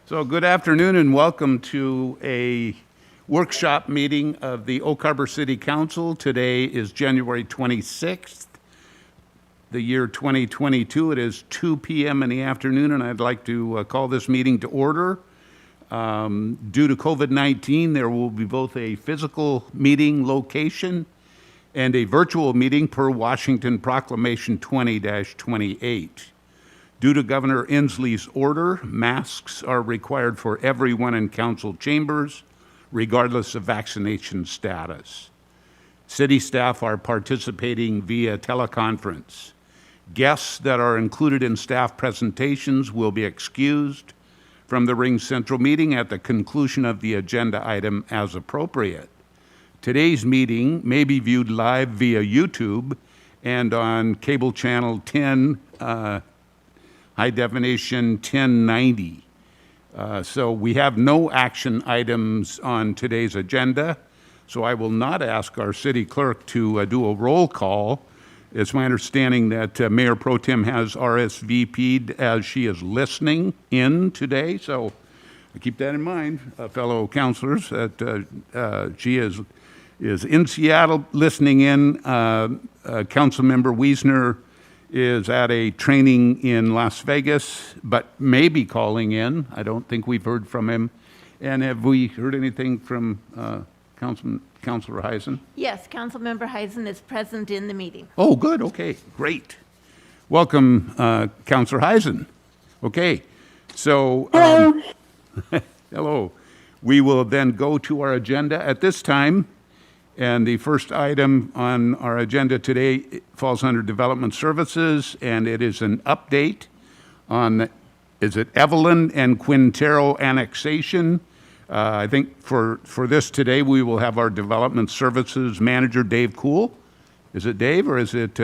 So good afternoon and welcome to a workshop meeting of the Oak Harbor City Council. Today is January 26th, the year 2022. It is 2 p.m. in the afternoon, and I'd like to call this meeting to order. Due to COVID-19, there will be both a physical meeting location and a virtual meeting per Washington Proclamation 20-28. Due to Governor Inslee's order, masks are required for everyone in council chambers, regardless of vaccination status. City staff are participating via teleconference. Guests that are included in staff presentations will be excused from the Ring Central meeting at the conclusion of the agenda item as appropriate. Today's meeting may be viewed live via YouTube and on cable channel 10, high definition 1090. So we have no action items on today's agenda, so I will not ask our city clerk to do a roll call. It's my understanding that Mayor Pro Tem has RSVP'd as she is listening in today, so keep that in mind, fellow councilors, that she is in Seattle listening in. Councilmember Wiesner is at a training in Las Vegas, but may be calling in. I don't think we've heard from him. And have we heard anything from Councilor Heisen? Yes, Councilmember Heisen is present in the meeting. Oh, good. Okay, great. Welcome, Councilor Heisen. Okay, so Hello. hello. We will then go to our agenda at this time. And the first item on our agenda today falls under Development Services, and it is an update on, is it Evelyn and Quintero annexation? I think for this today, we will have our Development Services Manager, Dave Kuhl. Is it Dave, or is it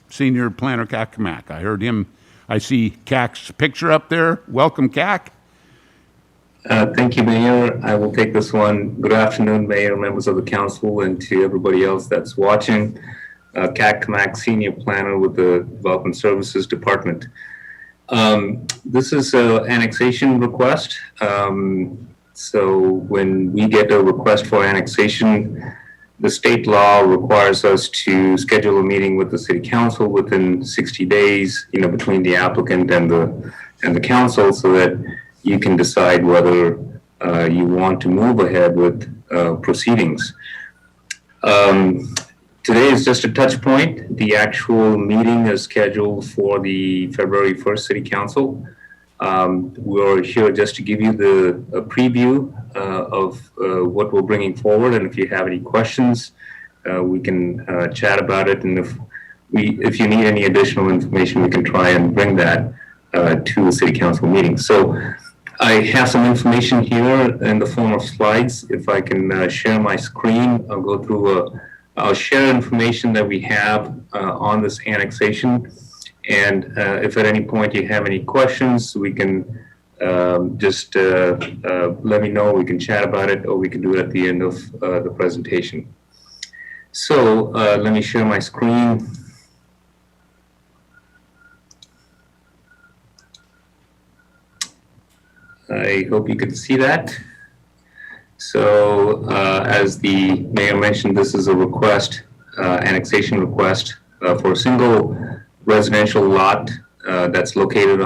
Senior Planner Kac? I heard him. I see Kac's picture up there. Welcome, Kac. Thank you, Mayor. I will take this one. Good afternoon, Mayor, members of the council, and to everybody else that's watching. Kac, Senior Planner with the Development Services Department. This is an annexation request. So when we get a request for annexation, the state law requires us to schedule a meeting with the City Council within 60 days, between the applicant and the council, so that you can decide whether you want to move ahead with proceedings. Today is just a touch point. The actual meeting is scheduled for the February 1st City Council. We're here just to give you a preview of what we're bringing forward, and if you have any questions, we can chat about it. And if you need any additional information, we can try and bring that to the City Council meeting. So I have some information here in the form of slides. If I can share my screen, I'll go through, I'll share information that we have on this annexation. And if at any point you have any questions, we can just let me know. We can chat about it, or we can do it at the end of the presentation. So let me share my screen. I hope you can see that. So as the mayor mentioned, this is a request, annexation request for a single residential lot that's located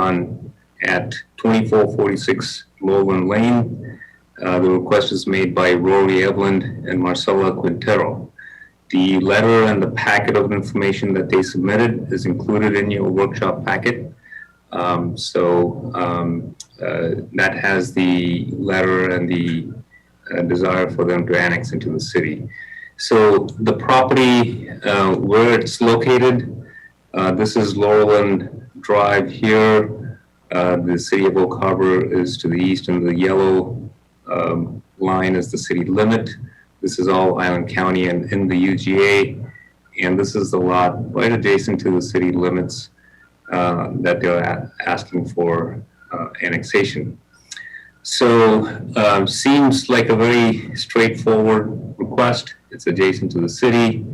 at 2446 Lowland Lane. The request is made by Rory Evelyn and Marcella Quintero. The letter and the packet of information that they submitted is included in your workshop packet. That has the letter and the desire for them to annex into the city. So the property, where it's located, this is Laurelland Drive here. The city of Oak Harbor is to the east, and the yellow line is the city limit. This is all Island County and in the UGA, and this is the lot right adjacent to the city limits that they're asking for annexation. So seems like a very straightforward request. It's adjacent to the city.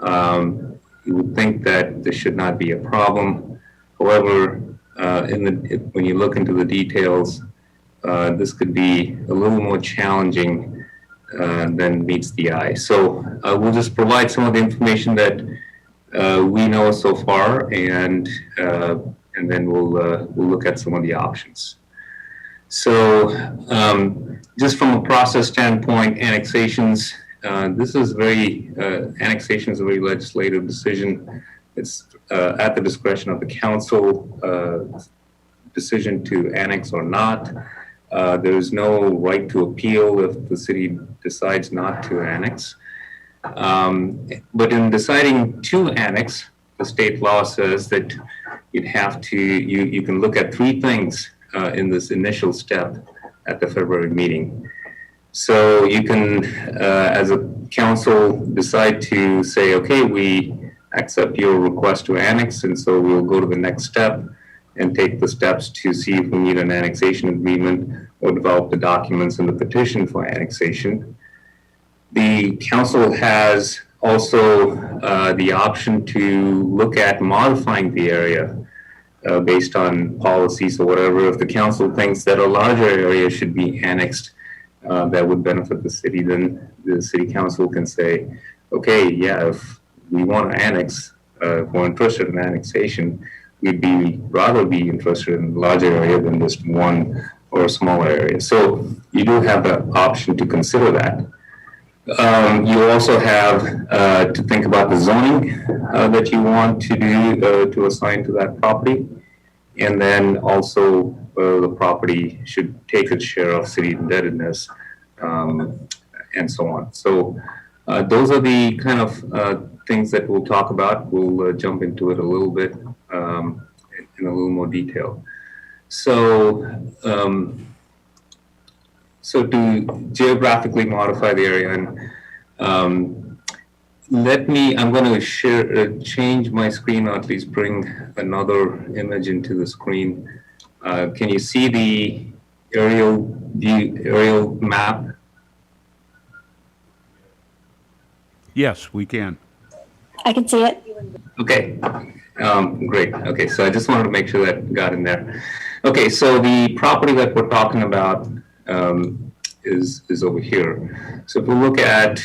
You would think that this should not be a problem. However, when you look into the details, this could be a little more challenging than meets the eye. So we'll just provide some of the information that we know so far, and then we'll look at some of the options. So just from a process standpoint, annexations, this is annexation is a very legislative decision. It's at the discretion of the council, decision to annex or not. There is no right to appeal if the city decides not to annex. But in deciding to annex, the state law says that you can look at three things in this initial step at the February meeting. So you can, as a council, decide to say, okay, we accept your request to annex, and so we'll go to the next step and take the steps to see if we need an annexation agreement or develop the documents in the petition for annexation. The council has also the option to look at modifying the area based on policies or whatever. If the council thinks that a larger area should be annexed that would benefit the city, then the city council can say, okay, yeah, if we want to annex, if we're interested in annexation, we'd rather be interested in a larger area than just one or a smaller area. So you do have the option to consider that. You also have to think about the zoning that you want to do to assign to that property. And then also the property should take its share of city indebtedness and so on. So those are the kind of things that we'll talk about. We'll jump into it a little bit in a little more detail. So to geographically modify the area, and I'm going to change my screen, or at least bring another image into the screen. Can you see the aerial map? Yes, we can. I can see it. Okay, great. Okay, so I just wanted to make sure that got in there. Okay, so the property that we're talking about is over here. So if we look at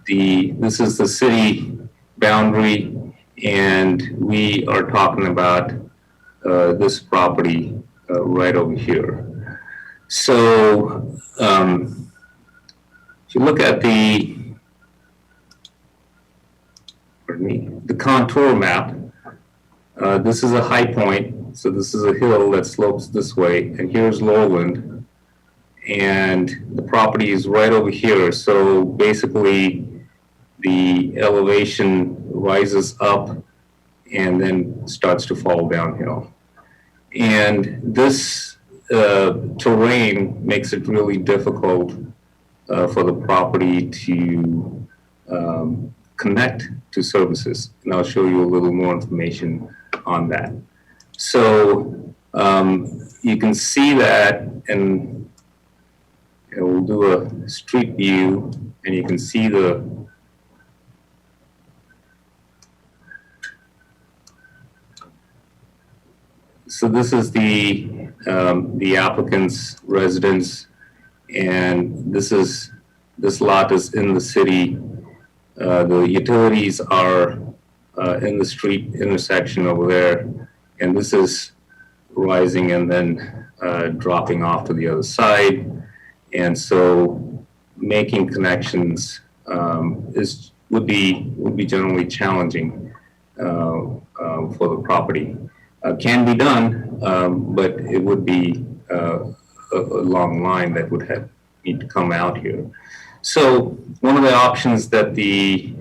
this is the city boundary, and we are talking about this property right over here. So if you look at the contour map, this is a high point. So this is a hill that slopes this way, and here's lowland, and the property is right over here. So basically the elevation rises up and then starts to fall downhill. And this terrain makes it really difficult for the property to connect to services. And I'll show you a little more information on that. So you can see that, and we'll do a street view, and you can see so this is the applicant's residence, and this lot is in the city. The utilities are in the street intersection over there, and this is rising and then dropping off to the other side. And so making connections would be generally challenging for the property. Can be done, but it would be a long line that would need to come out here. So one of the options that the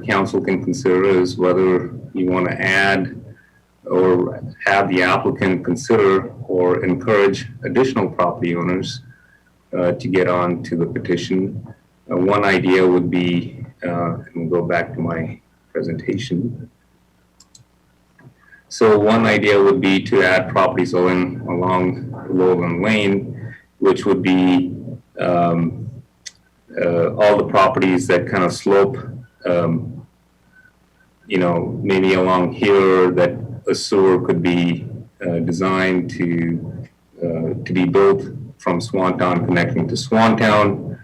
council can consider is whether you want to add or have the applicant consider or encourage additional property owners to get on to the petition. One idea would be, and we'll go back to my presentation. So one idea would be to add properties along Lowland Lane, which would be all the properties that kind of slope, maybe along here that a sewer could be designed to be built from Swantown connecting to Swantown.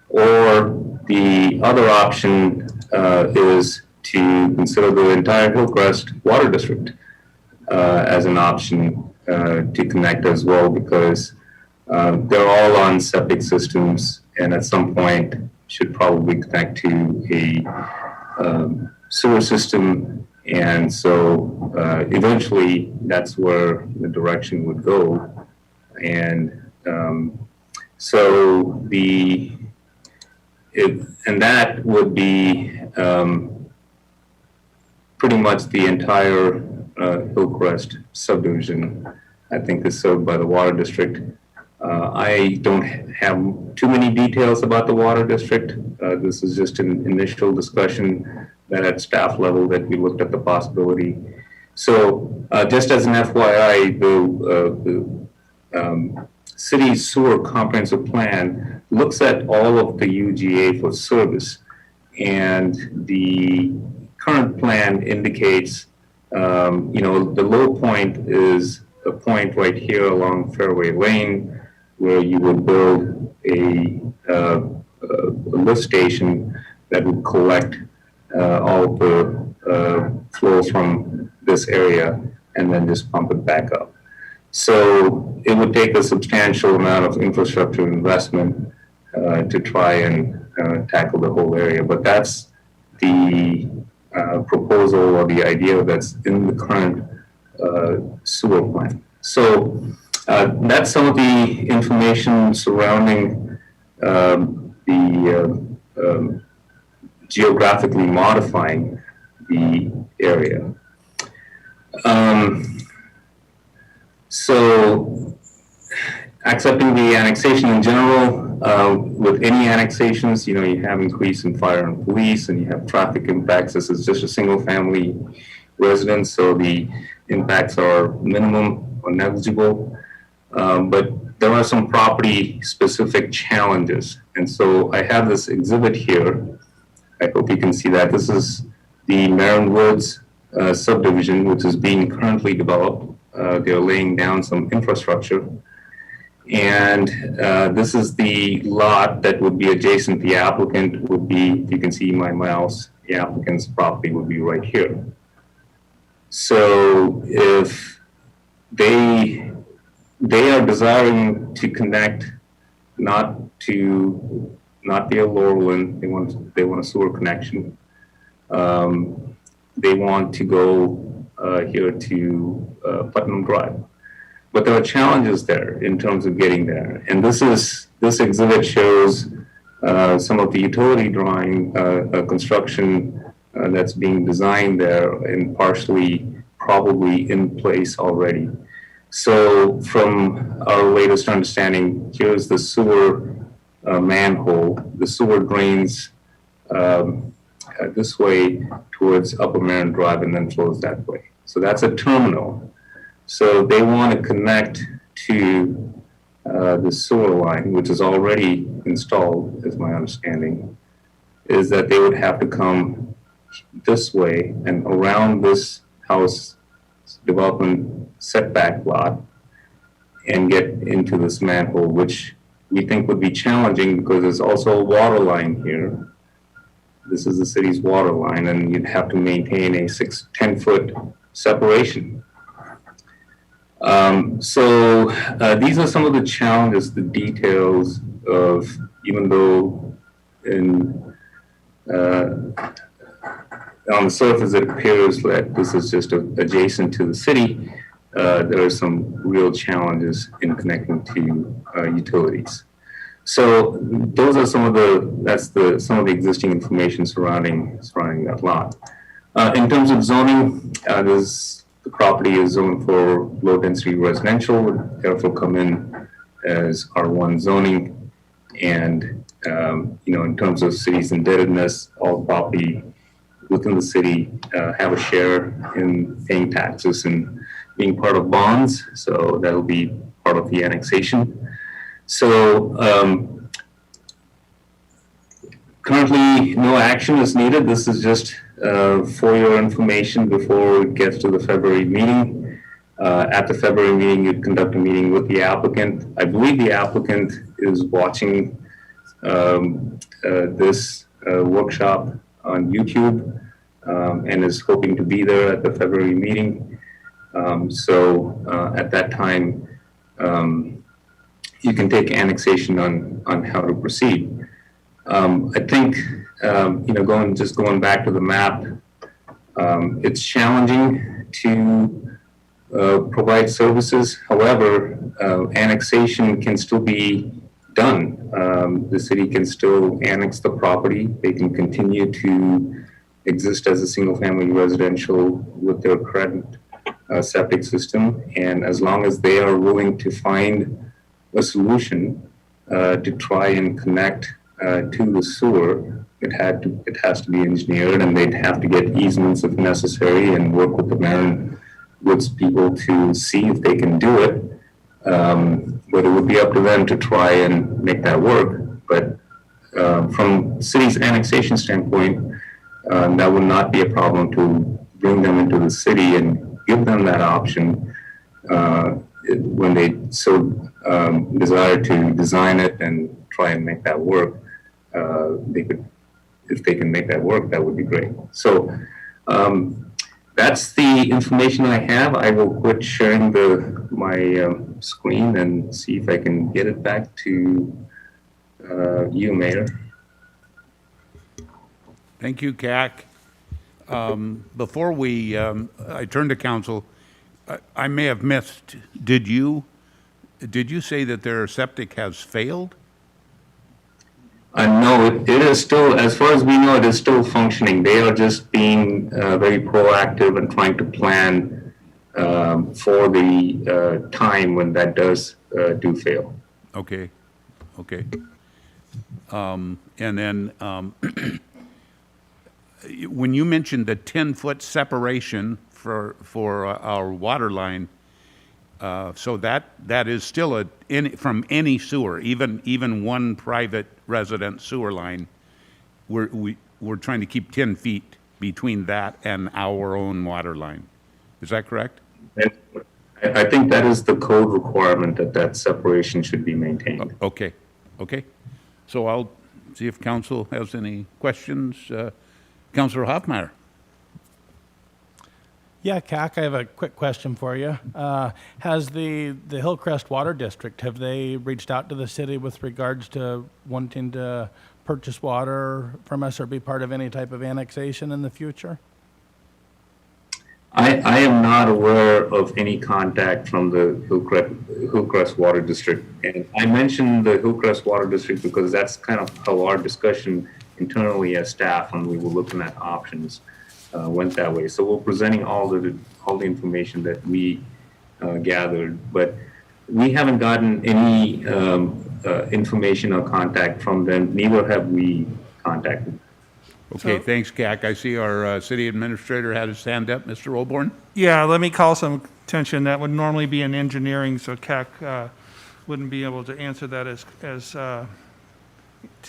Or the other option is to consider the entire Hillcrest Water District as an option to connect as well, because they're all on septic systems and at some point should probably connect to a sewer system. And so eventually that's where the direction would go. And so and that would be pretty much the entire Hillcrest subdivision, I think, is served by the water district. I don't have too many details about the water district. This is just an initial discussion that at staff level that we looked at the possibility. So just as an FYI, the city's sewer comprehensive plan looks at all of the UGA for service, and the current plan indicates, the low point is a point right here along Fairway Lane, where you would build a lift station that would collect all the flows from this area and then just pump it back up. So it would take a substantial amount of infrastructure investment to try and tackle the whole area. But that's the proposal or the idea that's in the current sewer plan. So that's some of the information surrounding the geographically modifying the area. So accepting the annexation in general, with any annexations, you have increase in fire and police, and you have traffic impacts. This is just a single family residence, so the impacts are minimum or negligible. But there are some property specific challenges. And so I have this exhibit here. I hope you can see that. This is the Marin Woods subdivision, which is being currently developed. They're laying down some infrastructure. And this is the lot that would be adjacent. The applicant would be, if you can see my mouse, the applicant's property would be right here. So if they are desiring to connect not via Laurelland, they want a sewer connection. They want to go here to Putnam Drive. But there are challenges there in terms of getting there. And this exhibit shows some of the utility drawing construction that's being designed there and partially probably in place already. So from our latest understanding, here's the sewer manhole. The sewer drains this way towards Upper Marin Drive and then flows that way. So that's a terminal. So they want to connect to the sewer line, which is already installed, is my understanding, is that they would have to come this way and around this house development setback lot and get into this manhole, which we think would be challenging because there's also a water line here. This is the city's water line, and you'd have to maintain a 10-foot separation. So these are some of the challenges, the details of, even though on the surface it appears that this is just adjacent to the city, there are some real challenges in connecting to utilities. So those are some of the existing information surrounding that lot. In terms of zoning, the property is zoned for low density residential, would therefore come in as R1 zoning. And in terms of city's indebtedness, all property within the city have a share in paying taxes and being part of bonds. So that'll be part of the annexation. So currently no action is needed. This is just for your information before it gets to the February meeting. At the February meeting, you'd conduct a meeting with the applicant. I believe the applicant is watching this workshop on YouTube and is hoping to be there at the February meeting. At that time, you can take annexation on how to proceed. I think, going back to the map, it's challenging to provide services. However, annexation can still be done. The city can still annex the property. They can continue to exist as a single-family residential with their current septic system. And as long as they are willing to find a solution to try and connect to the sewer, it has to be engineered, and they'd have to get easements if necessary and work with the Marin Woods people to see if they can do it. But it would be up to them to try and make that work. But from the city's annexation standpoint, that would not be a problem to bring them into the city and give them that option when they so desire to design it and try and make that work. If they can make that work, that would be great. So that's the information I have. I will quit sharing my screen and see if I can get it back to you, Mayor. Thank you, CAC. Before I turn to council, I may have missed, did you say that their septic has failed? No, it is still, as far as we know, it is still functioning. They are just being very proactive and trying to plan for the time when that does do fail. Okay. And then when you mentioned the 10-foot separation for our water line, so that is still from any sewer, even one private resident sewer line. We're trying to keep 10 feet between that and our own water line. Is that correct? I think that is the code requirement that separation should be maintained. Okay. So I'll see if council has any questions. Councilor Hoffmeyer. Yeah, CAC, I have a quick question for you. Has the Hillcrest Water District, have they reached out to the city with regards to wanting to purchase water from us or be part of any type of annexation in the future? I am not aware of any contact from the Hillcrest Water District. And I mentioned the Hillcrest Water District because that's kind of how our discussion internally as staff when we were looking at options went that way. So we're presenting all the information that we gathered, but we haven't gotten any information or contact from them. Neither have we contacted. Okay, thanks, CAC. I see our city administrator had his hand up. Mr. Olborn? Yeah, let me call some attention. That would normally be in engineering, so CAC wouldn't be able to answer that as to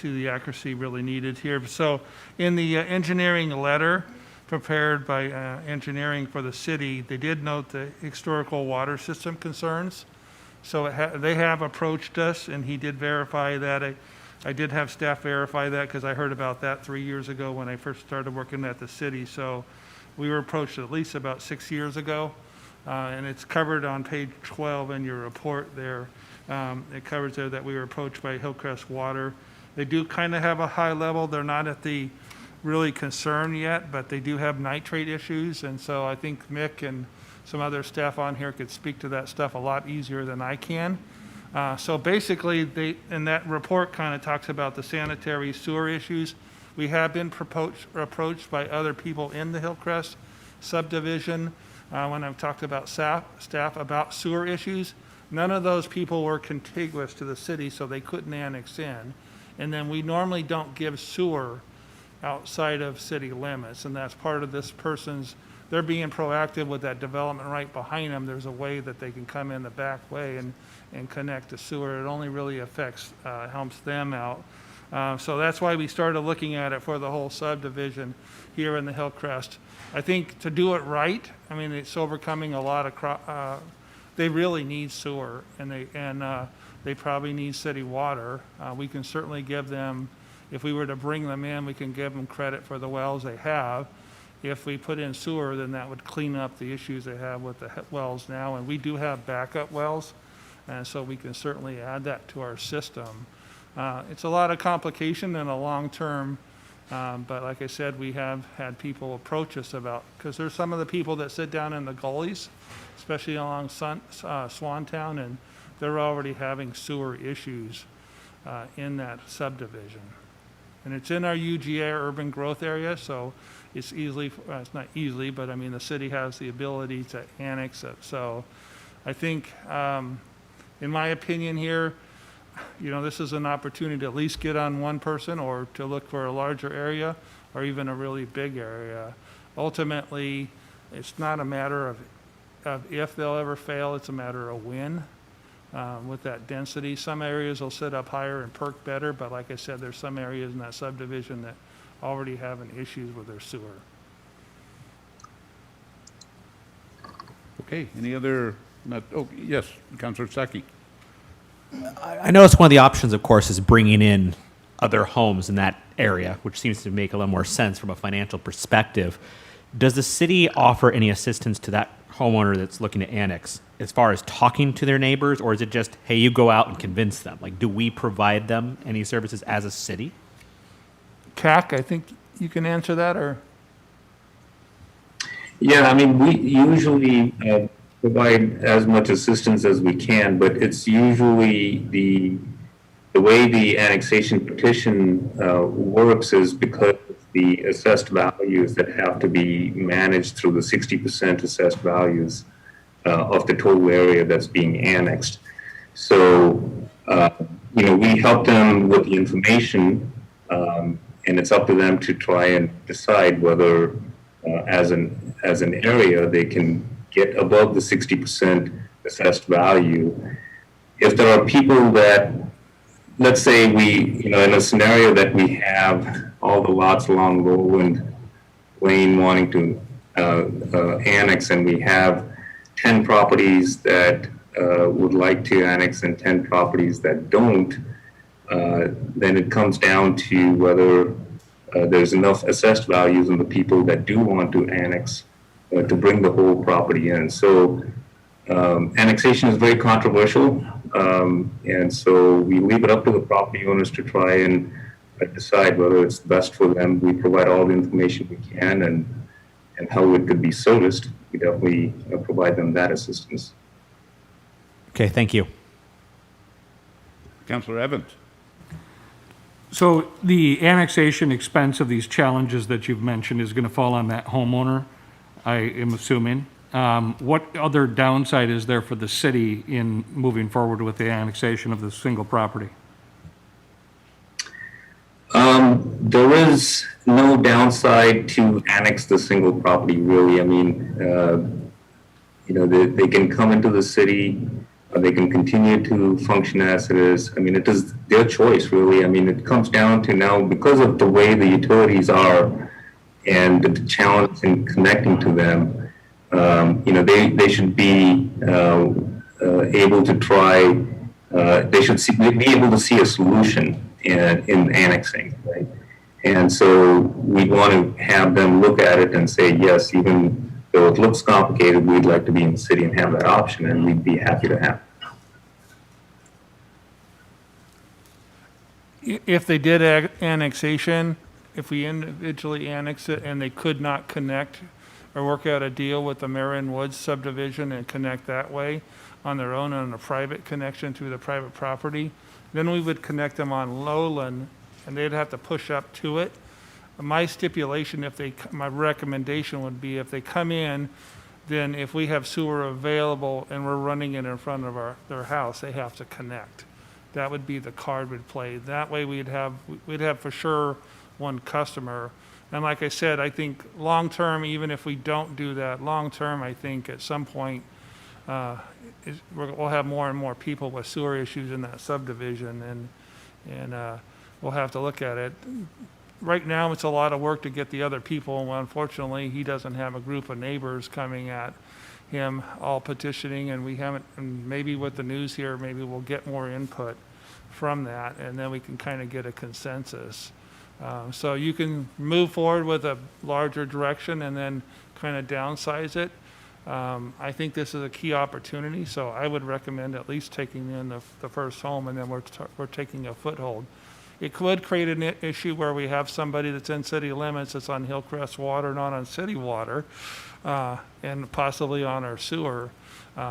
the accuracy really needed here. So in the engineering letter prepared by engineering for the city, they did note the historical water system concerns. So they have approached us, and he did verify that. I did have staff verify that because I heard about that 3 years ago when I first started working at the city. So we were approached at least about 6 years ago, and it's covered on page 12 in your report there. It covers there that we were approached by Hillcrest Water. They do kind of have a high level. They're not at the really concern yet, but they do have nitrate issues. And so I think Mick and some other staff on here could speak to that stuff a lot easier than I can. So basically, in that report kind of talks about the sanitary sewer issues. We have been approached by other people in the Hillcrest subdivision when I've talked about staff about sewer issues. None of those people were contiguous to the city, so they couldn't annex in. And then we normally don't give sewer outside of city limits, and that's part of this person's, they're being proactive with that development right behind them. There's a way that they can come in the back way and connect to sewer. It only really helps them out. So that's why we started looking at it for the whole subdivision here in the Hillcrest. I think to do it right, I mean, it's overcoming a lot of, they really need sewer, and they probably need city water. We can certainly give them, if we were to bring them in, we can give them credit for the wells they have. If we put in sewer, then that would clean up the issues they have with the wells now, and we do have backup wells, and so we can certainly add that to our system. It's a lot of complication and a long-term, but like I said, we have had people approach us about, because there's some of the people that sit down in the gullies, especially along Swantown, and they're already having sewer issues in that subdivision. And it's in our UGA, urban growth area, so it's easily, it's not easily, but I mean, the city has the ability to annex it. So I think, in my opinion here, you know, this is an opportunity to at least get on one person, or to look for a larger area, or even a really big area. Ultimately, it's not a matter of if they'll ever fail, it's a matter of when. With that density, some areas will sit up higher and perk better, but like I said, there's some areas in that subdivision that already having issues with their sewer. Okay, any other, yes, Councilor Stuckey. I noticed one of the options, of course, is bringing in other homes in that area, which seems to make a little more sense from a financial perspective. Does the city offer any assistance to that homeowner that's looking to annex as far as talking to their neighbors, or is it just, hey, you go out and convince them? Like, do we provide them any services as a city? CAC, I think you can answer that, or? Yeah, I mean, we usually provide as much assistance as we can, but it's usually the way the annexation petition works is because of the assessed values that have to be managed through the 60% assessed values of the total area that's being annexed. So, you know, we help them with the information, and it's up to them to try and decide whether, as an area, they can get above the 60% assessed value. If there are people that, let's say in a scenario that we have all the lots along Roland Lane wanting to annex, and we have 10 properties that would like to annex and 10 properties that don't, then it comes down to whether there's enough assessed values in the people that do want to annex to bring the whole property in. So annexation is very controversial, and so we leave it up to the property owners to try and decide whether it's best for them. We provide all the information we can, and how it could be serviced. We definitely provide them that assistance. Okay, thank you. Councilor Evans. So the annexation expense of these challenges that you've mentioned is going to fall on that homeowner, I am assuming. What other downside is there for the city in moving forward with the annexation of the single property? There is no downside to annex the single property, really. I mean, you know, they can come into the city, they can continue to function as it is. I mean, it is their choice, really. I mean, it comes down to now, because of the way the utilities are and the challenge in connecting to them, you know, they should be able to try, they should be able to see a solution in annexing, right? And so we want to have them look at it and say, yes, even though it looks complicated, we'd like to be in the city and have that option, and we'd be happy to have it. If they did annexation, if we individually annex it and they could not connect or work out a deal with the Marion Woods subdivision and connect that way on their own on a private connection through the private property, then we would connect them on Lowland, and they'd have to push up to it. My stipulation, my recommendation would be if they come in, then if we have sewer available and we're running it in front of their house, they have to connect. That would be the card we'd play. That way we'd have for sure one customer. And like I said, I think long-term, even if we don't do that, long-term, I think at some point, we'll have more and more people with sewer issues in that subdivision. And we'll have to look at it. Right now, it's a lot of work to get the other people, and unfortunately, he doesn't have a group of neighbors coming at him all petitioning, and we haven't, and maybe with the news here, maybe we'll get more input from that, and then we can kind of get a consensus. So you can move forward with a larger direction and then kind of downsize it. I think this is a key opportunity, so I would recommend at least taking in the first home, and then we're taking a foothold. It could create an issue where we have somebody that's in city limits that's on Hillcrest water, not on city water, and possibly on our sewer.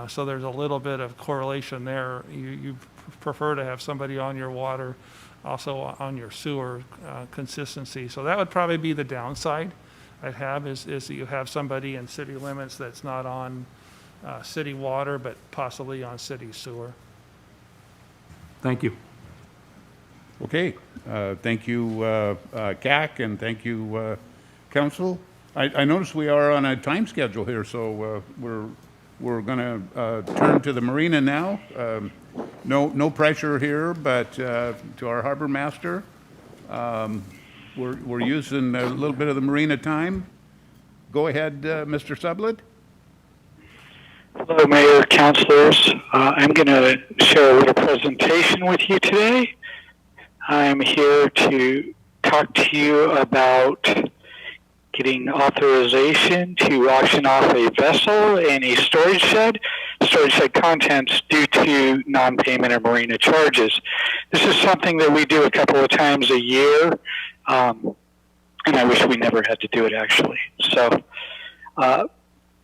So there's a little bit of correlation there. You prefer to have somebody on your water, also on your sewer consistency. So that would probably be the downside I'd have is that you have somebody in city limits that's not on city water, but possibly on city sewer. Thank you. Okay, thank you, CAC, and thank you, Council. I notice we are on a time schedule here, so we're going to turn to the marina now. No pressure here, but to our harbor master. We're using a little bit of the marina time. Go ahead, Mr. Sublett. Hello, Mayor, councilors. I'm going to share a little presentation with you today. I'm here to talk to you about getting authorization to auction off a vessel and a storage shed contents due to non-payment of marina charges. This is something that we do a couple of times a year, and I wish we never had to do it, actually. So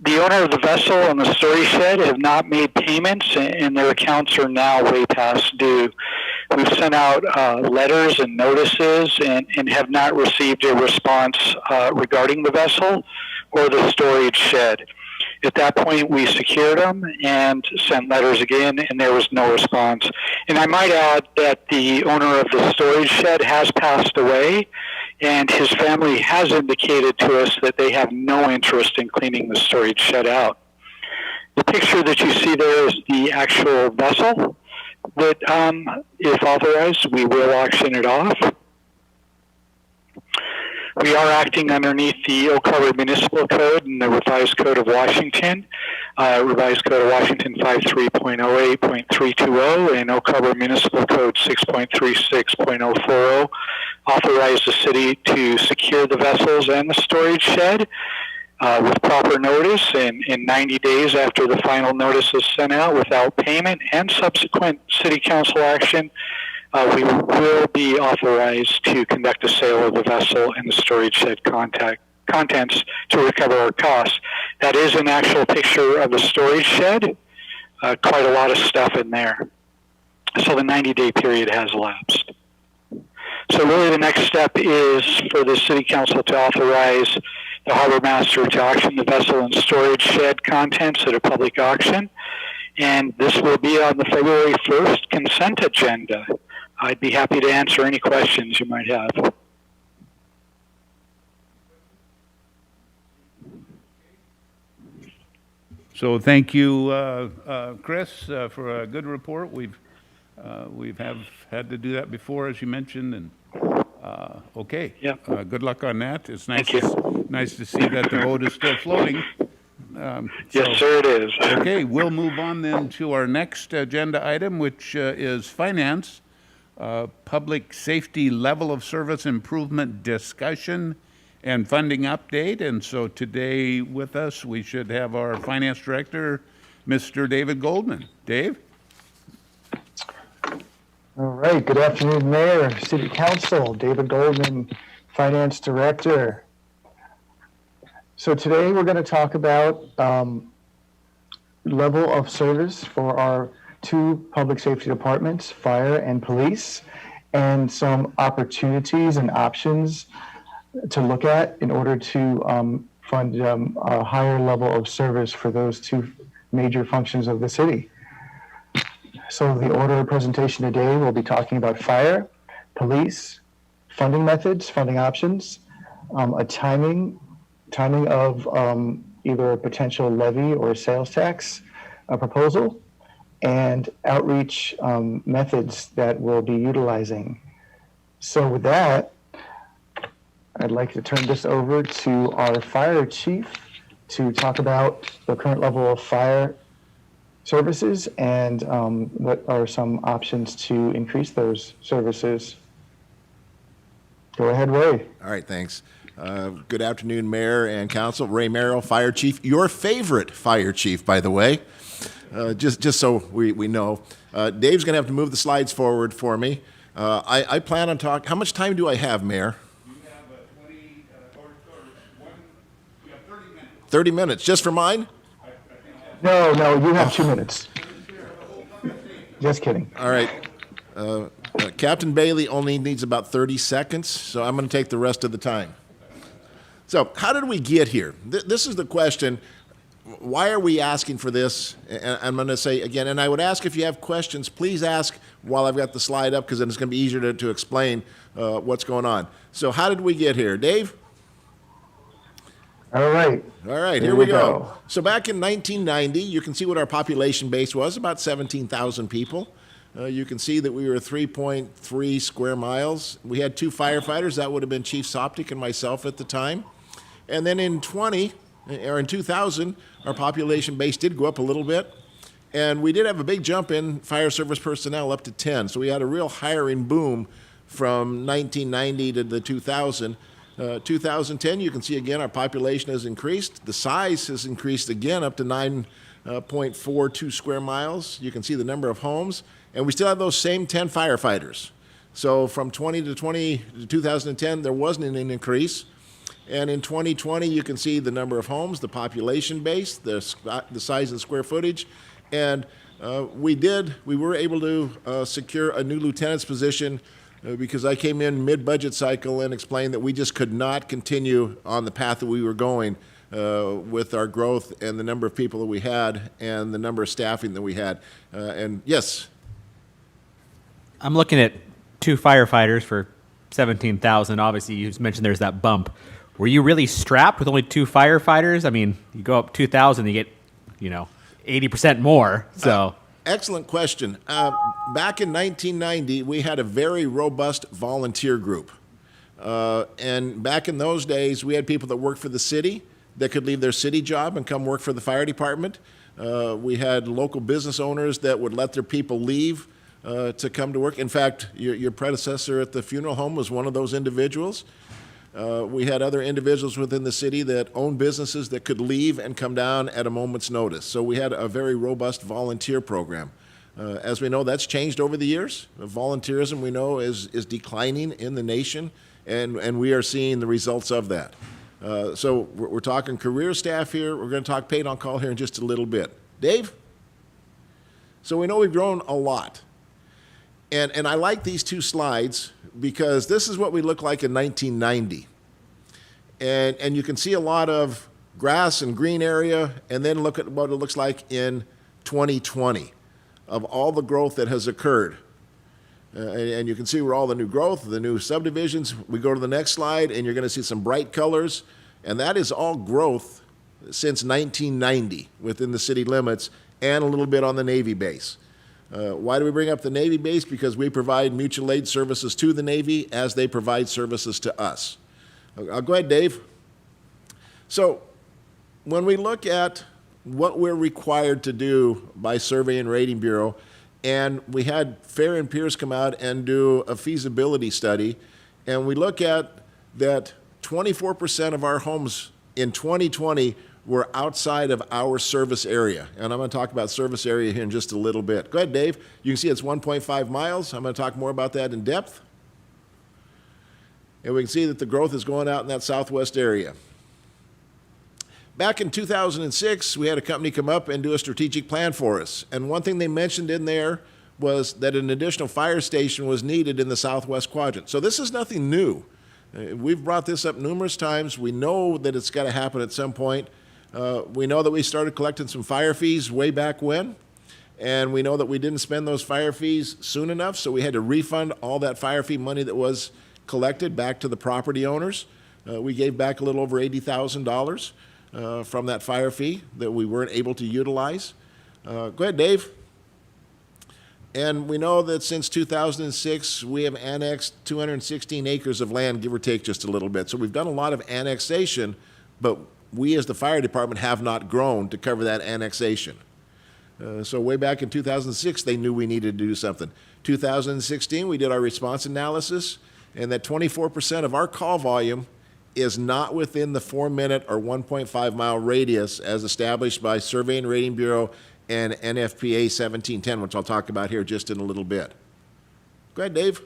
the owner of the vessel and the storage shed have not made payments, and their accounts are now way past due. We've sent out letters and notices and have not received a response regarding the vessel or the storage shed. At that point, we secured them and sent letters again, and there was no response. And I might add that the owner of the storage shed has passed away, and his family has indicated to us that they have no interest in cleaning the storage shed out. The picture that you see there is the actual vessel that, if authorized, we will auction it off. We are acting underneath the Oak Harbor Municipal Code and the Revised Code of Washington, Revised Code of Washington 53.08.320 and Oak Harbor Municipal Code 6.36.040 authorize the city to secure the vessels and the storage shed with proper notice and 90 days after the final notice is sent out without payment and subsequent city council action. We will be authorized to conduct a sale of the vessel and the storage shed contents to recover our costs. That is an actual picture of the storage shed, quite a lot of stuff in there. So the 90-day period has elapsed. So really the next step is for the city council to authorize the harbor master to auction the vessel and storage shed contents at a public auction. And this will be on the February 1st consent agenda. I'd be happy to answer any questions you might have. So thank you, Chris, for a good report. We've had to do that before, as you mentioned, and okay. Yeah. Good luck on that. It's nice. Thank you. Nice to see that the boat is still floating. Yes, sir, it is. Okay, we'll move on then to our next agenda item, which is finance, public safety level of service improvement discussion and funding update. And so today with us, we should have our finance director, Mr. David Goldman. Dave? All right. Good afternoon, Mayor, City Council. David Goldman, Finance Director. So today we're going to talk about level of service for our two public safety departments, fire and police, and some opportunities and options to look at in order to fund a higher level of service for those two major functions of the city. So the order of presentation today, we'll be talking about fire, police, funding methods, funding options, a timing of either a potential levy or a sales tax proposal, and outreach methods that we'll be utilizing. So with that, I'd like to turn this over to our fire chief to talk about the current level of fire services and what are some options to increase those services. Go ahead, Ray. All right, thanks. Good afternoon, Mayor and Council. Ray Merrill, Fire Chief, your favorite fire chief, by the way. Just so we know. Dave's going to have to move the slides forward for me. I plan on talking. How much time do I have, Mayor? You have 20, you have 30 minutes. 30 minutes, just for mine? No, you have 2 minutes. Just kidding. All right. Captain Bailey only needs about 30 seconds, so I'm going to take the rest of the time. So how did we get here? This is the question. Why are we asking for this? And I'm going to say again, and I would ask if you have questions, please ask while I've got the slide up, because then it's going to be easier to explain what's going on. So how did we get here? Dave? All right. All right, here we go. So back in 1990, you can see what our population base was, about 17,000 people. You can see that we were 3.3 square miles. We had 2 firefighters. That would have been Chief Soptic and myself at the time. And then in 2000, our population base did go up a little bit. And we did have a big jump in fire service personnel up to 10. So we had a real hiring boom from 1990 to the 2000. 2010, you can see again our population has increased. The size has increased again up to 9.42 square miles. You can see the number of homes. And we still have those same 10 firefighters. So from 2010, there wasn't an increase. And in 2020, you can see the number of homes, the population base, the size and square footage. And we were able to secure a new lieutenant's position because I came in mid-budget cycle and explained that we just could not continue on the path that we were going with our growth and the number of people that we had and the number of staffing that we had. And yes? I'm looking at 2 firefighters for 17,000. Obviously, you mentioned there's that bump. Were you really strapped with only 2 firefighters? I mean, you go up 2,000, you get, 80% more. So Excellent question. Back in 1990, we had a very robust volunteer group. And back in those days, we had people that worked for the city that could leave their city job and come work for the fire department. We had local business owners that would let their people leave to come to work. In fact, your predecessor at the funeral home was one of those individuals. We had other individuals within the city that owned businesses that could leave and come down at a moment's notice. So we had a very robust volunteer program. As we know, that's changed over the years. Volunteerism, we know, is declining in the nation, and we are seeing the results of that. So we're talking career staff here. We're going to talk paid on call here in just a little bit. Dave? So we know we've grown a lot. And I like these 2 slides because this is what we look like in 1990. And you can see a lot of grass and green area, and then look at what it looks like in 2020 of all the growth that has occurred. And you can see where all the new growth, the new subdivisions. We go to the next slide, and you're going to see some bright colors. And that is all growth since 1990 within the city limits and a little bit on the Navy base. Why do we bring up the Navy base? Because we provide mutual aid services to the Navy as they provide services to us. I'll go ahead, Dave. So when we look at what we're required to do by Survey and Rating Bureau, and we had Fair and Pierce come out and do a feasibility study, and we look at that 24% of our homes in 2020 were outside of our service area. And I'm going to talk about service area here in just a little bit. Go ahead, Dave. You can see it's 1.5 miles. I'm going to talk more about that in depth. And we can see that the growth is going out in that southwest area. Back in 2006, we had a company come up and do a strategic plan for us. And one thing they mentioned in there was that an additional fire station was needed in the southwest quadrant. So this is nothing new. We've brought this up numerous times. We know that it's got to happen at some point. We know that we started collecting some fire fees way back when, and we know that we didn't spend those fire fees soon enough, so we had to refund all that fire fee money that was collected back to the property owners. We gave back a little over $80,000 from that fire fee that we weren't able to utilize. Go ahead, Dave. And we know that since 2006, we have annexed 216 acres of land, give or take just a little bit. So we've done a lot of annexation, but we as the fire department have not grown to cover that annexation. So way back in 2006, they knew we needed to do something. 2016, we did our response analysis, and that 24% of our call volume is not within the 4-minute or 1.5-mile radius as established by Survey and Rating Bureau and NFPA 1710, which I'll talk about here just in a little bit. Go ahead, Dave.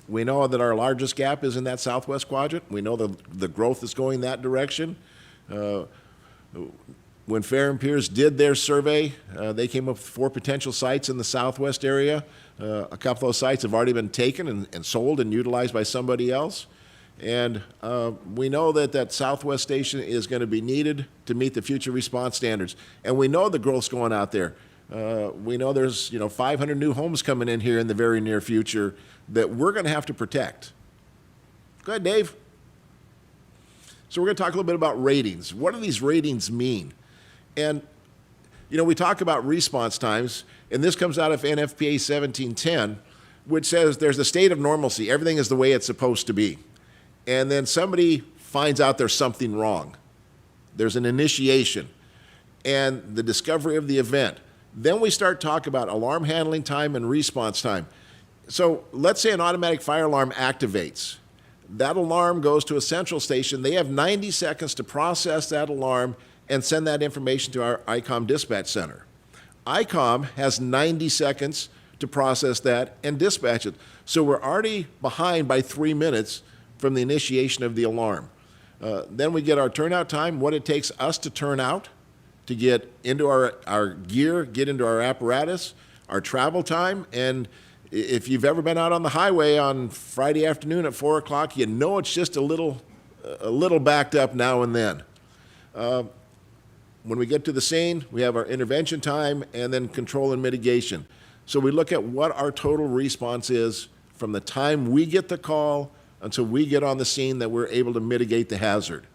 We know that our largest gap is in that southwest quadrant. We know the growth is going that direction. When Fair and Pierce did their survey, they came up with 4 potential sites in the southwest area. A couple of those sites have already been taken and sold and utilized by somebody else. And we know that that southwest station is going to be needed to meet the future response standards. And we know the growth's going out there. We know there's 500 new homes coming in here in the very near future that we're going to have to protect. Go ahead, Dave. So we're going to talk a little bit about ratings. What do these ratings mean? And we talk about response times, and this comes out of NFPA 1710, which says there's a state of normalcy. Everything is the way it's supposed to be. And then somebody finds out there's something wrong. There's an initiation and the discovery of the event. Then we start talking about alarm handling time and response time. So let's say an automatic fire alarm activates. That alarm goes to a central station. They have 90 seconds to process that alarm and send that information to our ICOM dispatch center. ICOM has 90 seconds to process that and dispatch it. So we're already behind by 3 minutes from the initiation of the alarm. Then we get our turnout time, what it takes us to turn out, to get into our gear, get into our apparatus, our travel time, and if you've ever been out on the highway on Friday afternoon at 4 o'clock, you know it's just a little backed up now and then. When we get to the scene, we have our intervention time and then control and mitigation. So we look at what our total response is from the time we get the call until we get on the scene that we're able to mitigate the hazard.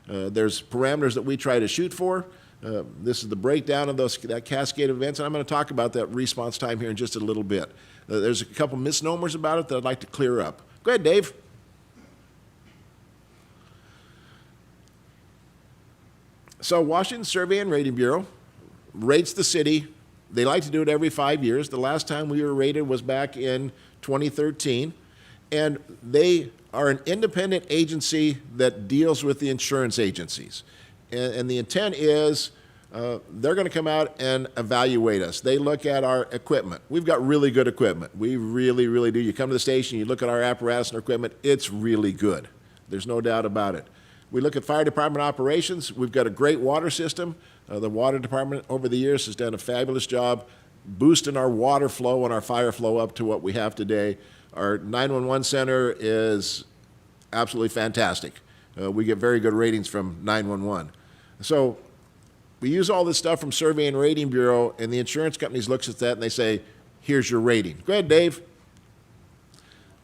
There's parameters that we try to shoot for. This is the breakdown of that cascade of events, and I'm going to talk about that response time here in just a little bit. There's a couple misnomers about it that I'd like to clear up. Go ahead, Dave. So Washington Survey and Rating Bureau rates the city. They like to do it every 5 years. The last time we were rated was back in 2013. And they are an independent agency that deals with the insurance agencies. And the intent is they're going to come out and evaluate us. They look at our equipment. We've got really good equipment. We really, really do. You come to the station, you look at our apparatus and our equipment, it's really good. There's no doubt about it. We look at fire department operations. We've got a great water system. The water department over the years has done a fabulous job boosting our water flow and our fire flow up to what we have today. Our 911 center is absolutely fantastic. We get very good ratings from 911. So we use all this stuff from Survey and Rating Bureau, and the insurance companies looks at that and they say, here's your rating. Go ahead, Dave.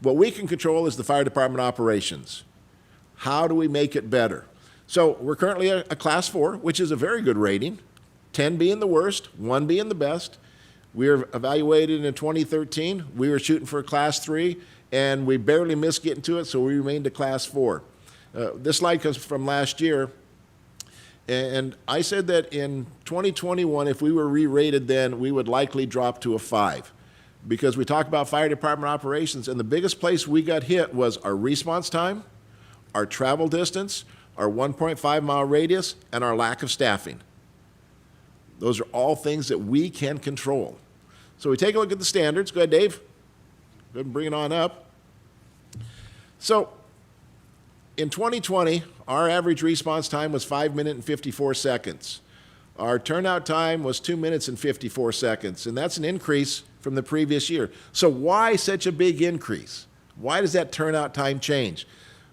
What we can control is the fire department operations. How do we make it better? So we're currently a class 4, which is a very good rating, 10 being the worst, 1 being the best. We were evaluated in 2013. We were shooting for a class 3, and we barely missed getting to it, so we remained a class 4. This slide comes from last year, and I said that in 2021, if we were re-rated then, we would likely drop to a 5, because we talk about fire department operations, and the biggest place we got hit was our response time, our travel distance, our 1.5-mile radius, and our lack of staffing. Those are all things that we can control. So we take a look at the standards. Go ahead, Dave. Go ahead and bring it on up. So in 2020, our average response time was 5 minutes and 54 seconds. Our turnout time was 2 minutes and 54 seconds, and that's an increase from the previous year. So why such a big increase? Why does that turnout time change?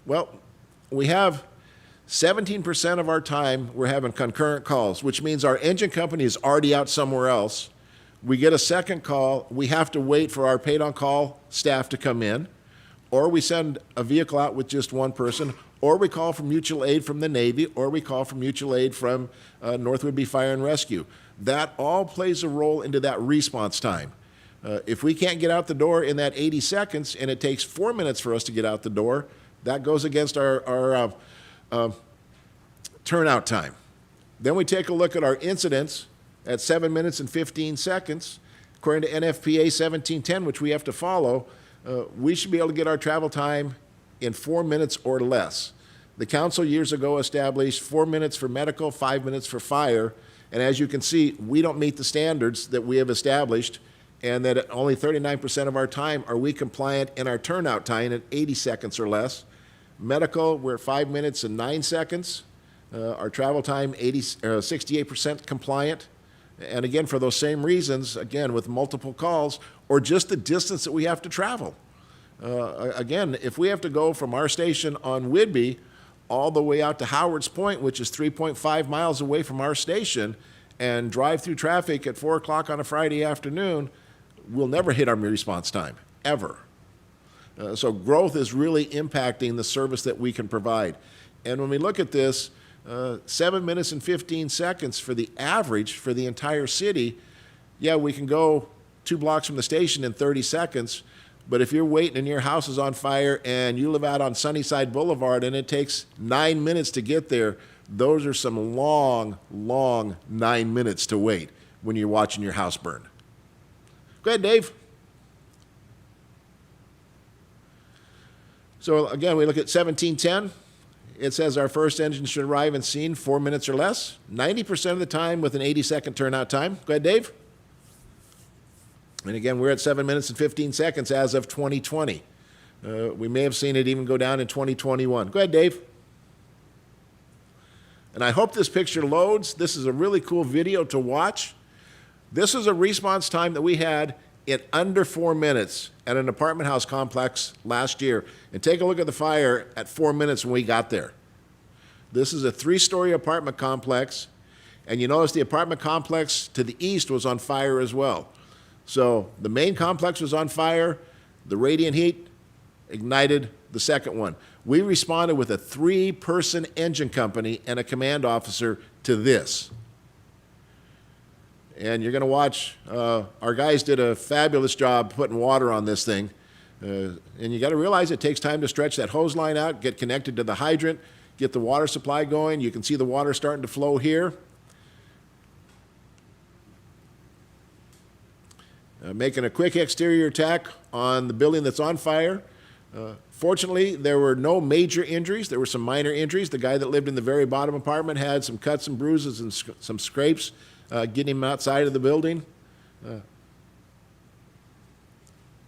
Well, we have 17% of our time we're having concurrent calls, which means our engine company is already out somewhere else. We get a second call, we have to wait for our paid-on-call staff to come in, or we send a vehicle out with just one person, or we call for mutual aid from the Navy, or we call for mutual aid from North Whidbey Fire and Rescue. That all plays a role into that response time. If we can't get out the door in that 80 seconds and it takes 4 minutes for us to get out the door, that goes against our turnout time. Then we take a look at our incidents at 7 minutes and 15 seconds. According to NFPA 1710, which we have to follow, we should be able to get our travel time in 4 minutes or less. The council years ago established 4 minutes for medical, 5 minutes for fire, and as you can see, we don't meet the standards that we have established, and that at only 39% of our time are we compliant in our turnout time at 80 seconds or less. Medical, we're at 5 minutes and 9 seconds. Our travel time, 68% compliant. And again, for those same reasons, again, with multiple calls, or just the distance that we have to travel. Again, if we have to go from our station on Whidbey all the way out to Howard's Point, which is 3.5 miles away from our station, and drive through traffic at 4 o'clock on a Friday afternoon, we'll never hit our response time, ever. So growth is really impacting the service that we can provide. And when we look at this, 7 minutes and 15 seconds for the average for the entire city, yeah, we can go 2 blocks from the station in 30 seconds, but if you're waiting and your house is on fire and you live out on Sunnyside Boulevard and it takes 9 minutes to get there, those are some long, long 9 minutes to wait when you're watching your house burn. Go ahead, Dave. So again, we look at 1710. It says our first engine should arrive and scene 4 minutes or less, 90% of the time with an 80-second turnout time. Go ahead, Dave. And again, we're at 7 minutes and 15 seconds as of 2020. We may have seen it even go down in 2021. Go ahead, Dave. And I hope this picture loads. This is a really cool video to watch. This is a response time that we had in under 4 minutes at an apartment house complex last year. And take a look at the fire at 4 minutes when we got there. This is a 3-story apartment complex, and you notice the apartment complex to the east was on fire as well. So the main complex was on fire, the radiant heat ignited the second one. We responded with a 3-person engine company and a command officer to this. And you're going to watch, our guys did a fabulous job putting water on this thing. And you got to realize it takes time to stretch that hose line out, get connected to the hydrant, get the water supply going. You can see the water starting to flow here. Making a quick exterior attack on the building that's on fire. Fortunately, there were no major injuries. There were some minor injuries. The guy that lived in the very bottom apartment had some cuts and bruises and some scrapes getting him outside of the building.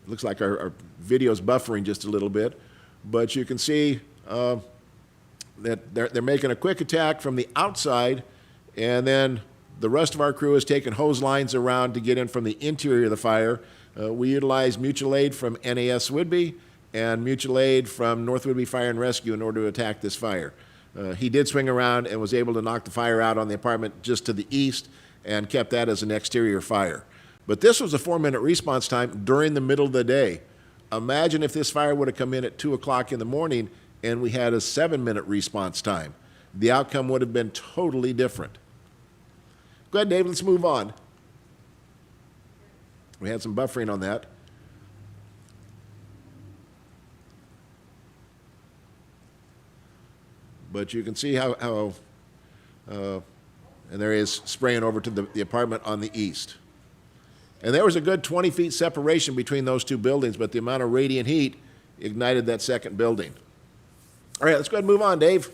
Looks like our video's buffering just a little bit, but you can see that they're making a quick attack from the outside, and then the rest of our crew has taken hose lines around to get in from the interior of the fire. We utilized mutual aid from NAS Whidbey and mutual aid from North Whidbey Fire and Rescue in order to attack this fire. He did swing around and was able to knock the fire out on the apartment just to the east and kept that as an exterior fire. But this was a 4-minute response time during the middle of the day. Imagine if this fire would have come in at 2 o'clock in the morning and we had a 7-minute response time. The outcome would have been totally different. Go ahead, Dave, let's move on. We had some buffering on that. But you can see how and there is spraying over to the apartment on the east. And there was a good 20 feet separation between those two buildings, but the amount of radiant heat ignited that second building. All right, let's go ahead and move on, Dave.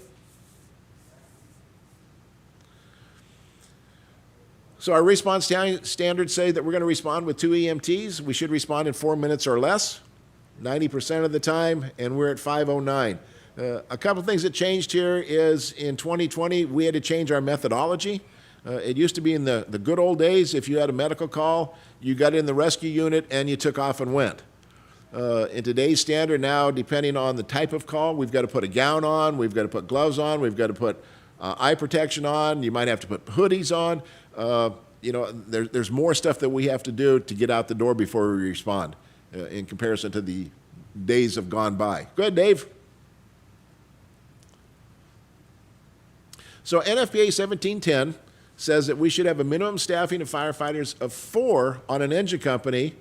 So our response standards say that we're going to respond with 2 EMTs. We should respond in 4 minutes or less, 90% of the time, and we're at 5:09. A couple things that changed here is in 2020, we had to change our methodology. It used to be in the good old days, if you had a medical call, you got in the rescue unit and you took off and went. In today's standard now, depending on the type of call, we've got to put a gown on, we've got to put gloves on, we've got to put eye protection on, you might have to put hoodies on. You know, there's more stuff that we have to do to get out the door before we respond in comparison to the days have gone by. Go ahead, Dave. So NFPA 1710 says that we should have a minimum staffing of firefighters of 4 on an engine company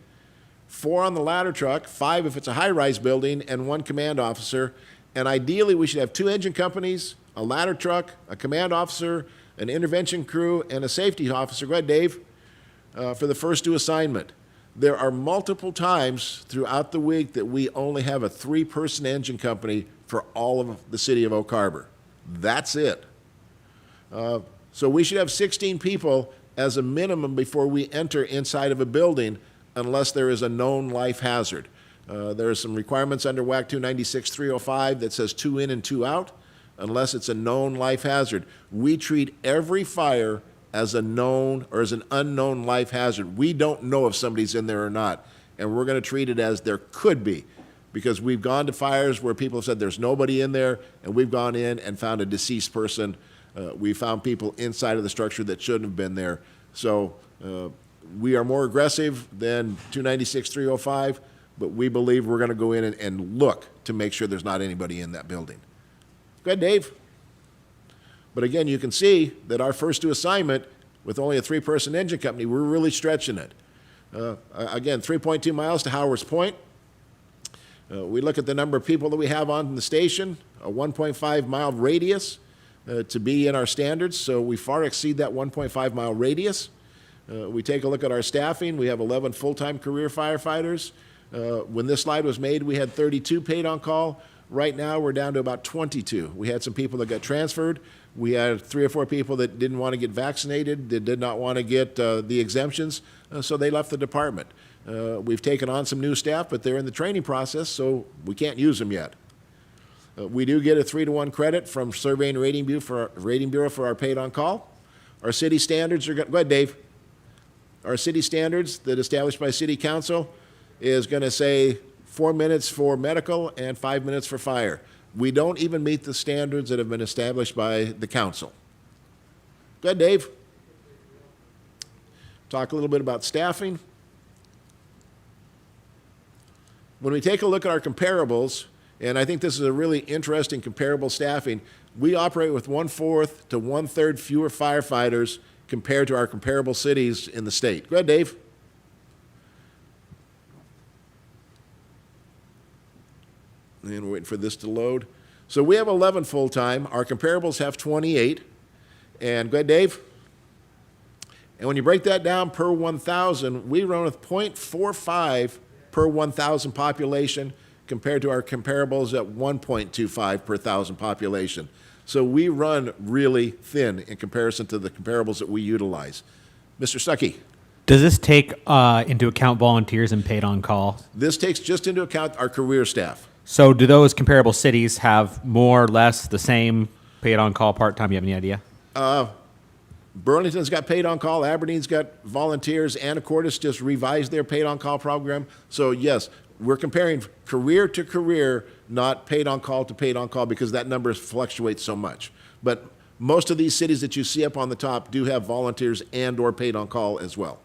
4 on the ladder truck, 5 if it's a high-rise building, and 1 command officer. And ideally, we should have 2 engine companies, a ladder truck, a command officer, an intervention crew, and a safety officer. Go ahead, Dave, for the first 2 assignment. There are multiple times throughout the week that we only have a 3-person engine company for all of the city of Oak Harbor. That's it. So we should have 16 people as a minimum before we enter inside of a building unless there is a known life hazard. There are some requirements under WAC 296-305 that says 2 in and 2 out unless it's a known life hazard. We treat every fire as a known or as an unknown life hazard. We don't know if somebody's in there or not, and we're going to treat it as there could be, because we've gone to fires where people have said there's nobody in there, and we've gone in and found a deceased person. We found people inside of the structure that shouldn't have been there. So we are more aggressive than 296-305, but we believe we're going to go in and look to make sure there's not anybody in that building. Go ahead, Dave. But again, you can see that our first 2 assignment, with only a 3-person engine company, we're really stretching it. Again, 3.2 miles to Howard's Point. We look at the number of people that we have on the station, a 1.5-mile radius to be in our standards, so we far exceed that 1.5-mile radius. We take a look at our staffing. We have 11 full-time career firefighters. When this slide was made, we had 32 paid on call. Right now, we're down to about 22. We had some people that got transferred. We had 3 or 4 people that didn't want to get vaccinated, that did not want to get the exemptions, so they left the department. We've taken on some new staff, but they're in the training process, so we can't use them yet. We do get a 3-to-1 credit from Survey and Rating Bureau for our paid on call. Our city standards are, go ahead, Dave. Our city standards that established by City Council is going to say 4 minutes for medical and 5 minutes for fire. We don't even meet the standards that have been established by the council. Go ahead, Dave. Talk a little bit about staffing. When we take a look at our comparables, and I think this is a really interesting comparable staffing, we operate with 1/4 to 1/3 fewer firefighters compared to our comparable cities in the state. Go ahead, Dave. And we're waiting for this to load. So we have 11 full-time. Our comparables have 28. And go ahead, Dave. And when you break that down per 1,000, we run with 0.45 per 1,000 population compared to our comparables at 1.25 per 1,000 population. So we run really thin in comparison to the comparables that we utilize. Mr. Stuckey. Does this take into account volunteers and paid on call? This takes just into account our career staff. So do those comparable cities have more or less the same paid on call part-time? You have any idea? Burlington's got paid on call, Aberdeen's got volunteers, Anacortes just revised their paid on call program. So yes, we're comparing career to career, not paid on call to paid on call, because that number fluctuates so much. But most of these cities that you see up on the top do have volunteers and or paid on call as well.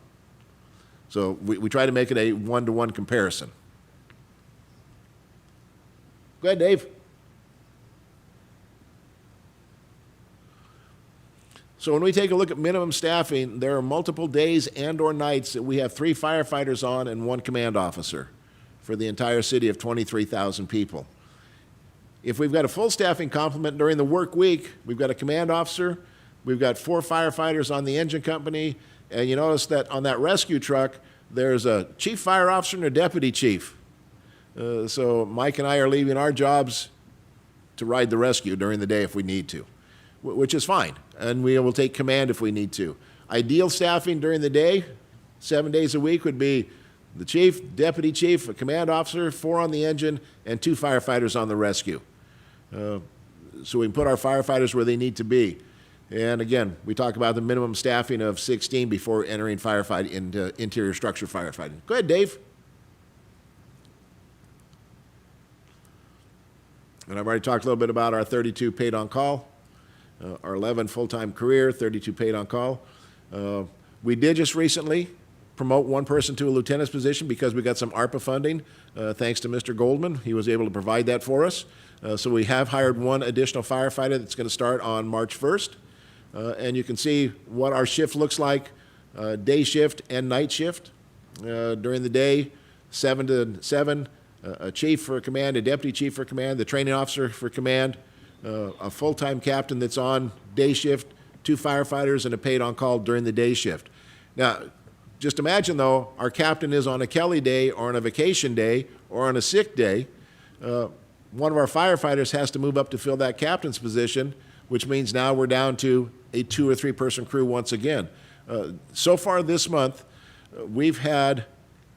So we try to make it a 1-to-1 comparison. Go ahead, Dave. So when we take a look at minimum staffing, there are multiple days and or nights that we have 3 firefighters on and 1 command officer for the entire city of 23,000 people. If we've got a full staffing complement during the work week, we've got a command officer, we've got 4 firefighters on the engine company, and you notice that on that rescue truck, there's a chief fire officer and a deputy chief. So Mike and I are leaving our jobs to ride the rescue during the day if we need to, which is fine. And we will take command if we need to. Ideal staffing during the day, 7 days a week, would be the chief, deputy chief, a command officer, 4 on the engine, and 2 firefighters on the rescue. So we can put our firefighters where they need to be. And again, we talk about the minimum staffing of 16 before entering firefighting into interior structure firefighting. Go ahead, Dave. And I've already talked a little bit about our 32 paid on call, our 11 full-time career, 32 paid on call. We did just recently promote 1 person to a lieutenant's position because we got some ARPA funding, thanks to Mr. Goldman. He was able to provide that for us. So we have hired 1 additional firefighter that's going to start on March 1st. And you can see what our shift looks like, day shift and night shift. During the day, 7 to 7, a chief for command, a deputy chief for command, the training officer for command, a full-time captain that's on day shift, 2 firefighters, and a paid on-call during the day shift. Now, just imagine, though, our captain is on a Kelly day or on a vacation day or on a sick day. One of our firefighters has to move up to fill that captain's position, which means now we're down to a 2 or 3 person crew once again. So far this month, we've had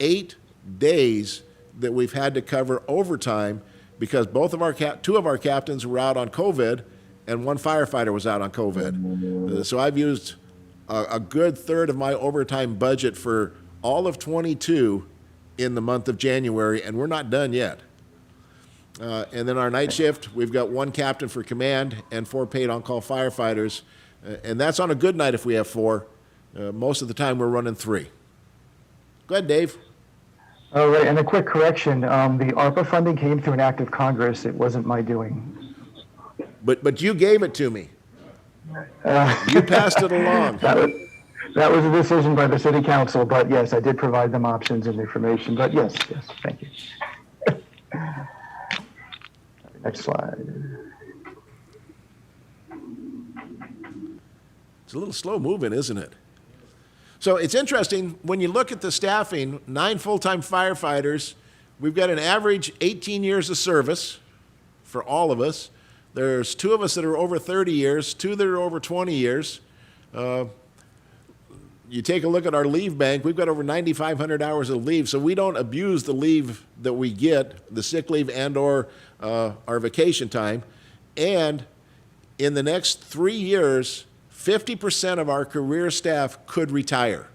8 days that we've had to cover overtime because two of our captains were out on COVID and 1 firefighter was out on COVID. So I've used a good third of my overtime budget for all of 22 in the month of January, and we're not done yet. And then our night shift, we've got 1 captain for command and 4 paid on-call firefighters. And that's on a good night if we have 4. Most of the time, we're running 3. Go ahead, Dave. All right, and a quick correction. The ARPA funding came through an act of Congress. It wasn't my doing. But you gave it to me. You passed it along. That was a decision by the city council, but yes, I did provide them options and information. But yes, thank you. Next slide. It's a little slow moving, isn't it? So it's interesting, when you look at the staffing, 9 full-time firefighters, we've got an average 18 years of service for all of us. There's 2 of us that are over 30 years, 2 that are over 20 years. You take a look at our leave bank, we've got over 9,500 hours of leave, so we don't abuse the leave that we get, the sick leave and or our vacation time. And in the next 3 years, 50% of our career staff could retire.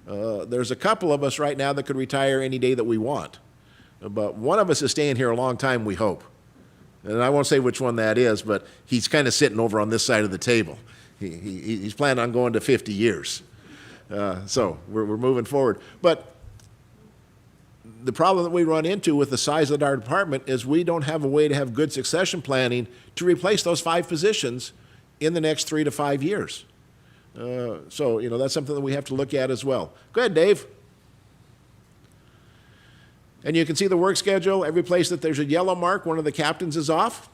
There's a couple of us right now that could retire any day that we want. But one of us is staying here a long time, we hope. And I won't say which one that is, but he's kind of sitting over on this side of the table. He's planning on going to 50 years. So we're moving forward. But the problem that we run into with the size of our department is we don't have a way to have good succession planning to replace those 5 positions in the next 3 to 5 years. So, that's something that we have to look at as well. Go ahead, Dave. And you can see the work schedule. Every place that there's a yellow mark, one of the captains is off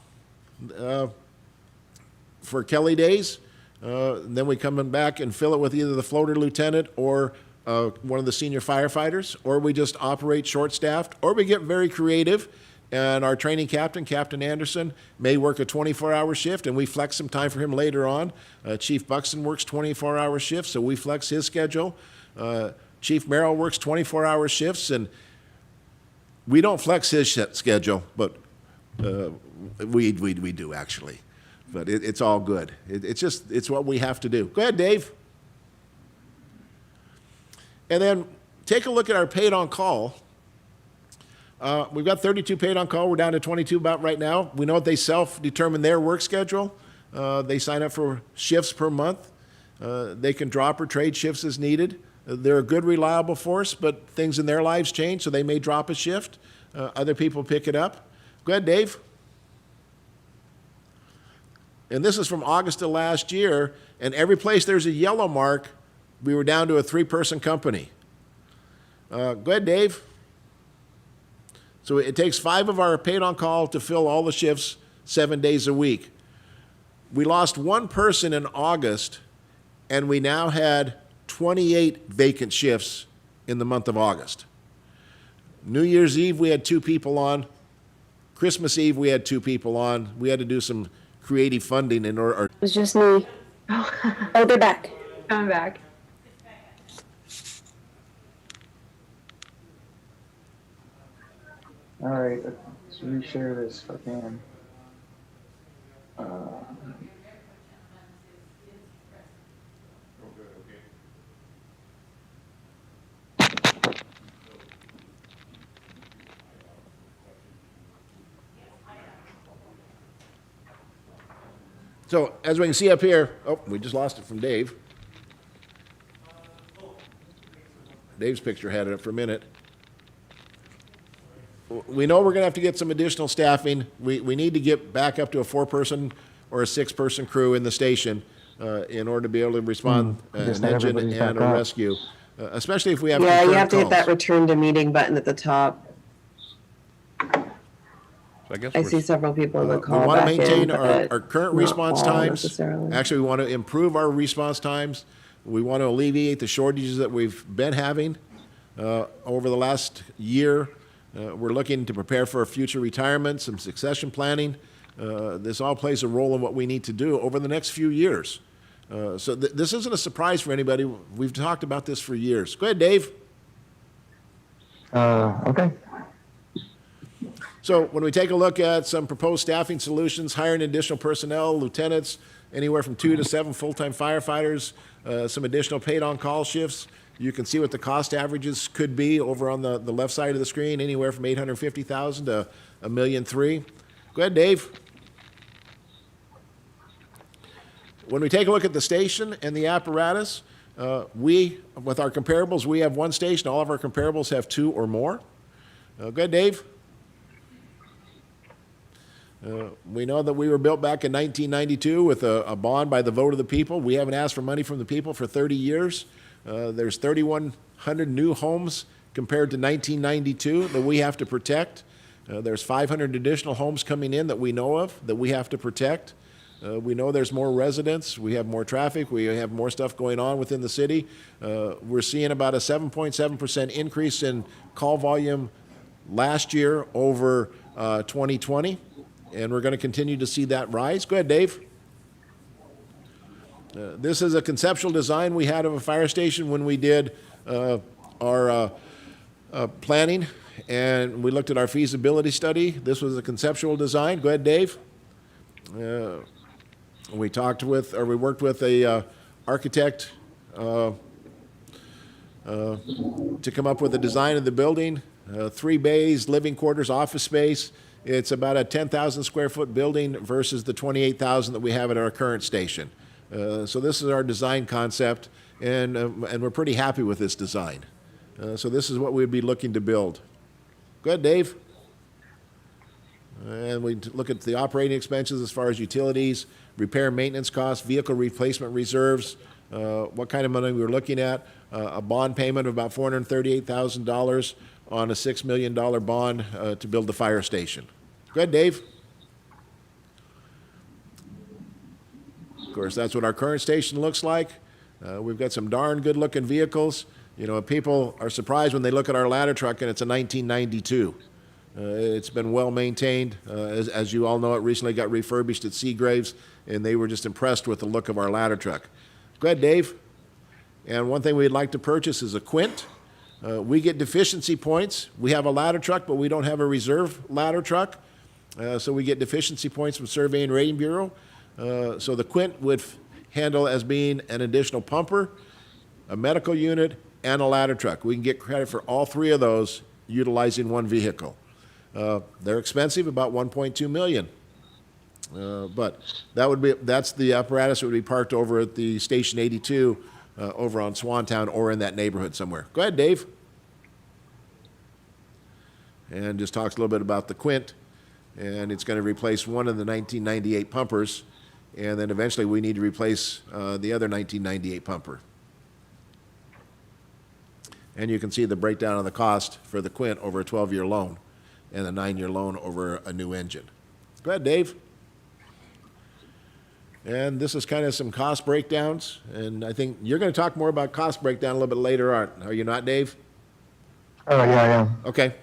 for Kelly days. Then we come back and fill it with either the floater lieutenant or one of the senior firefighters, or we just operate short-staffed, or we get very creative. And our training captain, Captain Anderson, may work a 24-hour shift, and we flex some time for him later on. Chief Buxton works 24-hour shifts, so we flex his schedule. Chief Merrill works 24-hour shifts, and we don't flex his schedule, but we do, actually. But it's all good. It's what we have to do. Go ahead, Dave. And then take a look at our paid on call. We've got 32 paid on call. We're down to 22 about right now. We know that they self-determine their work schedule. They sign up for shifts per month. They can drop or trade shifts as needed. They're a good, reliable force, but things in their lives change, so they may drop a shift. Other people pick it up. Go ahead, Dave. And this is from August of last year, and every place there's a yellow mark, we were down to a 3-person company. Go ahead, Dave. So it takes 5 of our paid on call to fill all the shifts 7 days a week. We lost 1 person in August, and we now had 28 vacant shifts in the month of August. New Year's Eve, we had 2 people on. Christmas Eve, we had 2 people on. We had to do some creative funding in order. It was just me. Oh, they're back. I'm back. All right, let's reshare this if I can. So as we can see up here, oh, we just lost it from Dave. Dave's picture had it up for a minute. We know we're going to have to get some additional staffing. We need to get back up to a 4-person or a 6-person crew in the station in order to be able to respond an engine and a rescue. especially if we have Yeah, you concurrent have to hit that calls. return to meeting button at the top. So I guess I we're see several people in the We call want to back in, maintain our but current not response all times. necessarily. Actually, we want to improve our response times. We want to alleviate the shortages that we've been having over the last year. We're looking to prepare for a future retirement, some succession planning. This all plays a role in what we need to do over the next few years. So this isn't a surprise for anybody. We've talked about this for years. Go ahead, Dave. Okay. So when we take a look at some proposed staffing solutions, hiring additional personnel, lieutenants, anywhere from 2 to 7 full-time firefighters, some additional paid on-call shifts, you can see what the cost averages could be over on the left side of the screen, anywhere from $850,000 to $1.3 million. Go ahead, Dave. When we take a look at the station and the apparatus, with our comparables, we have one station. All of our comparables have 2 or more. Go ahead, Dave. We know that we were built back in 1992 with a bond by the vote of the people. We haven't asked for money from the people for 30 years. There's 3,100 new homes compared to 1992 that we have to protect. There's 500 additional homes coming in that we know of that we have to protect. We know there's more residents. We have more traffic. We have more stuff going on within the city. We're seeing about a 7.7% increase in call volume last year over 2020. And we're going to continue to see that rise. Go ahead, Dave. This is a conceptual design we had of a fire station when we did our planning, and we looked at our feasibility study. This was a conceptual design. Go ahead, Dave. We worked with a architect to come up with a design of the building. 3 bays, living quarters, office space. It's about a 10,000 square foot building versus the 28,000 that we have at our current station. So this is our design concept, and we're pretty happy with this design. So this is what we'd be looking to build. Go ahead, Dave. And we look at the operating expenses as far as utilities, repair and maintenance costs, vehicle replacement reserves, what kind of money we were looking at, a bond payment of about $438,000 on a $6 million bond to build the fire station. Go ahead, Dave. Of course, that's what our current station looks like. We've got some darn good-looking vehicles. You know, people are surprised when they look at our ladder truck and it's a 1992. It's been well maintained. As you all know, it recently got refurbished at Seagraves, and they were just impressed with the look of our ladder truck. Go ahead, Dave. And one thing we'd like to purchase is a Quint. We get deficiency points. We have a ladder truck, but we don't have a reserve ladder truck. So we get deficiency points from Survey and Rating Bureau. So the Quint would handle as being an additional pumper, a medical unit, and a ladder truck. We can get credit for all 3 of those utilizing one vehicle. They're expensive, about $1.2 million. But that's the apparatus that would be parked over at the Station 82 over on Swantown or in that neighborhood somewhere. Go ahead, Dave. And just talks a little bit about the Quint. And it's going to replace one of the 1998 pumpers. And then eventually we need to replace the other 1998 pumper. And you can see the breakdown of the cost for the Quint over a 12-year loan and a 9-year loan over a new engine. Go ahead, Dave. And this is kind of some cost breakdowns. And I think you're going to talk more about cost breakdown a little bit later on. Are you not, Dave? Oh, yeah, I am. Okay.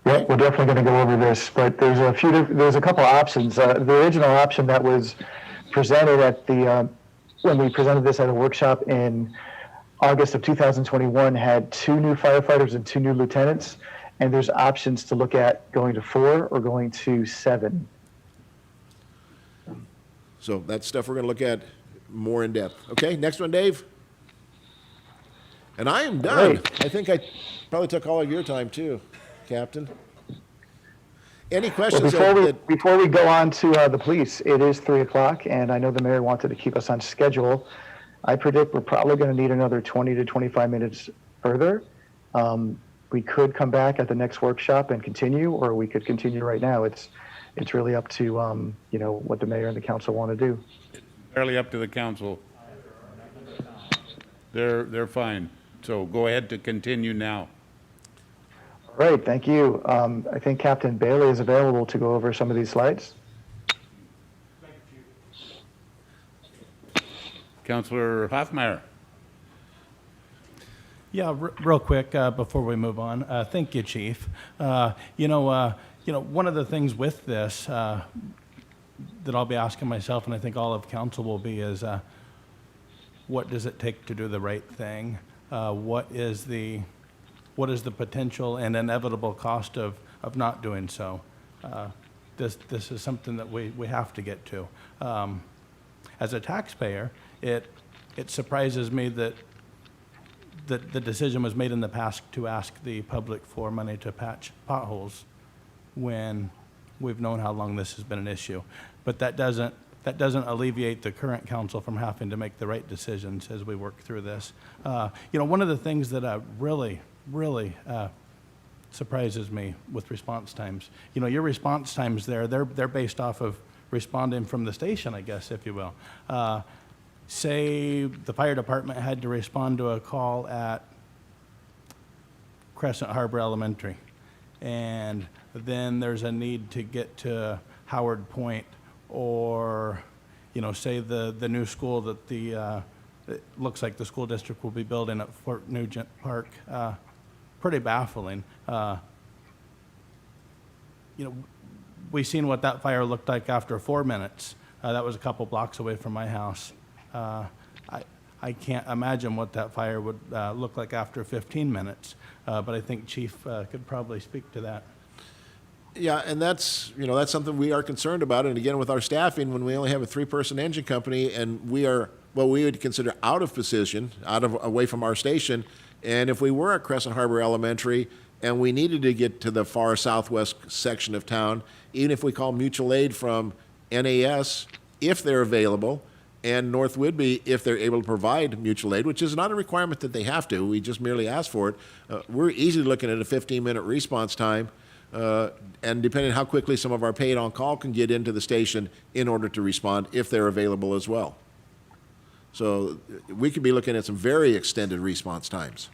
Yep, we're definitely going to go over this, but there's a couple options. The original option that was presented at when we presented this at a workshop in August of 2021 had 2 new firefighters and 2 new lieutenants, and there's options to look at going to 4 or going to 7. So that's stuff we're going to look at more in depth. Okay, next one, Dave. And I am done. Right. I think I probably took all of your time too, Captain. Any questions? Well, before we go on to the police, it is 3 o'clock, and I know the mayor wanted to keep us on schedule. I predict we're probably going to need another 20 to 25 minutes further. We could come back at the next workshop and continue, or we could continue right now. It's really up to what the mayor and the council want to do. Fairly up to the council. they're fine. So go ahead to continue now. All right, thank you. I think Captain Bailey is available to go over some of these slides. Councillor Hoffmeyer. Yeah, real quick before we move on. Thank you, Chief. One of the things with this that I'll be asking myself, and I think all of council will be, is what does it take to do the right thing? What is the potential and inevitable cost of not doing so? This is something that we have to get to. As a taxpayer, it surprises me that the decision was made in the past to ask the public for money to patch potholes when we've known how long this has been an issue. But that doesn't alleviate the current council from having to make the right decisions as we work through this. One of the things that really surprises me with response times, your response times they're based off of responding from the station, I guess, if you will. Say the fire department had to respond to a call at Crescent Harbor Elementary, and then there's a need to get to Howard Point, or say the new school that it looks like the school district will be building at Fort Nugent Park. Pretty baffling. We seen what that fire looked like after 4 minutes. That was a couple blocks away from my house. I can't imagine what that fire would look like after 15 minutes, but I think Chief could probably speak to that. Yeah, and that's something we are concerned about. And again, with our staffing, when we only have a 3-person engine company and we are what we would consider out of position, away from our station, and if we were at Crescent Harbor Elementary and we needed to get to the far southwest section of town, even if we call mutual aid from NAS, if they're available, and North Whidbey, if they're able to provide mutual aid, which is not a requirement that they have to, we just merely ask for it, we're easily looking at a 15-minute response time, and depending on how quickly some of our paid on-call can get into the station in order to respond, if they're available as well. So we could be looking at some very extended response times.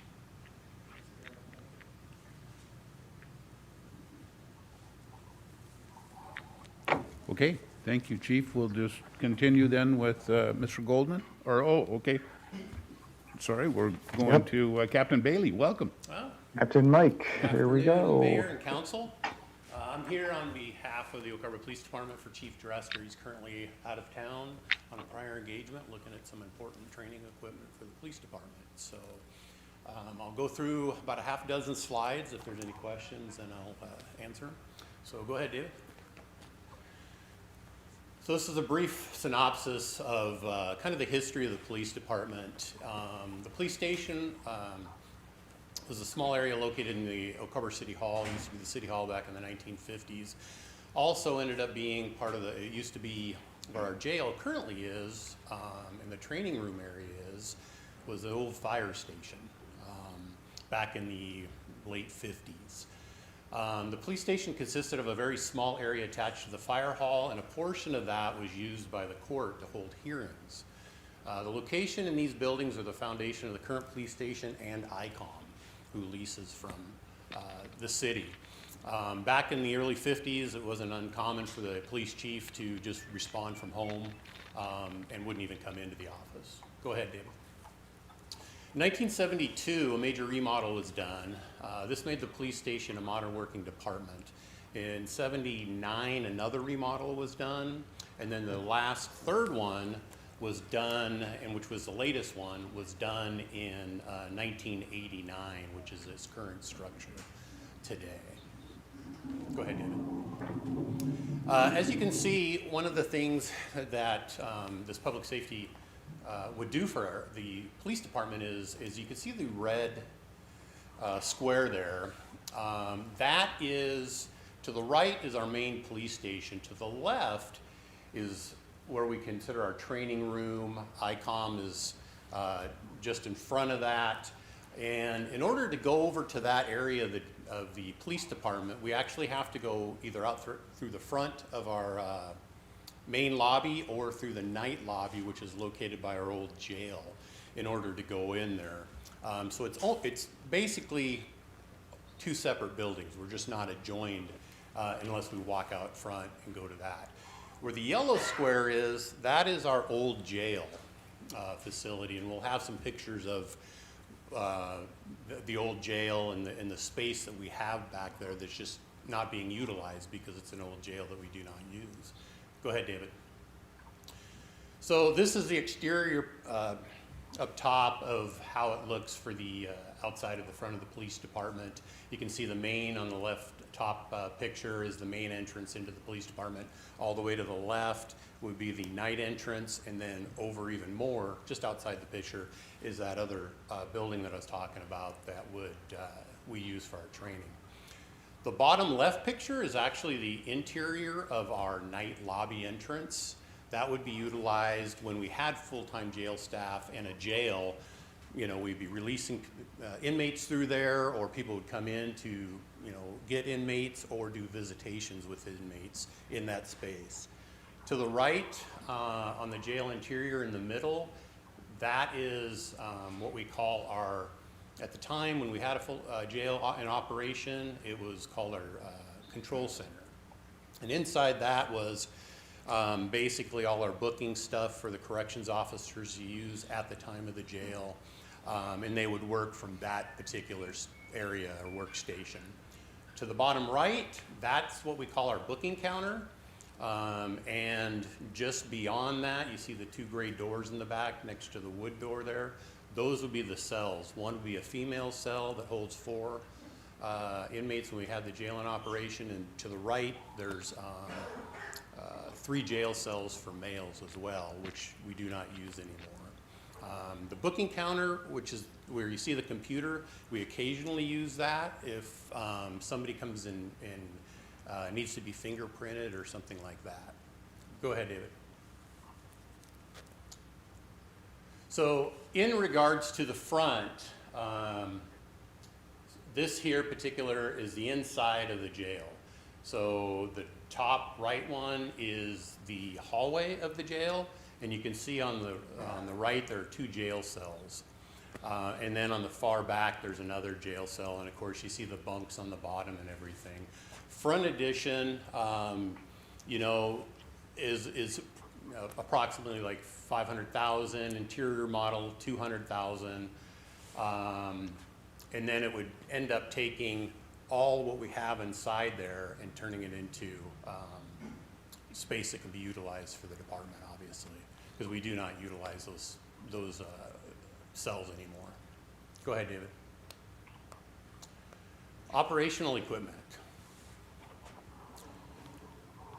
Okay, thank you, Chief. We'll just continue then with Mr. Goldman. Okay. Sorry, we're going to Captain Bailey. Welcome. Captain Mike, here we go. Mayor and council. I'm here on behalf of the Oak Harbor Police Department for Chief Dresker. He's currently out of town on a prior engagement, looking at some important training equipment for the police department. So I'll go through about a half dozen slides. If there's any questions, then I'll answer them. So go ahead, David. So this is a brief synopsis of kind of the history of the police department. The police station was a small area located in the Oak Harbor City Hall. It used to be the City Hall back in the 1950s. Also ended up being part of it used to be where our jail currently is, and the training room area was the old fire station back in the late 50s. The police station consisted of a very small area attached to the fire hall, and a portion of that was used by the court to hold hearings. The location in these buildings are the foundation of the current police station and ICOM, who leases from the city. Back in the early 50s, it wasn't uncommon for the police chief to just respond from home and wouldn't even come into the office. Go ahead, David. In 1972, a major remodel was done. This made the police station a modern working department. In 79, another remodel was done, and then the last third one was done, and which was the latest one, was done in 1989, which is its current structure today. Go ahead, David. As you can see, one of the things that this public safety would do for the police department is you can see the red square there. That is, to the right is our main police station. To the left is where we consider our training room. ICOM is just in front of that. And in order to go over to that area of the police department, we actually have to go either out through the front of our main lobby or through the night lobby, which is located by our old jail. in order to go in there. So it's basically two separate buildings. We're just not adjoined unless we walk out front and go to that. Where the yellow square is, that is our old jail facility, and we'll have some pictures of the old jail and the space that we have back there that's just not being utilized because it's an old jail that we do not use. Go ahead, David. So this is the exterior up top of how it looks for the outside of the front of the police department. You can see the main on the left top picture is the main entrance into the police department. All the way to the left would be the night entrance, and then over even more, just outside the picture, is that other building that I was talking about that we use for our training. The bottom left picture is actually the interior of our night lobby entrance. That would be utilized when we had full-time jail staff and a jail. You know, we'd be releasing inmates through there, or people would come in to, you know, get inmates or do visitations with inmates in that space. To the right, on the jail interior in the middle, that is what we call our, at the time when we had a full jail in operation, it was called our control center. And inside that was basically all our booking stuff for the corrections officers to use at the time of the jail. And they would work from that particular area or workstation. To the bottom right, that's what we call our booking counter. And just beyond that, you see the two gray doors in the back next to the wood door there. Those would be the cells. One would be a female cell that holds 4 inmates when we had the jail in operation. And to the right, there's 3 jail cells for males as well, which we do not use anymore. The booking counter, which is where you see the computer, we occasionally use that if somebody comes in and needs to be fingerprinted or something like that. Go ahead, David. So in regards to the front, this here particular is the inside of the jail. So the top right one is the hallway of the jail, and you can see on the right there are 2 jail cells. And then on the far back there's another jail cell, and of course you see the bunks on the bottom and everything. Front addition, you know, is approximately like $500,000, interior model $200,000, and then it would end up taking all what we have inside there and turning it into space that can be utilized for the department, obviously, because we do not utilize those cells anymore. Go ahead, David. Operational equipment.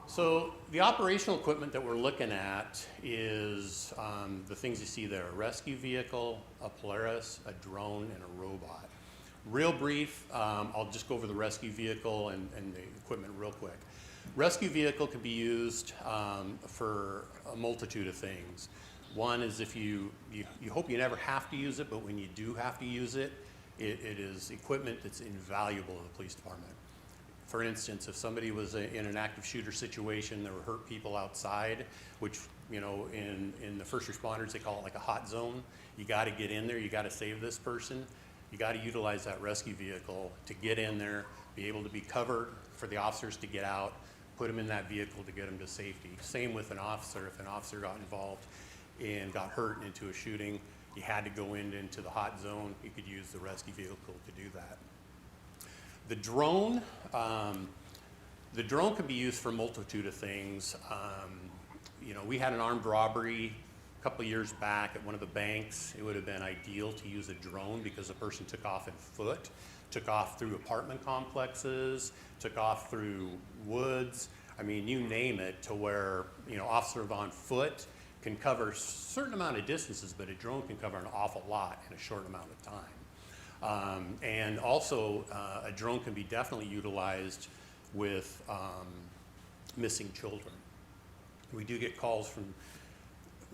So the operational equipment that we're looking at is the things you see there: a rescue vehicle, a Polaris, a drone, and a robot. Real brief, I'll just go over the rescue vehicle and the equipment real quick. Rescue vehicle can be used for a multitude of things. One is if you hope you never have to use it, but when you do have to use it, it is equipment that's invaluable to the police department. For instance, if somebody was in an active shooter situation, there were hurt people outside, which, you know, in the first responders, they call it like a hot zone. You got to get in there, you got to save this person. You got to utilize that rescue vehicle to get in there, be able to be covered for the officers to get out, put them in that vehicle to get them to safety. Same with an officer. If an officer got involved and got hurt into a shooting, you had to go into the hot zone, you could use the rescue vehicle to do that. The drone can be used for a multitude of things. You know, we had an armed robbery a couple of years back at one of the banks. It would have been ideal to use a drone because the person took off on foot, took off through apartment complexes, took off through woods. I mean, you name it, to where, you know, officer on foot can cover a certain amount of distances, but a drone can cover an awful lot in a short amount of time. And also, a drone can be definitely utilized with missing children. We do get calls from,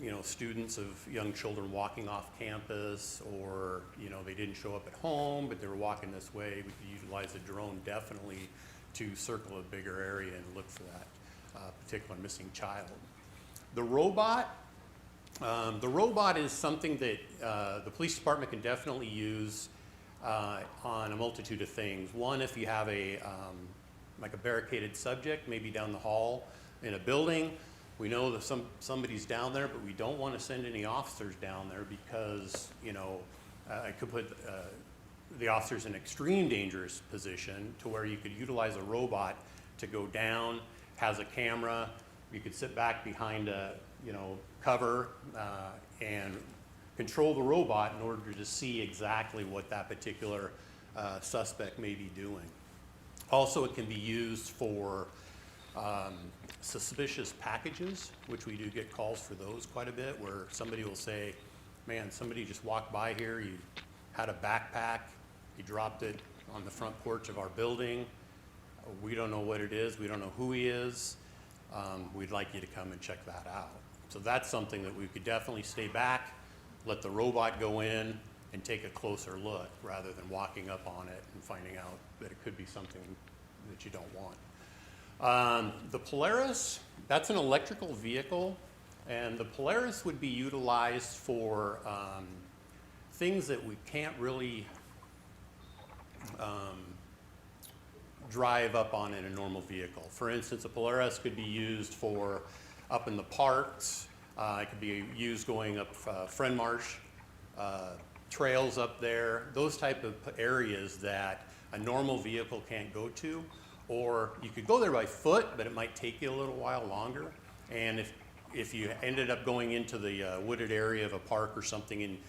you know, students of young children walking off campus, or, you know, they didn't show up at home, but they were walking this way. We could utilize a drone definitely to circle a bigger area and look for that particular missing child. The robot, The robot is something that the police department can definitely use on a multitude of things. One, if you have like a barricaded subject, maybe down the hall in a building, we know that somebody's down there, but we don't want to send any officers down there because, you know, it could put the officers in an extreme dangerous position to where you could utilize a robot to go down, has a camera, you could sit back behind a, you know, cover and control the robot in order to see exactly what that particular suspect may be doing. Also, it can be used for suspicious packages, which we do get calls for those quite a bit, where somebody will say, man, somebody just walked by here, you had a backpack, you dropped it on the front porch of our building, we don't know what it is, we don't know who he is, we'd like you to come and check that out. So that's something that we could definitely stay back, let the robot go in and take a closer look rather than walking up on it and finding out that it could be something that you don't want. The Polaris, that's an electrical vehicle, and the Polaris would be utilized for things that we can't really drive up on in a normal vehicle. For instance, a Polaris could be used for up in the parks. It could be used going up Friend Marsh, trails up there, those type of areas that a normal vehicle can't go to. Or you could go there by foot, but it might take you a little while longer. And if you ended up going into the wooded area of a park or something, and it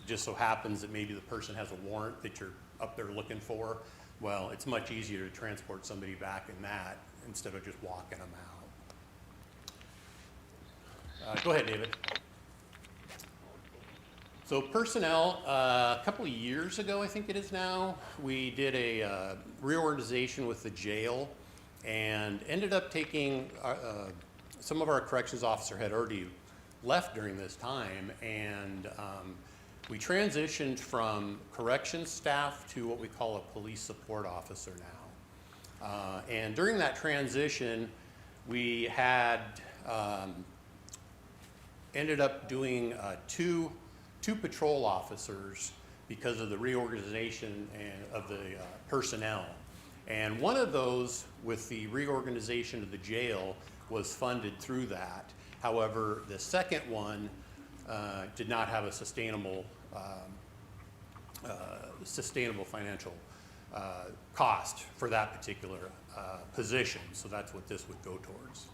just so happens that maybe the person has a warrant that you're up there looking for, well, it's much easier to transport somebody back in that instead of just walking them out. Go ahead, David. So personnel, a couple of years ago, I think it is now, we did a reorganization with the jail and ended up taking, some of our corrections officer had already left during this time, and we transitioned from corrections staff to what we call a police support officer now. And during that transition, we had ended up doing two patrol officers because of the reorganization of the personnel. And one of those, with the reorganization of the jail, was funded through that. However, the second one did not have a sustainable financial cost for that particular position. So that's what this would go towards.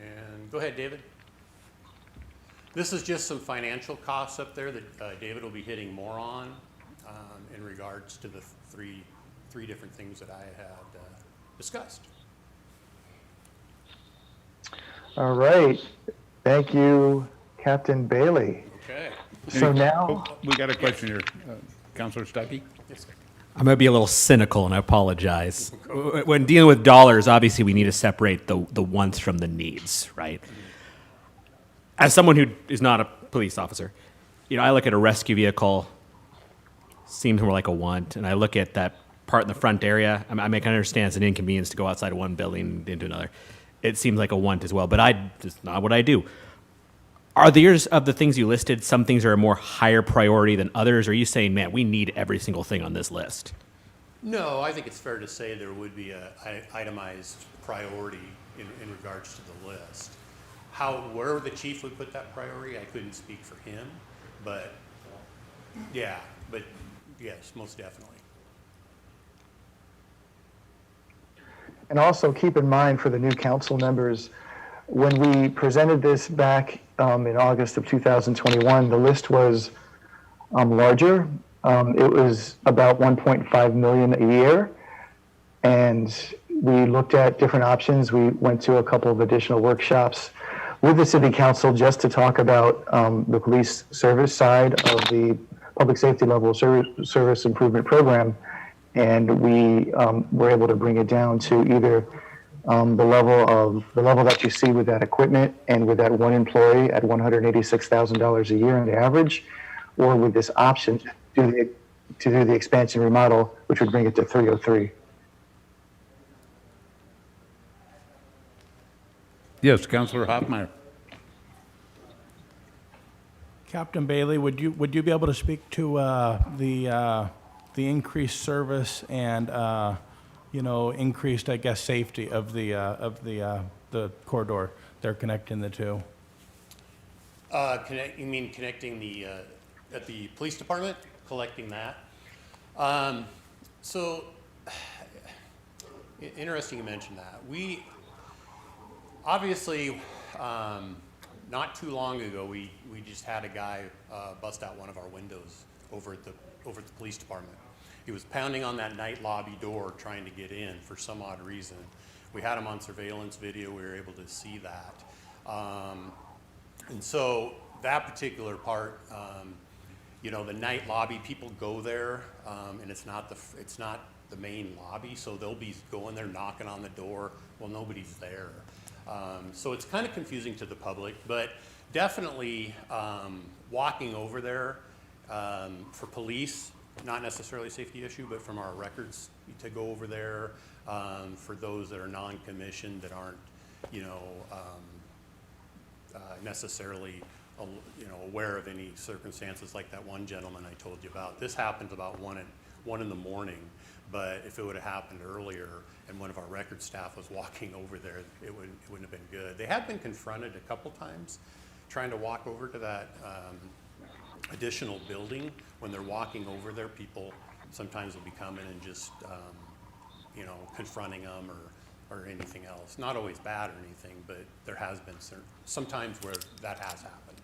And go ahead, David. This is just some financial costs up there that David will be hitting more on in regards to the three different things that I had discussed. All right. Thank you, Captain Bailey. Okay. So now, We got a question here. Councilor Stuckey? Yes, sir. I'm going to be a little cynical, and I apologize. When dealing with dollars, obviously we need to separate the wants from the needs, right? As someone who is not a police officer, you know, I look at a rescue vehicle, seems more like a want, and I look at that part in the front area. I can understand it's an inconvenience to go outside of one building into another. It seems like a want as well, but it's not what I do. Are the of the things you listed, some things are a more higher priority than others? Or are you saying, man, we need every single thing on this list? No, I think it's fair to say there would be a itemized priority in regards to the list. Where the chief would put that priority, I couldn't speak for him, but yeah, but yes, most definitely. and also keep in mind for the new council members, when we presented this back in August of 2021, the list was larger. It was about 1.5 million a year. And we looked at different options. We went to a couple of additional workshops with the city council just to talk about the police service side of the public safety level service improvement program. And we were able to bring it down to either the level that you see with that equipment and with that one employee at $186,000 a year on the average, or with this option to do the expansion remodel, which would bring it to 303. Yes, Councilor Hoffmeyer. Captain Bailey, would you be able to speak to the increased service and increased, I guess, safety of the corridor they're connecting the two? You mean connecting at the police department, collecting that? So, interesting you mentioned that. We, obviously, not too long ago, we just had a guy bust out one of our windows over at the police department. He was pounding on that night lobby door trying to get in for some odd reason. We had him on surveillance video. We were able to see that. And so that particular part, the night lobby, people go there, and it's not the main lobby, so they'll be going there knocking on the door. Well, nobody's there. So it's kind of confusing to the public, but definitely walking over there for police, not necessarily a safety issue, but from our records to go over there for those that are non-commissioned that aren't, necessarily, aware of any circumstances like that one gentleman I told you about. This happened about 1 in the morning, but if it would have happened earlier and one of our record staff was walking over there, it wouldn't have been good. They have been confronted a couple times trying to walk over to that additional building. When they're walking over there, people sometimes will be coming and just, confronting them or anything else. Not always bad or anything, but there has been some times where that has happened.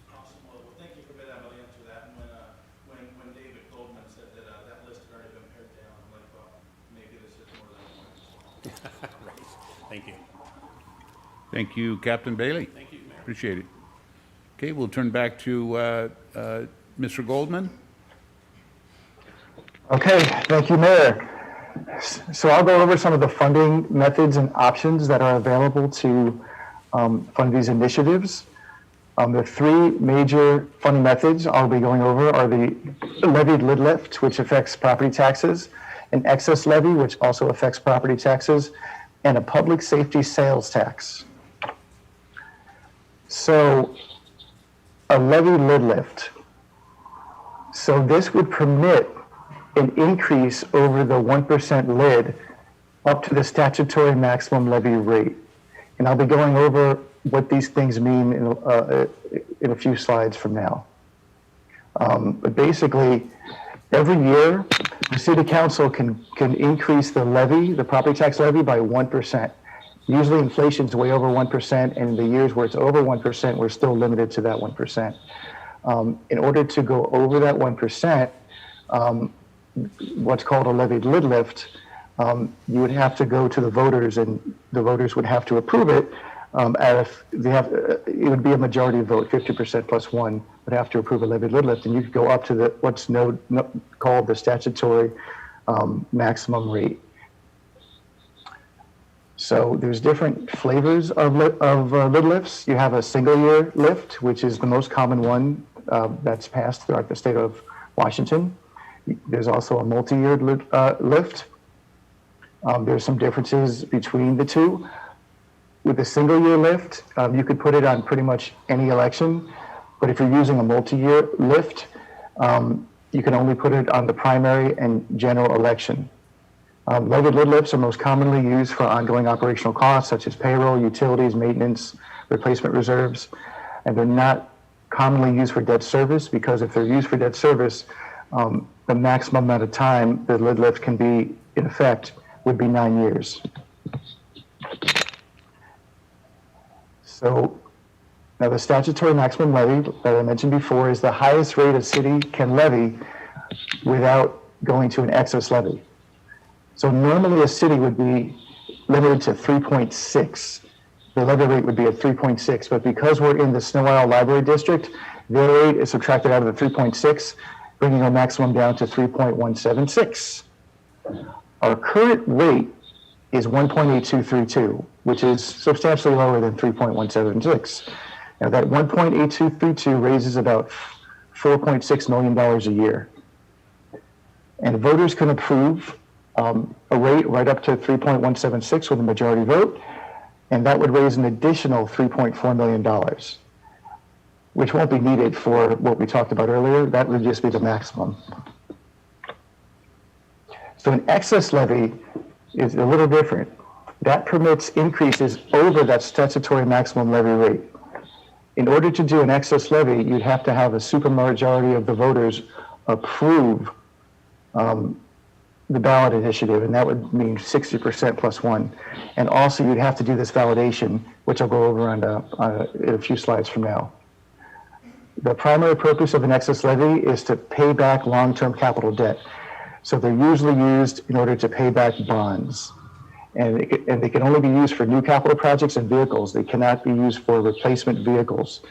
Awesome. Well, thank you for being able to answer that. And when David Goldman said that list had already been pared down, I'm like, well, maybe this is more than one. Right. Thank you. Thank you, Captain Bailey. Thank you, Mayor. Appreciate it. Okay, we'll turn back to Mr. Goldman. Okay, thank you, Mayor. So I'll go over some of the funding methods and options that are available to fund these initiatives. The three major funding methods I'll be going over are the levied lid lift, which affects property taxes, an excess levy, which also affects property taxes, and a public safety sales tax. So a levied lid lift. So this would permit an increase over the 1% lid up to the statutory maximum levy rate. And I'll be going over what these things mean in a few slides from now. But basically, every year, the City Council can increase the levy, the property tax levy, by 1%. Usually inflation's way over 1%, and in the years where it's over 1%, we're still limited to that 1%. In order to go over that 1%, what's called a levied lid lift, you would have to go to the voters, and the voters would have to approve it. It would be a majority vote, 50% plus one would have to approve a levied lid lift, and you could go up to what's called the statutory maximum rate. So there's different flavors of lid lifts. You have a single-year lift, which is the most common one that's passed throughout the state of Washington. There's also a multi-year lift. There's some differences between the two. With a single-year lift, you could put it on pretty much any election, but if you're using a multi-year lift, you can only put it on the primary and general election. Levied lid lifts are most commonly used for ongoing operational costs such as payroll, utilities, maintenance, replacement reserves, and they're not commonly used for debt service, because if they're used for debt service, the maximum amount of time the lid lift can be in effect would be 9 years. So now the statutory maximum levy that I mentioned before is the highest rate a city can levy without going to an excess levy. So normally a city would be limited to 3.6. The levy rate would be at 3.6, but because we're in the Snow Isle Library District, their rate is subtracted out of the 3.6, bringing our maximum down to 3.176. Our current rate is 1.8232, which is substantially lower than 3.176. Now that 1.8232 raises about $4.6 million a year. And voters can approve a rate right up to 3.176 with a majority vote, and that would raise an additional $3.4 million. which won't be needed for what we talked about earlier. That would just be the maximum. So an excess levy is a little different. That permits increases over that statutory maximum levy rate. In order to do an excess levy, you'd have to have a supermajority of the voters approve the ballot initiative, and that would mean 60% plus one. And also, you'd have to do this validation, which I'll go over in a few slides from now. The primary purpose of an excess levy is to pay back long-term capital debt. So they're usually used in order to pay back bonds. And they can only be used for new capital projects and vehicles. They cannot be used for replacement vehicles.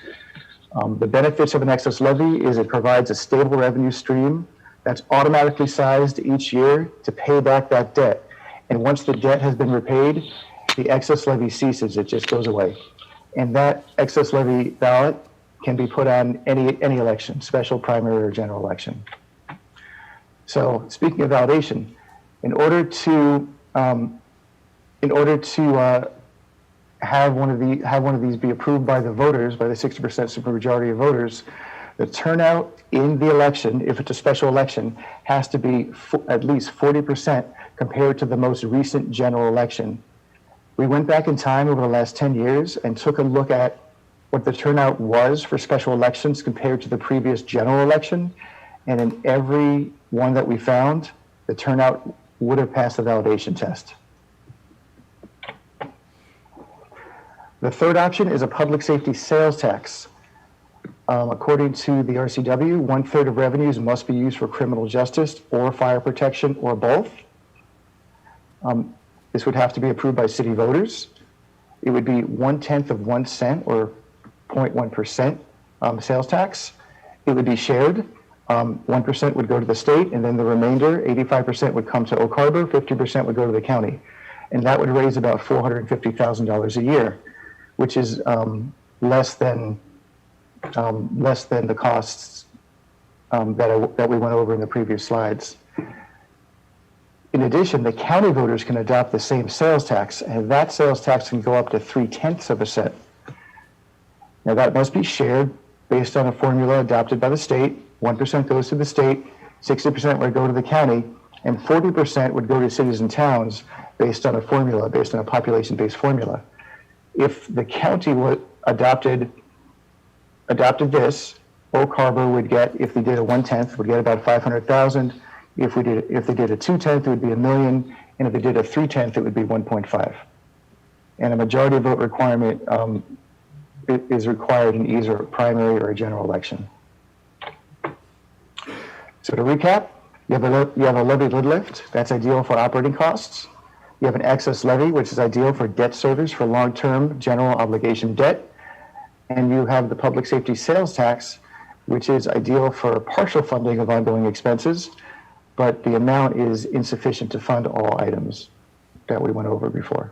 The benefits of an excess levy is it provides a stable revenue stream that's automatically sized each year to pay back that debt. And once the debt has been repaid, the excess levy ceases, it just goes away. And that excess levy ballot can be put on any election, special, primary, or general election. So speaking of validation, in order to have one of these be approved by the voters, by the 60% supermajority of voters, the turnout in the election, if it's a special election, has to be at least 40% compared to the most recent general election. We went back in time over the last 10 years and took a look at what the turnout was for special elections compared to the previous general election. And in every one that we found, the turnout would have passed the validation test. The third option is a public safety sales tax. According to the RCW, 1/3 of revenues must be used for criminal justice or fire protection or both. This would have to be approved by city voters. It would be 1/10 of 1 cent or 0.1% sales tax. It would be shared. 1% would go to the state, and then the remainder, 85%, would come to Oak Harbor, 50% would go to the county. And that would raise about $450,000 a year, which is less than the costs that we went over in the previous slides. In addition, the county voters can adopt the same sales tax, and that sales tax can go up to 0.3 of a cent. Now that must be shared based on a formula adopted by the state. 1% goes to the state, 60% would go to the county, and 40% would go to cities and towns based on a formula, based on a population-based formula. If the county adopted this, Oak Harbor would get, if they did a 1/10, would get about 500,000. If they did a 2/10, it would be $1 million, and if they did a 3/10, it would be 1.5. And a majority vote requirement is required in either a primary or a general election. So to recap, you have a levy lid lift. That's ideal for operating costs. You have an excess levy, which is ideal for debt service for long-term general obligation debt. And you have the public safety sales tax, which is ideal for partial funding of ongoing expenses, but the amount is insufficient to fund all items that we went over before.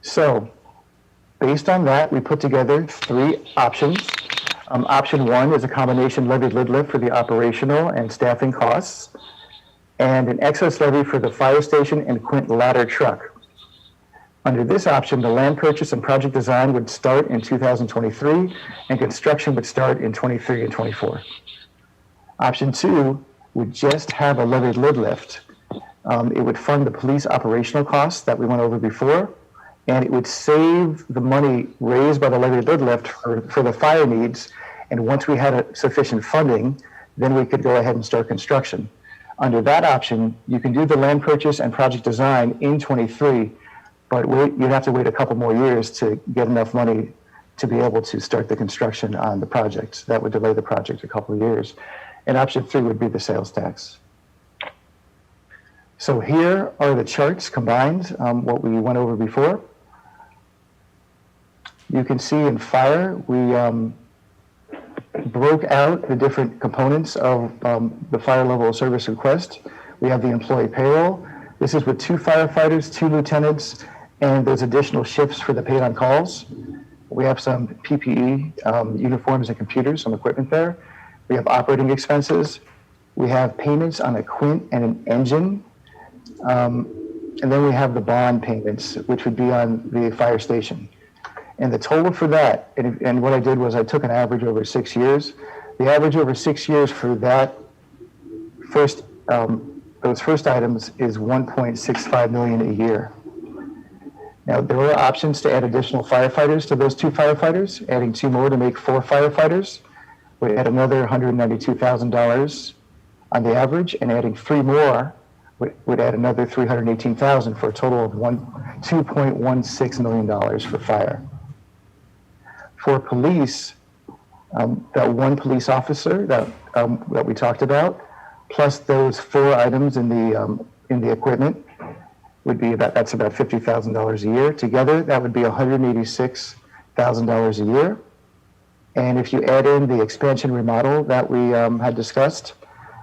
So based on that, we put together 3 options. Option 1 is a combination levy lid lift for the operational and staffing costs, and an excess levy for the fire station and Quint ladder truck. Under this option, the land purchase and project design would start in 2023, and construction would start in 23 and 24. Option 2 would just have a levy lid lift. It would fund the police operational costs that we went over before, and it would save the money raised by the levy lid lift for the fire needs. And once we had sufficient funding, then we could go ahead and start construction. Under that option, you can do the land purchase and project design in 23, but you'd have to wait a couple more years to get enough money to be able to start the construction on the project. That would delay the project a couple of years. And option 3 would be the sales tax. So here are the charts combined, what we went over before. You can see in fire, we broke out the different components of the fire level of service request. We have the employee payroll. This is with 2 firefighters, 2 lieutenants, and there's additional shifts for the paid on calls. We have some PPE, uniforms and computers, some equipment there. We have operating expenses. We have payments on a Quint and an engine. And then we have the bond payments, which would be on the fire station. And the total for that, and what I did was I took an average over 6 years. The average over 6 years for that first, those first items is 1.65 million a year. Now, there were options to add additional firefighters to those 2 firefighters. Adding 2 more to make 4 firefighters would add another $192,000 on the average, and adding 3 more would add another $318,000 for a total of $2.16 million for fire. For police, that 1 police officer that we talked about, plus those 4 items in the equipment, would be that's about $50,000 a year. Together, that would be $186,000 a year. And if you add in the expansion remodel that we had discussed,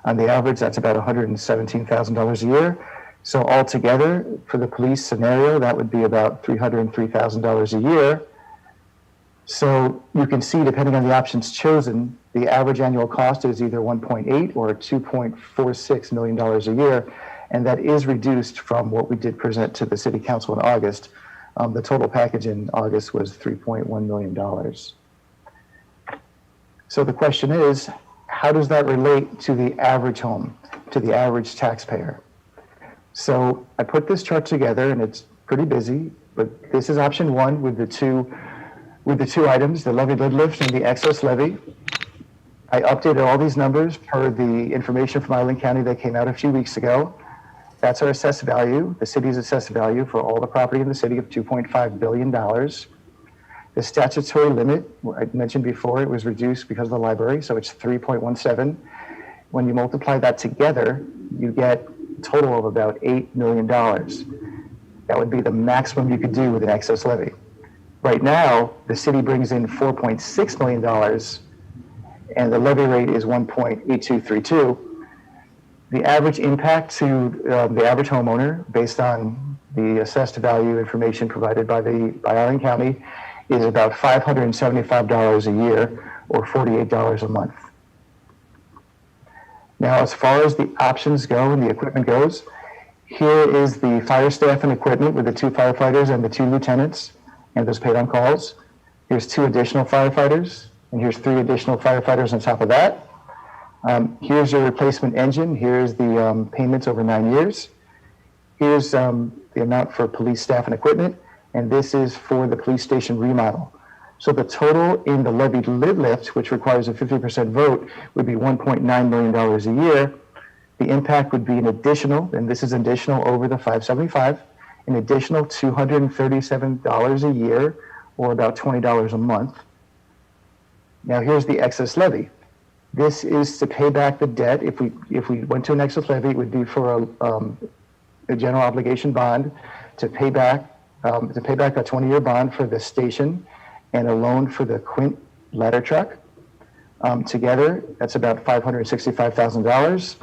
on the average, that's about $117,000 a year. So altogether, for the police scenario, that would be about $303,000 a year. So you can see, depending on the options chosen, the average annual cost is either 1.8 or $2.46 million a year, and that is reduced from what we did present to the City Council in August. The total package in August was $3.1 million. So the question is, how does that relate to the average home, to the average taxpayer? So I put this chart together, and it's pretty busy, but this is option 1 with the two items, the levy lid lift and the excess levy. I updated all these numbers per the information from Island County that came out a few weeks ago. That's our assessed value, the city's assessed value for all the property in the city of $2.5 billion. The statutory limit, I mentioned before, it was reduced because of the library, so it's 3.17. When you multiply that together, you get a total of about $8 million. That would be the maximum you could do with an excess levy. Right now, the city brings in $4.6 million, and the levy rate is 1.8232. The average impact to the average homeowner, based on the assessed value information provided by Island County, is about $575 a year, or $48 a month. Now, as far as the options go and the equipment goes, here is the fire staff and equipment with the 2 firefighters and the 2 lieutenants and those paid on calls. Here's 2 additional firefighters, and here's 3 additional firefighters on top of that. Here's your replacement engine. Here's the payments over 9 years. Here's the amount for police staff and equipment, and this is for the police station remodel. So the total in the levied lid lift, which requires a 50% vote, would be $1.9 million a year. The impact would be an additional, and this is additional over the 575, an additional $237 a year, or about $20 a month. Now here's the excess levy. This is to pay back the debt. If we went to an excess levy, it would be for a general obligation bond to pay back a 20-year bond for the station and a loan for the Quint ladder truck. Together, that's about $565,000.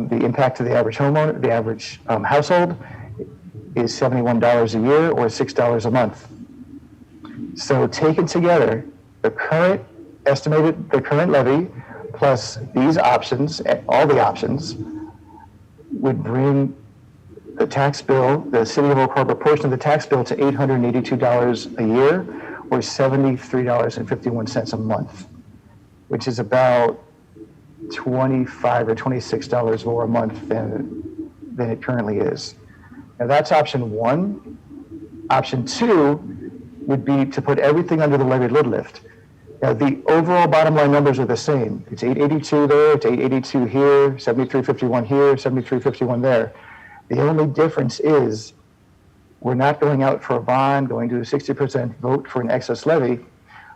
The impact to the average homeowner, the average household, is $71 a year or $6 a month. So taken together, the current levy plus these options, all the options, would bring the tax bill, the City of Oak Harbor portion of the tax bill, to $882 a year, or $73.51 a month, which is about $25 or $26 more a month than it currently is. Now that's option 1. Option 2 would be to put everything under the levy lid lift. Now the overall bottom line numbers are the same. It's 882 there, it's 882 here, 7351 here, 7351 there. The only difference is we're not going out for a bond, going to a 60% vote for an excess levy.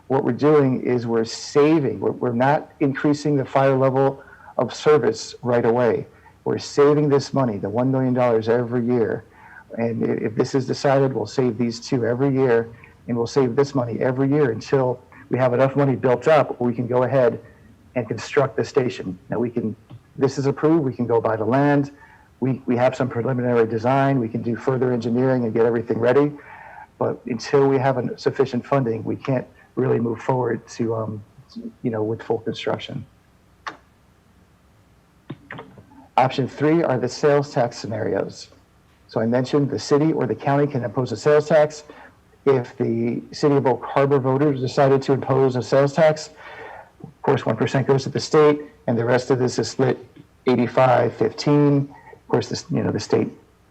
What we're doing is we're saving. We're not increasing the fire level of service right away. We're saving this money, the $1 million every year. And if this is decided, we'll save these 2 every year, and we'll save this money every year until we have enough money built up where we can go ahead and construct the station. Now this is approved, we can go buy the land. We have some preliminary design, we can do further engineering and get everything ready. But until we have sufficient funding, we can't really move forward to, with full construction. Option 3 are the sales tax scenarios. So I mentioned the city or the county can impose a sales tax. If the city of Oak Harbor voters decided to impose a sales tax, of course, 1% goes to the state, and the rest of this is split 85-15. Of course, this, the state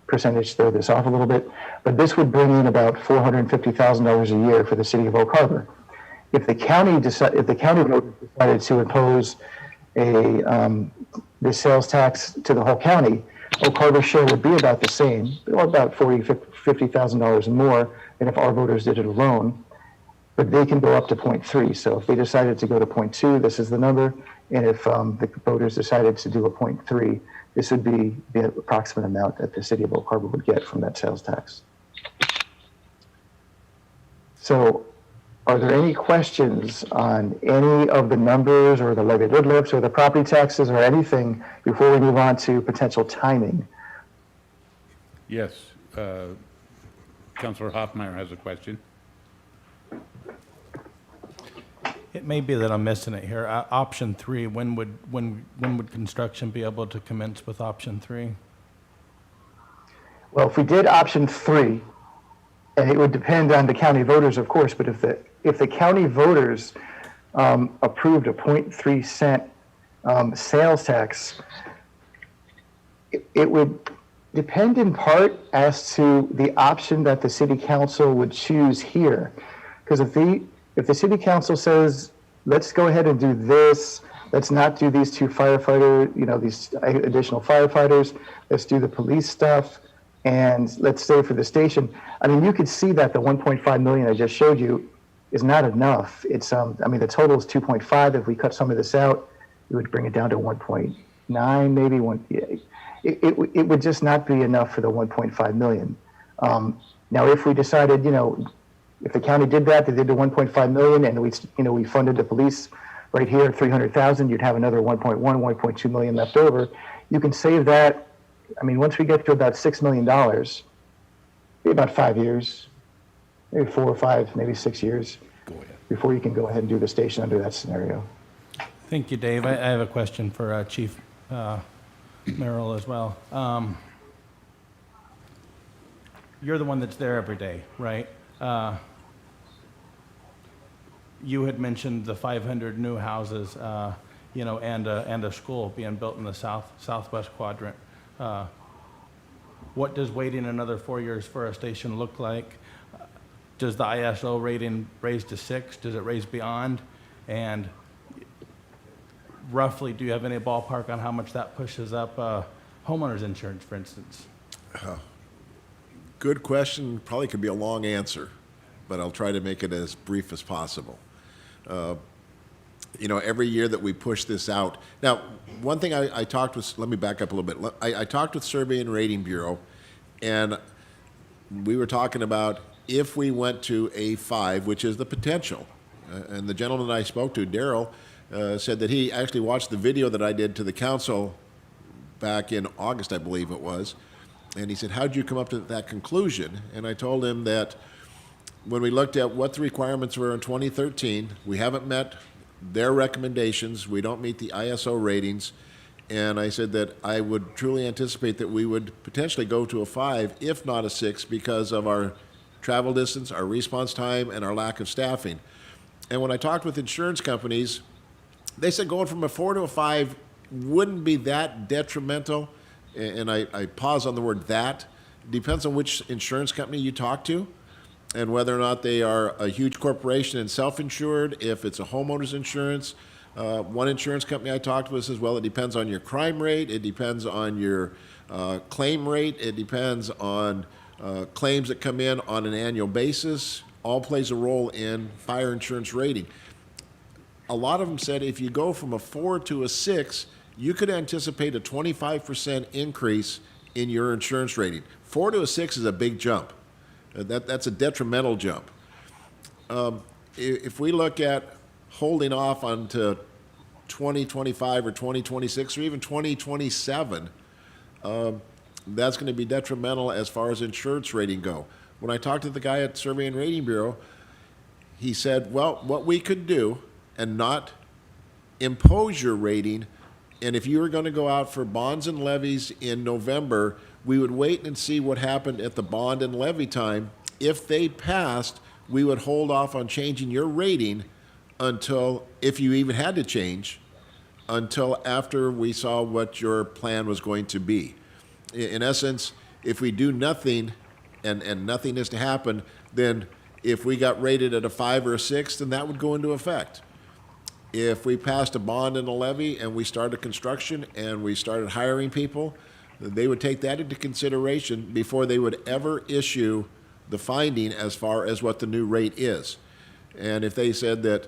percentage throw this off a little bit, but this would bring in about $450,000 a year for the city of Oak Harbor. If the county voters decided to impose this sales tax to the whole county, Oak Harbor's share would be about the same, about $50,000 more than if our voters did it alone. But they can go up to 0.3. So if they decided to go to 0.2, this is the number. And if the voters decided to do a 0.3, this would be the approximate amount that the city of Oak Harbor would get from that sales tax. So are there any questions on any of the numbers or the levy lid lifts or the property taxes or anything before we move on to potential timing? Yes. Councilor Hoffmeyer has a question. It may be that I'm missing it here. Option 3, when would construction be able to commence with option 3? Well, if we did option 3, and it would depend on the county voters, of course, but if the county voters approved a 0.3 cent sales tax, it would depend in part as to the option that the city council would choose here. Because if the city council says, let's go ahead and do this, let's not do these two these additional firefighters, let's do the police stuff, and let's stay for the station. I mean, you could see that the 1.5 million I just showed you is not enough. It's, the total is 2.5. If we cut some of this out, it would bring it down to 1.9, maybe one. It would just not be enough for the 1.5 million. Now, if we decided, if the county did that, they did the 1.5 million, and we funded the police right here at 300,000, you'd have another 1.1, 1.2 million left over. You can save that. I mean, once we get to about $6 million, be about 5 years, maybe 4 or 5, maybe 6 years before you can go ahead and do the station under that scenario. Thank you, Dave. I have a question for Chief Merrill as well. You're the one that's there every day, right? You had mentioned the 500 new houses, and a school being built in the southwest quadrant. What does waiting another 4 years for a station look like? Does the ISO rating raise to 6? Does it raise beyond? And roughly, do you have any ballpark on how much that pushes up homeowners insurance, for instance? Good question. Probably could be a long answer, but I'll try to make it as brief as possible. Every year that we push this out. Now, one thing I talked with, let me back up a little bit. I talked with Survey and Rating Bureau, and we were talking about if we went to a 5, which is the potential. And the gentleman I spoke to, Daryl, said that he actually watched the video that I did to the council back in August, I believe it was. And he said, how'd you come up to that conclusion? And I told him that when we looked at what the requirements were in 2013, we haven't met their recommendations. We don't meet the ISO ratings. And I said that I would truly anticipate that we would potentially go to a 5, if not a 6, because of our travel distance, our response time, and our lack of staffing. And when I talked with insurance companies, they said going from a 4 to a 5 wouldn't be that detrimental. And I pause on the word that. Depends on which insurance company you talk to and whether or not they are a huge corporation and self-insured, if it's a homeowner's insurance. One insurance company I talked with says, well, it depends on your crime rate, it depends on your claim rate, it depends on claims that come in on an annual basis, all plays a role in fire insurance rating. A lot of them said if you go from a 4 to a 6, you could anticipate a 25% increase in your insurance rating. 4 to a 6 is a big jump. That's a detrimental jump. If we look at holding off onto 2025 or 2026 or even 2027, that's going to be detrimental as far as insurance rating go. When I talked to the guy at Survey and Rating Bureau, he said, well, what we could do and not impose your rating, and if you were going to go out for bonds and levies in November, we would wait and see what happened at the bond and levy time. If they passed, we would hold off on changing your rating until, if you even had to change, until after we saw what your plan was going to be. In essence, if we do nothing and nothing is to happen, then if we got rated at a 5 or a 6, then that would go into effect. If we passed a bond and a levy and we started construction and we started hiring people, they would take that into consideration before they would ever issue the finding as far as what the new rate is. And if they said that,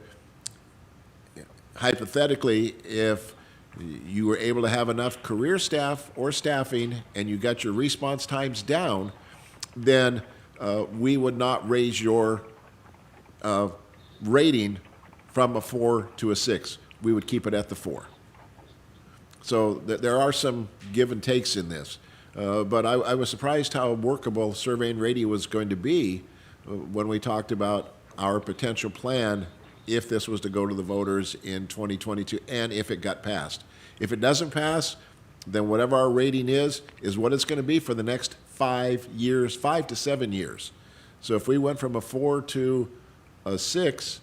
hypothetically, if you were able to have enough career staff or staffing and you got your response times down, then we would not raise your rating from a 4 to a 6. We would keep it at the 4. So there are some give and takes in this. But I was surprised how workable surveying radio was going to be when we talked about our potential plan if this was to go to the voters in 2022 and if it got passed. If it doesn't pass, then whatever our rating is what it's going to be for the next 5 years, 5 to 7 years. So if we went from a 4 to a 6,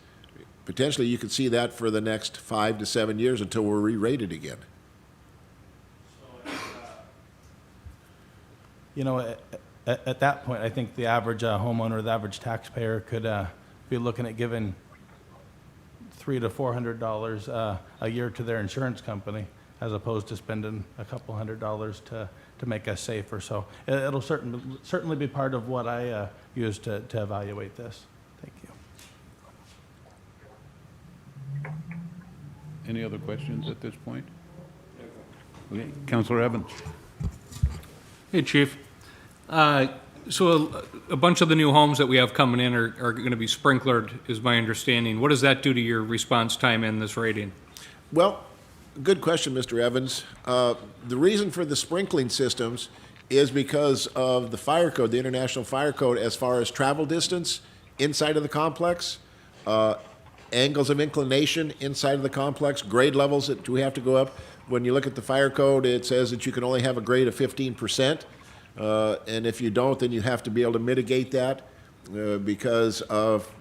potentially you could see that for the next 5 to 7 years until we're re-rated again. You know, at that point, I think the average homeowner, the average taxpayer could be looking at giving $300 to $400 a year to their insurance company, as opposed to spending a couple $100 to make us safer. So it'll certainly be part of what I use to evaluate this. Thank you. Any other questions at this point? Okay, Councilor Evans. Hey, Chief. So a bunch of the new homes that we have coming in are going to be sprinklered, is my understanding. What does that do to your response time in this rating? Well, good question, Mr. Evans. The reason for the sprinkling systems is because of the fire code, the International Fire Code, as far as travel distance inside of the complex, angles of inclination inside of the complex, grade levels that we have to go up. When you look at the fire code, it says that you can only have a grade of 15%. And if you don't, then you have to be able to mitigate that because of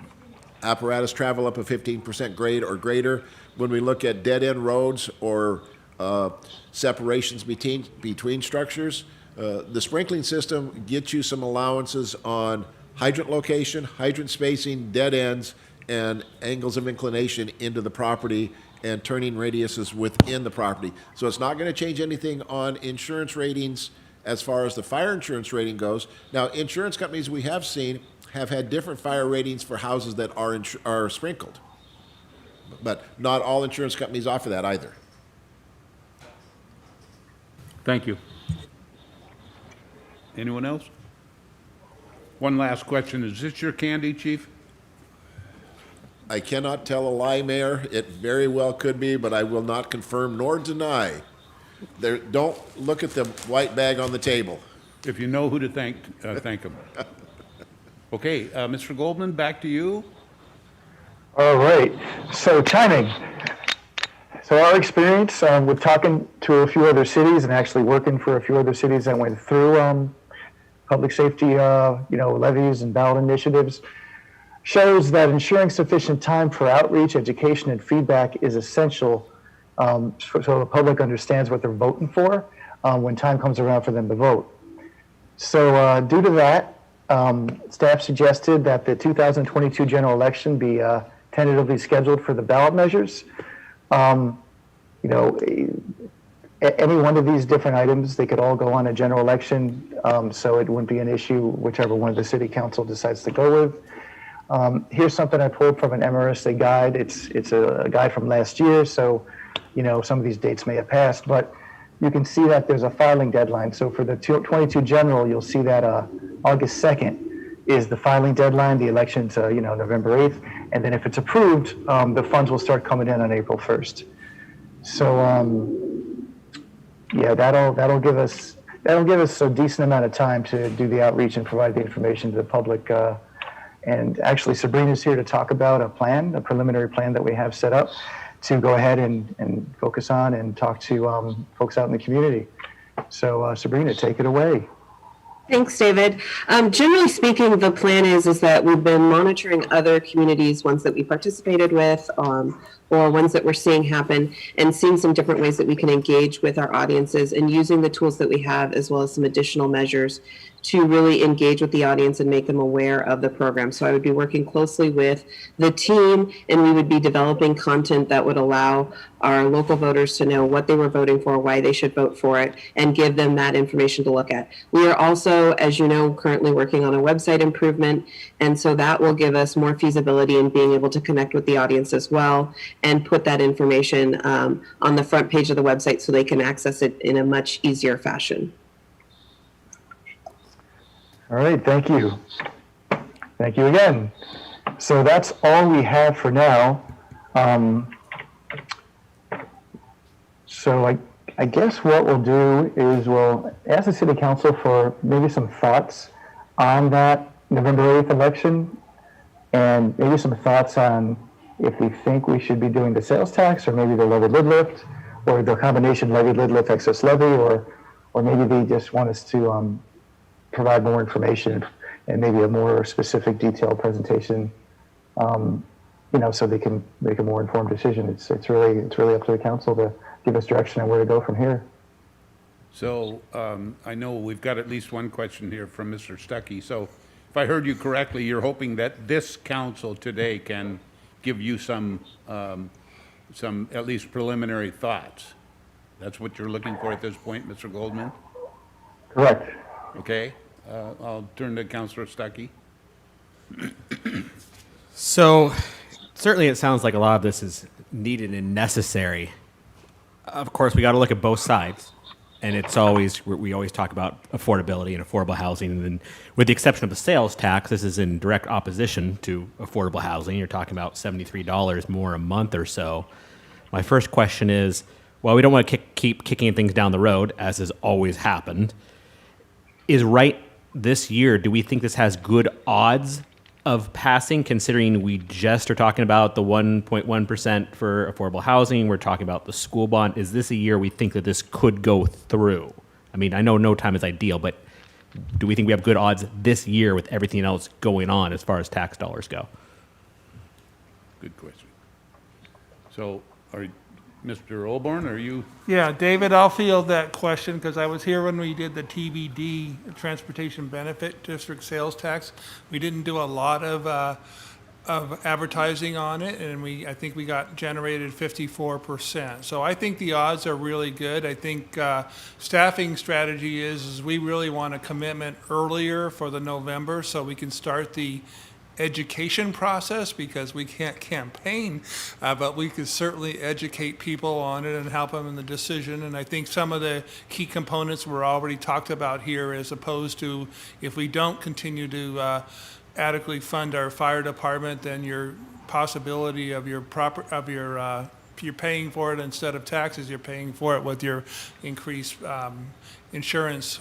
apparatus travel up a 15% grade or greater. When we look at dead-end roads or separations between structures, the sprinkling system gets you some allowances on hydrant location, hydrant spacing, dead ends, and angles of inclination into the property and turning radiuses within the property. So it's not going to change anything on insurance ratings as far as the fire insurance rating goes. Now, insurance companies we have seen have had different fire ratings for houses that are sprinkled. But not all insurance companies offer that either. Thank you. Anyone else? One last question. Is this your candy, Chief? I cannot tell a lie, Mayor. It very well could be, but I will not confirm nor deny. Don't look at the white bag on the table. If you know who to thank him. Okay, Mr. Goldman, back to you. All right, so timing. So our experience with talking to a few other cities and actually working for a few other cities that went through public safety, levies and ballot initiatives shows that ensuring sufficient time for outreach, education, and feedback is essential so the public understands what they're voting for when time comes around for them to vote. So due to that, staff suggested that the 2022 general election be tentatively scheduled for the ballot measures. Any one of these different items, they could all go on a general election, so it wouldn't be an issue whichever one of the city council decides to go with. Here's something I pulled from an MRSA guide. It's a guide from last year, so some of these dates may have passed, but you can see that there's a filing deadline. So for the 22 general, you'll see that August 2nd is the filing deadline, the election's November 8th, and then if it's approved, the funds will start coming in on April 1st. So that'll give us a decent amount of time to do the outreach and provide the information to the public. And actually, Sabrina's here to talk about a preliminary plan that we have set up to go ahead and focus on and talk to folks out in the community. So Sabrina, take it away. Thanks, David. Generally speaking, the plan is that we've been monitoring other communities, ones that we participated with, or ones that we're seeing happen, and seeing some different ways that we can engage with our audiences and using the tools that we have, as well as some additional measures to really engage with the audience and make them aware of the program. So I would be working closely with the team, and we would be developing content that would allow our local voters to know what they were voting for, why they should vote for it, and give them that information to look at. We are also, as you know, currently working on a website improvement, and so that will give us more feasibility in being able to connect with the audience as well and put that information on the front page of the website so they can access it in a much easier fashion. All right, thank you. Thank you again. So that's all we have for now. So I guess what we'll do is we'll ask the city council for maybe some thoughts on that November 8th election, and maybe some thoughts on if we think we should be doing the sales tax, or maybe the levied lid lift, or the combination levied lid lift excess levy, or maybe they just want us to provide more information and maybe a more specific, detailed presentation, so they can make a more informed decision. It's really up to the council to give us direction on where to go from here. So I know we've got at least one question here from Mr. Stuckey. So if I heard you correctly, you're hoping that this council today can give you some at least preliminary thoughts. That's what you're looking for at this point, Mr. Goldman? Correct. Okay. I'll turn to Councilor Stuckey. So certainly it sounds like a lot of this is needed and necessary. Of course, we got to look at both sides. And it's always, we always talk about affordability and affordable housing. And then with the exception of the sales tax, this is in direct opposition to affordable housing. You're talking about $73 more a month or so. My first question is, well, we don't want to keep kicking things down the road, as has always happened. Is right this year, do we think this has good odds of passing, considering we just are talking about the 1.1% for affordable housing? We're talking about the school bond. Is this a year we think that this could go through? I mean, I know no time is ideal, but do we think we have good odds this year with everything else going on as far as tax dollars go? Good question. So, Mr. Olborn, are you? Yeah, David, I'll field that question because I was here when we did the TBD, Transportation Benefit District Sales Tax. We didn't do a lot of advertising on it, and I think we got generated 54%. So I think the odds are really good. I think staffing strategy is we really want a commitment earlier for the November so we can start the education process, because we can't campaign, but we could certainly educate people on it and help them in the decision. And I think some of the key components were already talked about here, as opposed to if we don't continue to adequately fund our fire department, then your possibility of you're paying for it instead of taxes, you're paying for it with your increased insurance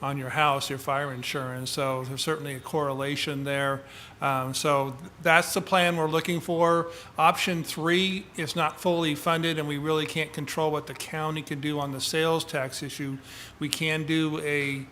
on your house, your fire insurance. So there's certainly a correlation there. So that's the plan we're looking for. Option 3 is not fully funded, and we really can't control what the county can do on the sales tax issue. We can do a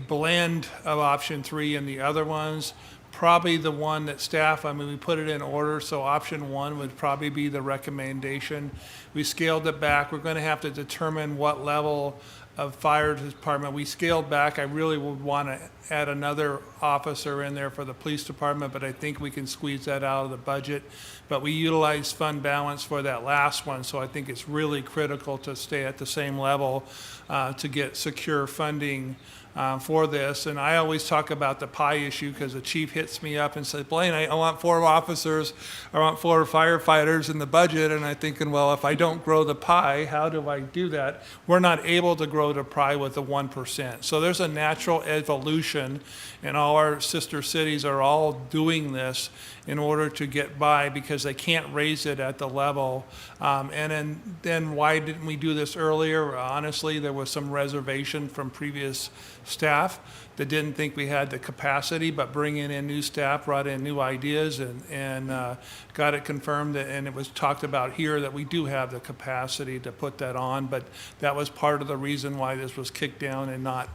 blend of option 3 and the other ones. Probably the one that staff, we put it in order, so option 1 would probably be the recommendation. We scaled it back. We're going to have to determine what level of fire department we scaled back. I really would want to add another officer in there for the police department, but I think we can squeeze that out of the budget. But we utilized fund balance for that last one, so I think it's really critical to stay at the same level to get secure funding for this. And I always talk about the pie issue because the chief hits me up and says, Blaine, I want 4 officers, I want 4 firefighters in the budget. And I'm thinking, well, if I don't grow the pie, how do I do that? We're not able to grow the pie with the 1%. So there's a natural evolution, and all our sister cities are all doing this in order to get by because they can't raise it at the level. And then why didn't we do this earlier? Honestly, there was some reservation from previous staff that didn't think we had the capacity, but bringing in new staff brought in new ideas and got it confirmed, and it was talked about here that we do have the capacity to put that on. But that was part of the reason reason why this was kicked down and not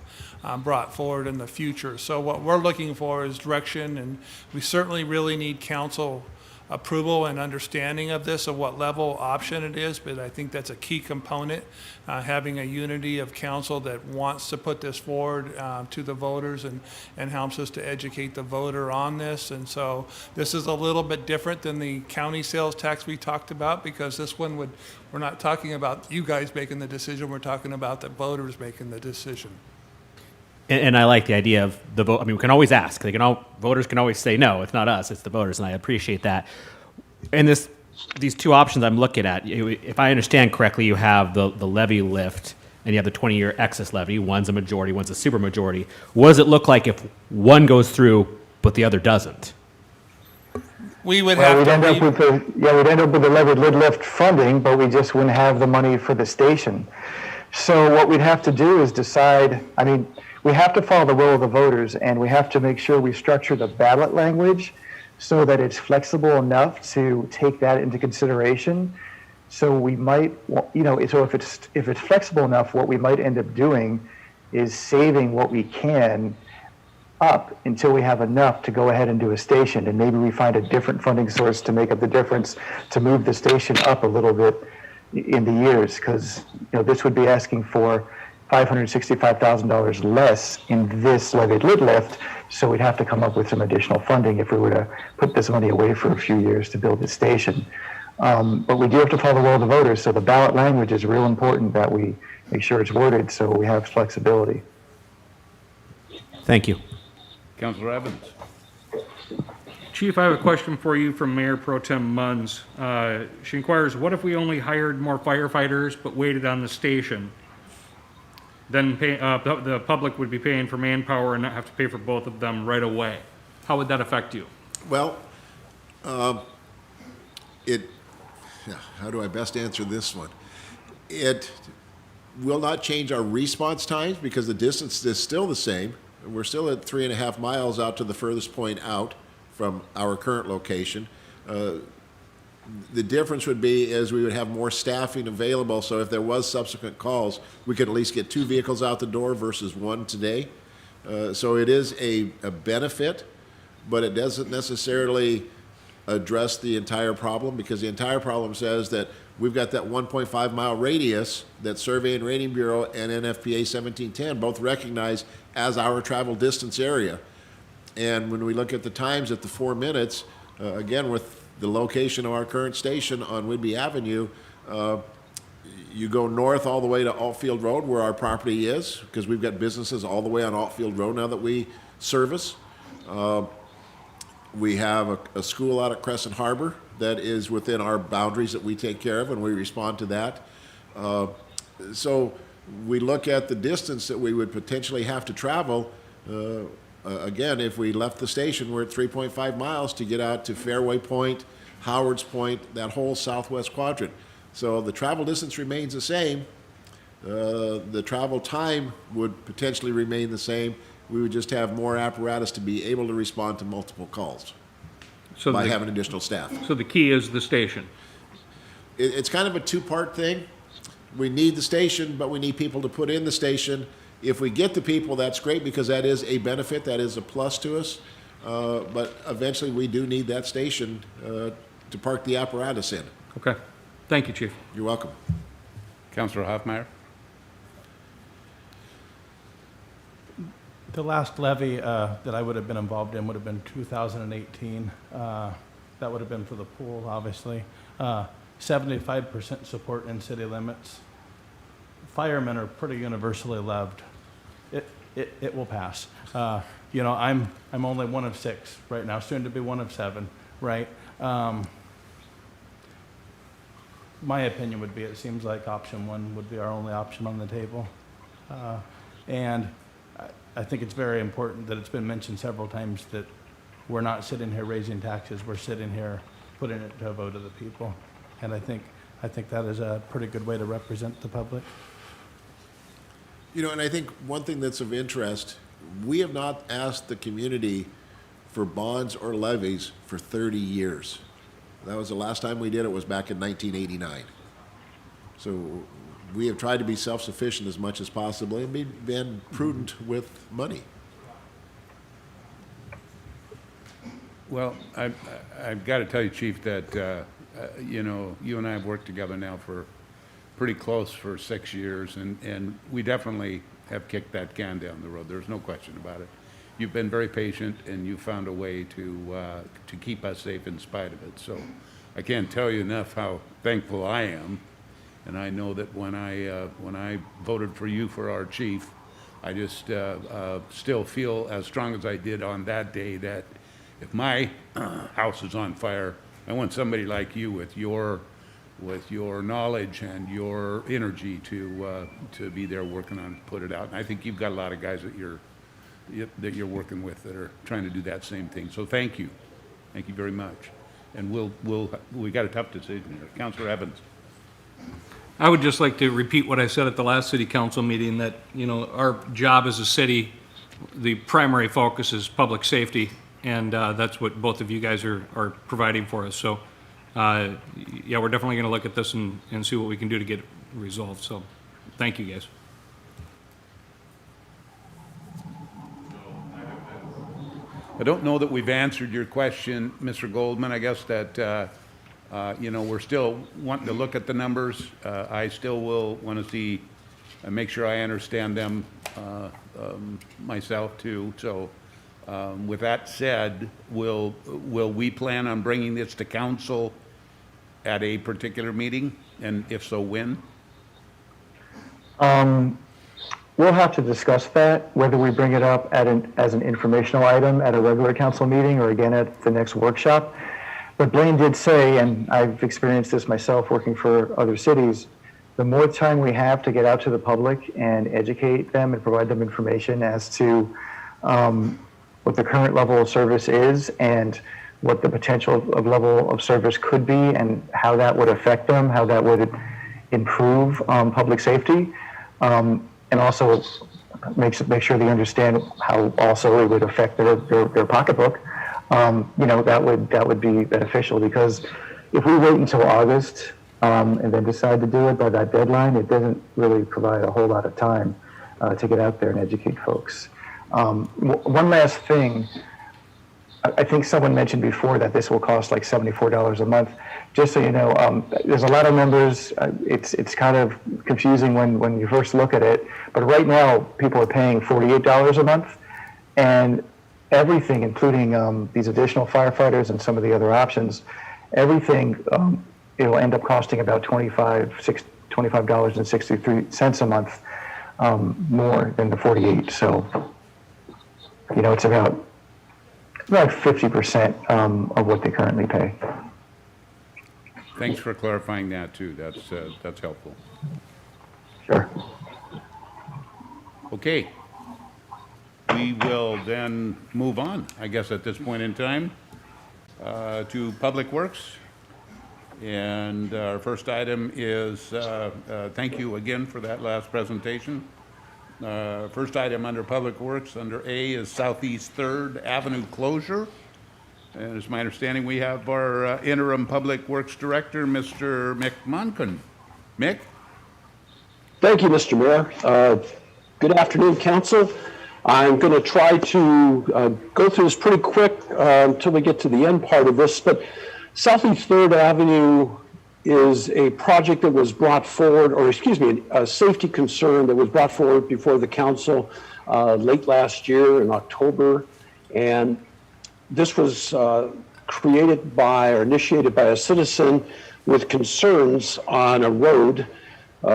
brought forward in the future. So what we're looking for is direction, and we certainly really need council approval and understanding of this, of what level option it is, but I think that's a key component, having a unity of council that wants to put this forward to the voters and helps us to educate the voter on this. And so this is a little bit different than the county sales tax we talked about, because this one we're not talking about you guys making the decision, we're talking about the voters making the decision. And I like the idea of the vote. I mean, we can always ask. Voters can always say no. It's not us. It's the voters, and I appreciate that. And these two options I'm looking at, if I understand correctly, you have the levy lift, and you have the 20-year excess levy. One's a majority, one's a supermajority. What does it look like if one goes through but the other doesn't? We would Well, have we'd end to. up with we'd end up with the levied lid lift funding, but we just wouldn't have the money for the station. So what we'd have to do is decide, I mean, we have to follow the will of the voters, and we have to make sure we structure the ballot language so that it's flexible enough to take that into consideration. So we might, so if it's flexible enough, what we might end up doing is saving what we can up until we have enough to go ahead and do a station, and maybe we find a different funding source to make up the difference to move the station up a little bit in the years, because this would be asking for $565,000 less in this levied lid lift, so we'd have to come up with some additional funding if we were to put this money away for a few years to build the station. But we do have to follow the will of the voters, so the ballot language is real important that we make sure it's worded so we have flexibility. Thank you. Councilor Evans. Chief, I have a question for you from Mayor Pro Tem Munns. She inquires, what if we only hired more firefighters but waited on the station? Then the public would be paying for manpower and not have to pay for both of them right away. How would that affect you? Well, how do I best answer this one? It will not change our response times because the distance is still the same. We're still at 3.5 miles out to the furthest point out from our current location. The difference would be is we would have more staffing available, so if there was subsequent calls, we could at least get 2 vehicles out the door versus 1 today. So it is a benefit, but it doesn't necessarily address the entire problem, because the entire problem says that we've got that 1.5 mile radius that Survey and Rating Bureau and NFPA 1710 both recognize as our travel distance area. And when we look at the times at the 4 minutes, again, with the location of our current station on Whidbey Avenue, you go north all the way to Altfield Road where our property is, because we've got businesses all the way on Altfield Road now that we service. We have a school out at Crescent Harbor that is within our boundaries that we take care of, and we respond to that. So we look at the distance that we would potentially have to travel. Again, if we left the station, we're at 3.5 miles to get out to Fairway Point, Howard's Point, that whole southwest quadrant. So the travel distance remains the same. The travel time would potentially remain the same. We would just have more apparatus to be able to respond to multiple calls by having additional staff. So the key is the station. It's kind of a two-part thing. We need the station, but we need people to put in the station. If we get the people, that's great, because that is a benefit, that is a plus to us. But eventually, we do need that station to park the apparatus in. Okay. Thank you, Chief. You're welcome. Councilor Hoffmeyer. The last levy that I would have been involved in would have been 2018. That would have been for the pool, obviously. 75% support in city limits. Firemen are pretty universally loved. It will pass. I'm only one of 6 right now, soon to be one of 7, right? My opinion would be it seems like option 1 would be our only option on the table. And I think it's very important that it's been mentioned several times that we're not sitting here raising taxes, we're sitting here putting it to a vote of the people. And I think that is a pretty good way to represent the public. And I think one thing that's of interest, we have not asked the community for bonds or levies for 30 years. That was the last time we did it, was back in 1989. So we have tried to be self-sufficient as much as possible and been prudent with money. Well, I've got to tell you, Chief, that, you know, you and I have worked together now for pretty close for 6 years, and we definitely have kicked that can down the road. There's no question about it. You've been very patient, and you found a way to keep us safe in spite of it. So I can't tell you enough how thankful I am. And I know that when I voted for you for our chief, I just still feel as strong as I did on that day that if my house is on fire, I want somebody like you with your knowledge and your energy to be there working on put it out. And I think you've got a lot of guys that you're working with that are trying to do that same thing. So thank you very much. And we got a tough decision here. Councilor Evans. I would just like to repeat what I said at the last city council meeting, that, you know, our job as a city, the primary focus is public safety, and that's what both of you guys are providing for us. So, yeah, we're definitely going to look at this and see what we can do to get it resolved. So, thank you, guys. I don't know that we've answered your question, Mr. Goldman. I guess that, you know, we're still wanting to look at the numbers. I still will want to see, make sure I understand them myself too. So with that said, will we plan on bringing this to council at a particular meeting? And if so, when? We'll have to discuss that, whether we bring it up as an informational item at a regular council meeting or again at the next workshop. But Blaine did say, and I've experienced this myself working for other cities, the more time we have to get out to the public and educate them and provide them information as to what the current level of service is and what the potential of level of service could be and how that would affect them, how that would improve public safety. And also make sure they understand how also it would affect their pocketbook. You know, that would be beneficial, because if we wait until August and then decide to do it by that deadline, it doesn't really provide a whole lot of time to get out there and educate folks. One last thing. I think someone mentioned before that this will cost like $74 a month. Just so you know, there's a lot of numbers. It's kind of confusing when you first look at it. But right now, people are paying $48 a month, and everything, including these additional firefighters and some of the other options, everything it will end up costing about $25.63 a month more than the 48. So, you know, it's about 50% of what they currently pay. Thanks for clarifying that too. That's helpful. Sure. Okay. We will then move on, I guess, at this point in time, to Public Works. And our first item is, thank you again for that last presentation. First item under Public Works, under A, is Southeast 3rd Avenue closure. And it's my understanding we have our interim Public Works Director, Mr. Mick Monken. Mick? Thank you, Mr. Mayor. Good afternoon, Council. I'm going to try to go through this pretty quick until we get to the end part of this. But Southeast 3rd Avenue is a project that was brought forward, or excuse me, a safety concern that was brought forward before the council late last year in October. And this was created by or initiated by a citizen with concerns on a road,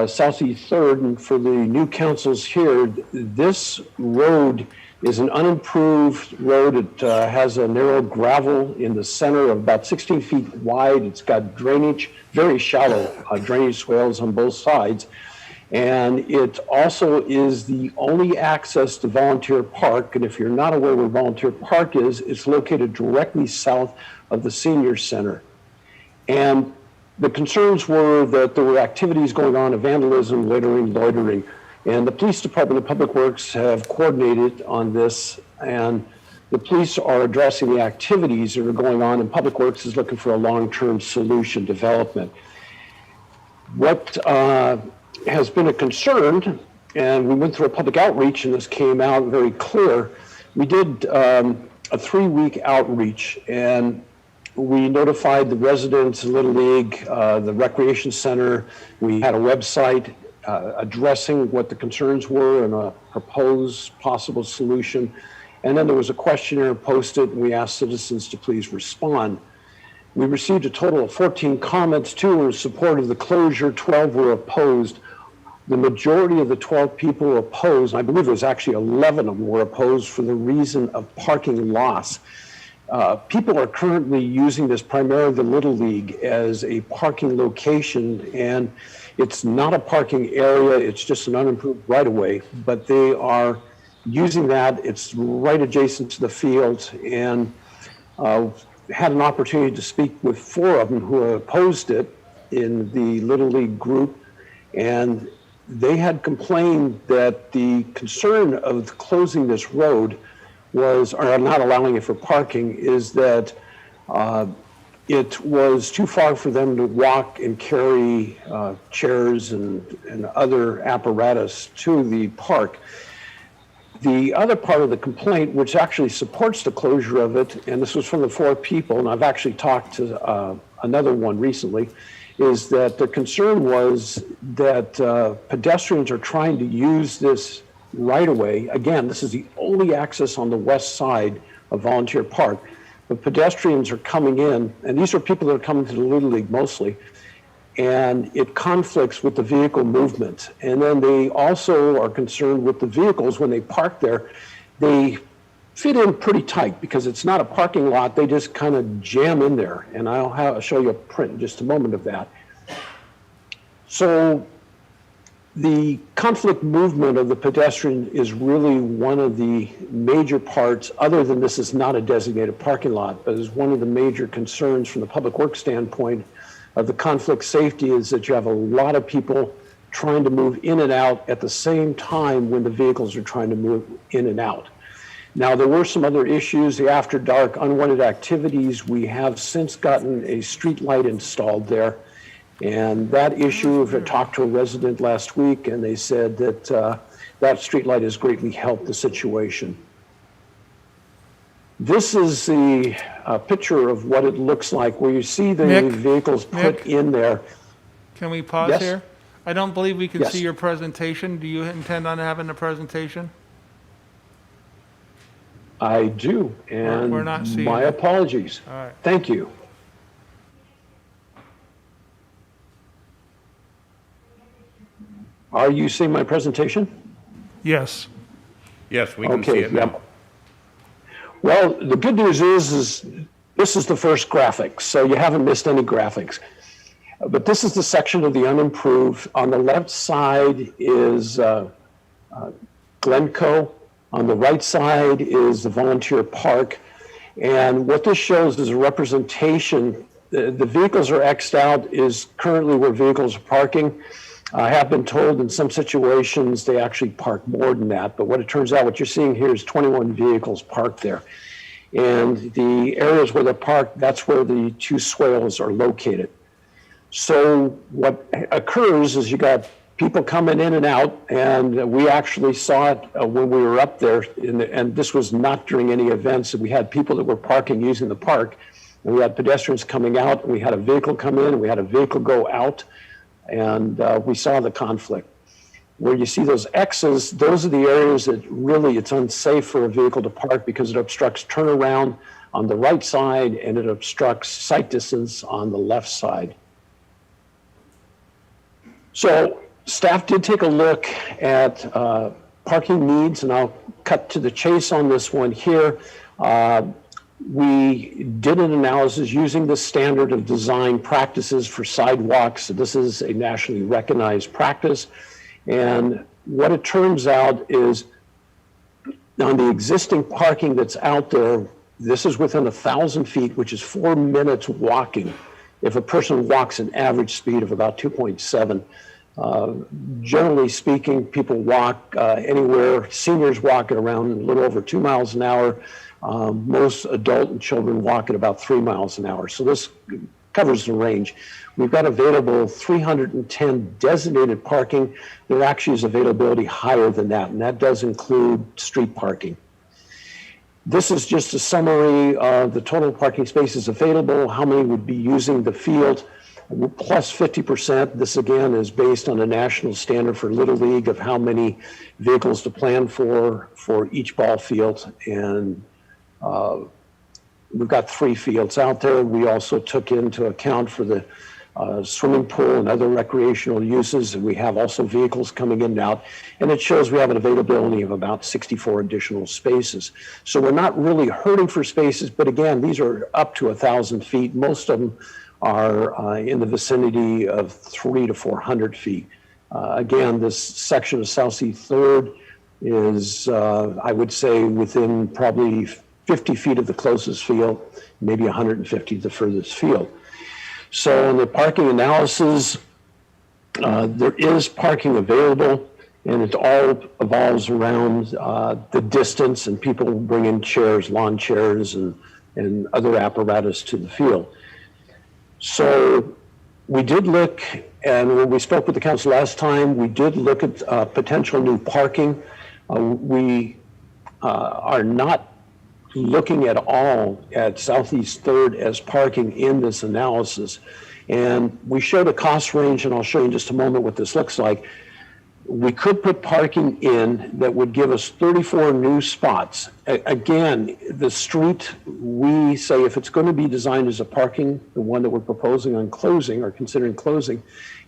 Southeast 3rd. And for the new councils here, this road is an unimproved road. It has a narrow gravel in the center of about 16 feet wide. It's got drainage, very shallow drainage swales on both sides. And it also is the only access to Volunteer Park. And if you're not aware where Volunteer Park is, it's located directly south of the Senior Center. And the concerns were that there were activities going on of vandalism, littering, loitering. And the Police Department and Public Works have coordinated on this, and the police are addressing the activities that are going on, and Public Works is looking for a long-term solution development. What has been a concern, and we went through a public outreach, and this came out very clear. We did a 3-week outreach, and we notified the residents, Little League, the Recreation Center. We had a website addressing what the concerns were and a proposed possible solution. And then there was a questionnaire posted, and we asked citizens to please respond. We received a total of 14 comments. 2 were in support of the closure, 12 were opposed. The majority of the 12 people who opposed, I believe it was actually 11 of them were opposed for the reason of parking loss. People are currently using this, primarily the Little League, as a parking location, and it's not a parking area, it's just an unimproved right-of-way, but they are using that. It's right adjacent to the fields, and had an opportunity to speak with 4 of them who opposed it in the Little League group, and they had complained that the concern of closing this road was, or not allowing it for parking, is that it was too far for them to walk and carry chairs and other apparatus to the park. The other part of the complaint, which actually supports the closure of it, and this was from the 4 people, and I've actually talked to another one recently, is that the concern was that pedestrians are trying to use this right away. Again, this is the only access on the west side of Volunteer Park. The pedestrians are coming in, and these are people that are coming to the Little League mostly, and it conflicts with the vehicle movement. And then they also are concerned with the vehicles when they park there. They fit in pretty tight because it's not a parking lot. They just kind of jam in there. And I'll show you a print in just a moment of that. So the conflict movement of the pedestrian is really one of the major parts, other than this is not a designated parking lot, but is one of the major concerns from the public works standpoint of the conflict safety, is that you have a lot of people trying to move in and out at the same time when the vehicles are trying to move in and out. Now, there were some other issues, the after dark unwanted activities. We have since gotten a street light installed there. And that issue, I talked to a resident last week, and they said that that street light has greatly helped the situation. This is the picture of what it looks like, where you see the vehicles put in there. Can we pause Yes? here? I don't believe we can Yes. see your presentation. Do you intend on having a presentation? I do, and We're not seeing my it. apologies. All right. Thank you. Are you seeing my presentation? Yes. Yes, we can see Okay, it now. yep. Well, the good news is this is the first graphic, so you haven't missed any graphics. But this is the section of the unimproved. On the left side is Glencoe. On the right side is the Volunteer Park. And what this shows is a representation. The vehicles are X'd out, is currently where vehicles are parking. I have been told in some situations they actually park more than that, but what it turns out, what you're seeing here is 21 vehicles parked there. And the areas where they're parked, that's where the 2 swales are located. So what occurs is you got people coming in and out, and we actually saw it when we were up there, and this was not during any events. We had people that were parking using the park, and we had pedestrians coming out, and we had a vehicle come in, and we had a vehicle go out, and we saw the conflict. Where you see those X's, those are the areas that really it's unsafe for a vehicle to park because it obstructs turnaround on the right side and it obstructs sight distance on the left side. So staff did take a look at parking needs, and I'll cut to the chase on this one here. We did an analysis using the standard of design practices for sidewalks. So this is a nationally recognized practice. And what it turns out is on the existing parking that's out there, this is within 1,000 feet, which is 4 minutes walking. If a person walks an average speed of about 2.7, generally speaking, people walk anywhere, seniors walk at around a little over 2 miles an hour. Most adult and children walk at about 3 miles an hour. So this covers the range. We've got available 310 designated parking. There actually is availability higher than that, and that does include street parking. This is just a summary of the total parking spaces available, how many would be using the field, plus 50%. This again is based on a national standard for Little League of how many vehicles to plan for each ball field. And we've got 3 fields out there. We also took into account for the swimming pool and other recreational uses, and we have also vehicles coming in and out, and it shows we have an availability of about 64 additional spaces. So we're not really hurting for spaces, but again, these are up to 1,000 feet. Most of them are in the vicinity of 300 to 400 feet. Again, this section of Southeast 3rd is, I would say, within probably 50 feet of the closest field, maybe 150 the furthest field. So in the parking analysis, there is parking available, and it all evolves around the distance, and people bring in chairs, lawn chairs, and other apparatus to the field. So we did look, and when we spoke with the council last time, we did look at potential new parking. We are not looking at all at Southeast 3rd as parking in this analysis. And we showed a cost range, and I'll show you in just a moment what this looks like. We could put parking in that would give us 34 new spots. Again, the street, we say if it's going to be designed as a parking, the one that we're proposing on closing or considering closing,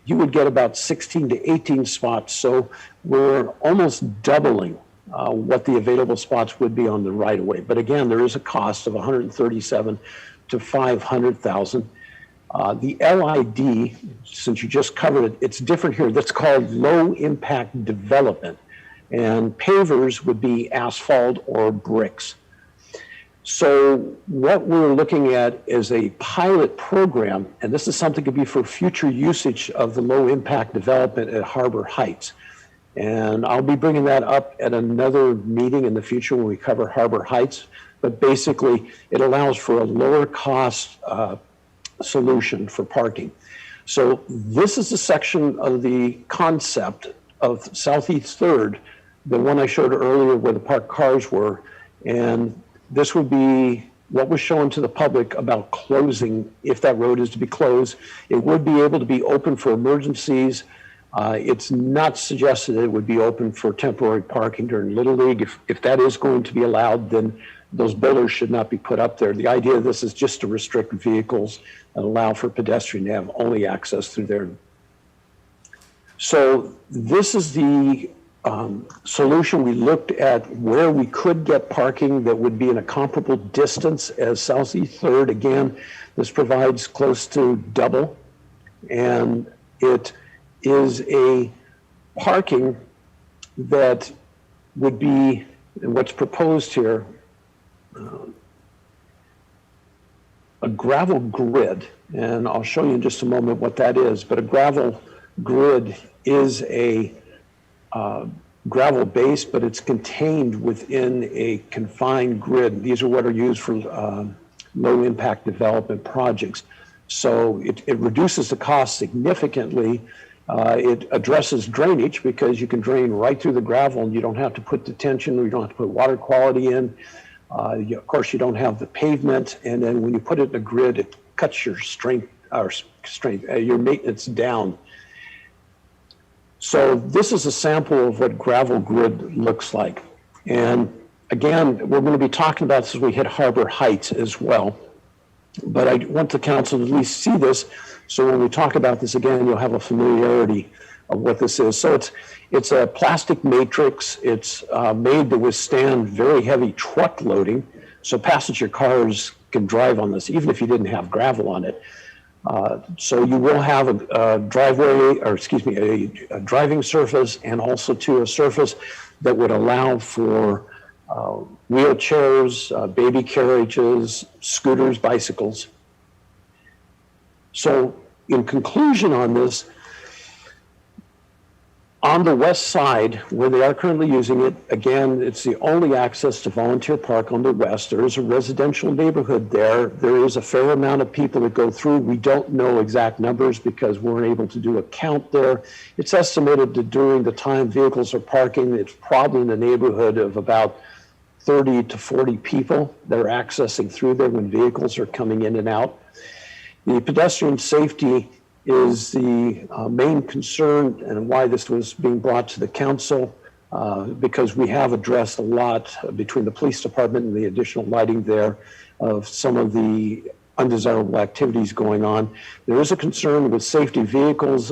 you would get about 16 to 18 spots. So we're almost doubling what the available spots would be on the right of way. But again, there is a cost of $137,000 to $500,000. The LID, since you just covered it, it's different here. That's called low impact development. And pavers would be asphalt or bricks. So what we're looking at is a pilot program, and this is something that could be for future usage of the low impact development at Harbor Heights. And I'll be bringing that up at another meeting in the future when we cover Harbor Heights. But basically, it allows for a lower cost solution for parking. So this is a section of the concept of Southeast 3rd, the one I showed earlier where the parked cars were. And this would be what was shown to the public about closing. If that road is to be closed, it would be able to be open for emergencies. It's not suggested that it would be open for temporary parking during Little League. If that is going to be allowed, then those billers should not be put up there. The idea of this is just to restrict vehicles and allow for pedestrian to have only access through there. So this is the solution. We looked at where we could get parking that would be in a comparable distance as Southeast 3rd. Again, this provides close to double, and it is a parking that would be, what's proposed here, a gravel grid, and I'll show you in just a moment what that is, but a gravel grid is a gravel base, but it's contained within a confined grid. These are what are used for low impact development projects. So it reduces the cost significantly. It addresses drainage because you can drain right through the gravel and you don't have to put detention, or you don't have to put water quality in. Of course, you don't have the pavement, and then when you put it in a grid, it cuts your your maintenance down. So this is a sample of what gravel grid looks like. And again, we're going to be talking about this as we hit Harbor Heights as well. But I want the council to at least see this, so when we talk about this again, you'll have a familiarity of what this is. So it's a plastic matrix. It's made to withstand very heavy truck loading, so passenger cars can drive on this, even if you didn't have gravel on it. So you will have a driveway, or excuse me, a driving surface, and also to a surface that would allow for wheelchairs, baby carriages, scooters, bicycles. So in conclusion on this, On the west side, where they are currently using it, again, it's the only access to Volunteer Park on the west. There is a residential neighborhood there. There is a fair amount of people that go through. We don't know exact numbers because we weren't able to do a count there. It's estimated that during the time vehicles are parking, it's probably in the neighborhood of about 30 to 40 people that are accessing through there when vehicles are coming in and out. The pedestrian safety is the main concern and why this was being brought to the council, because we have addressed a lot between the police department and the additional lighting there of some of the undesirable activities going on. There is a concern with safety vehicles.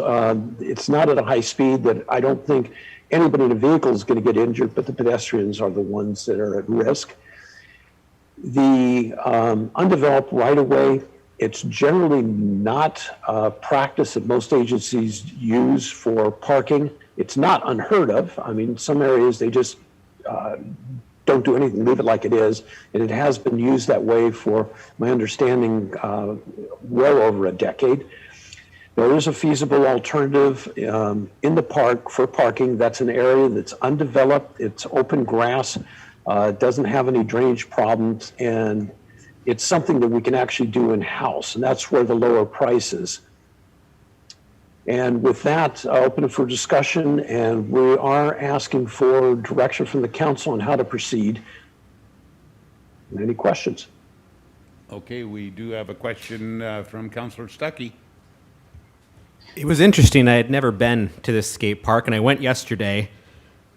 It's not at a high speed that I don't think anybody in a vehicle is going to get injured, but the pedestrians are the ones that are at risk. The undeveloped right-of-way, it's generally not a practice that most agencies use for parking. It's not unheard of. I mean, some areas they just don't do anything, leave it like it is. And it has been used that way for, my understanding, well over a decade. There is a feasible alternative in the park for parking. That's an area that's undeveloped. It's open grass. It doesn't have any drainage problems. And it's something that we can actually do in-house, and that's where the lower price is. And with that, I'll open it for discussion, and we are asking for direction from the council on how to proceed. Any questions? Okay, we do have a question from Councillor Stuckey. It was interesting. I had never been to this skate park, and I went yesterday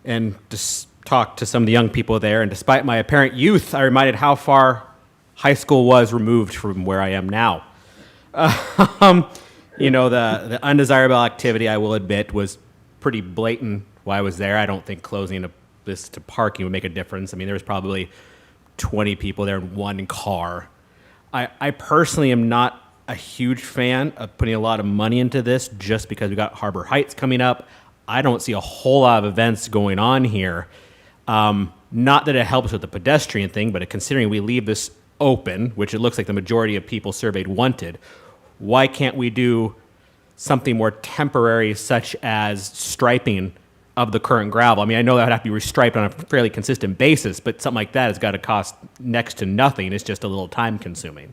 and just talked to some of the young people there. And despite my apparent youth, I reminded how far high school was removed from where I am now. You know, the undesirable activity, I will admit, was pretty blatant while I was there. I don't think closing this to parking would make a difference. I mean, there was probably 20 people there in one car. I personally am not a huge fan of putting a lot of money into this just because we got Harbor Heights coming up. I don't see a whole lot of events going on here. Not that it helps with the pedestrian thing, but considering we leave this open, which it looks like the majority of people surveyed wanted, why can't we do something more temporary, such as striping of the current gravel? I mean, I know that would have to be restriped on a fairly consistent basis, but something like that has got to cost next to nothing. It's just a little time consuming.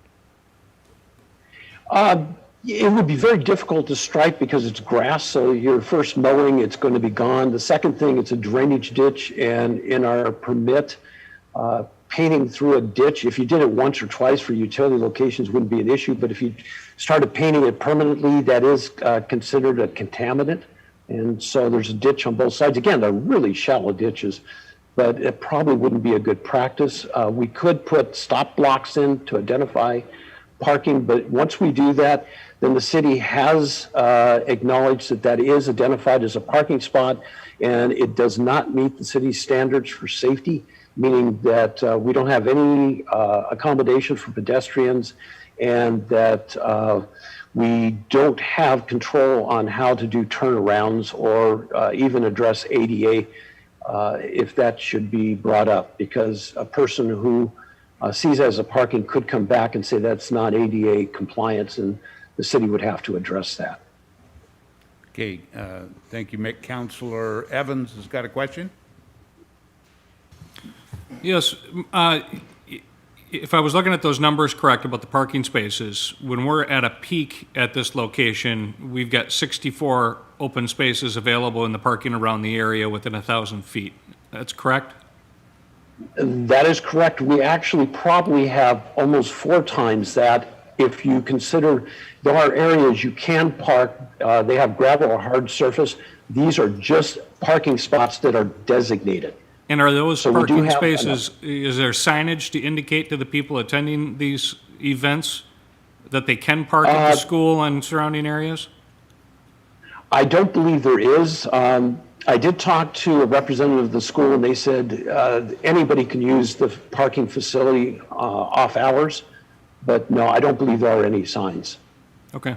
It would be very difficult to stripe because it's grass, so your first mowing, it's going to be gone. The second thing, it's a drainage ditch, and in our permit, painting through a ditch, if you did it once or twice for utility locations, wouldn't be an issue, but if you started painting it permanently, that is considered a contaminant. And so there's a ditch on both sides. Again, they're really shallow ditches, but it probably wouldn't be a good practice. We could put stop blocks in to identify parking, but once we do that, then the city has acknowledged that that is identified as a parking spot, and it does not meet the city's standards for safety, meaning that we don't have any accommodation for pedestrians, and that we don't have control on how to do turnarounds or even address ADA if that should be brought up, because a person who sees that as a parking could come back and say that's not ADA compliance, and the city would have to address that. Okay, thank you, Mick. Councillor Evans has got a question. Yes, if I was looking at those numbers correct about the parking spaces, when we're at a peak at this location, we've got 64 open spaces available in the parking around the area within 1,000 feet. That's correct? That is correct. We actually probably have almost 4 times that. If you consider there are areas you can park, they have gravel or hard surface. These are just parking spots that are designated. And are those So we do parking have spaces, is there signage to indicate to the people attending these events that they can park at the school and surrounding areas? I don't believe there is. I did talk to a representative of the school, and they said anybody can use the parking facility off hours. But no, I don't believe there are any signs. Okay.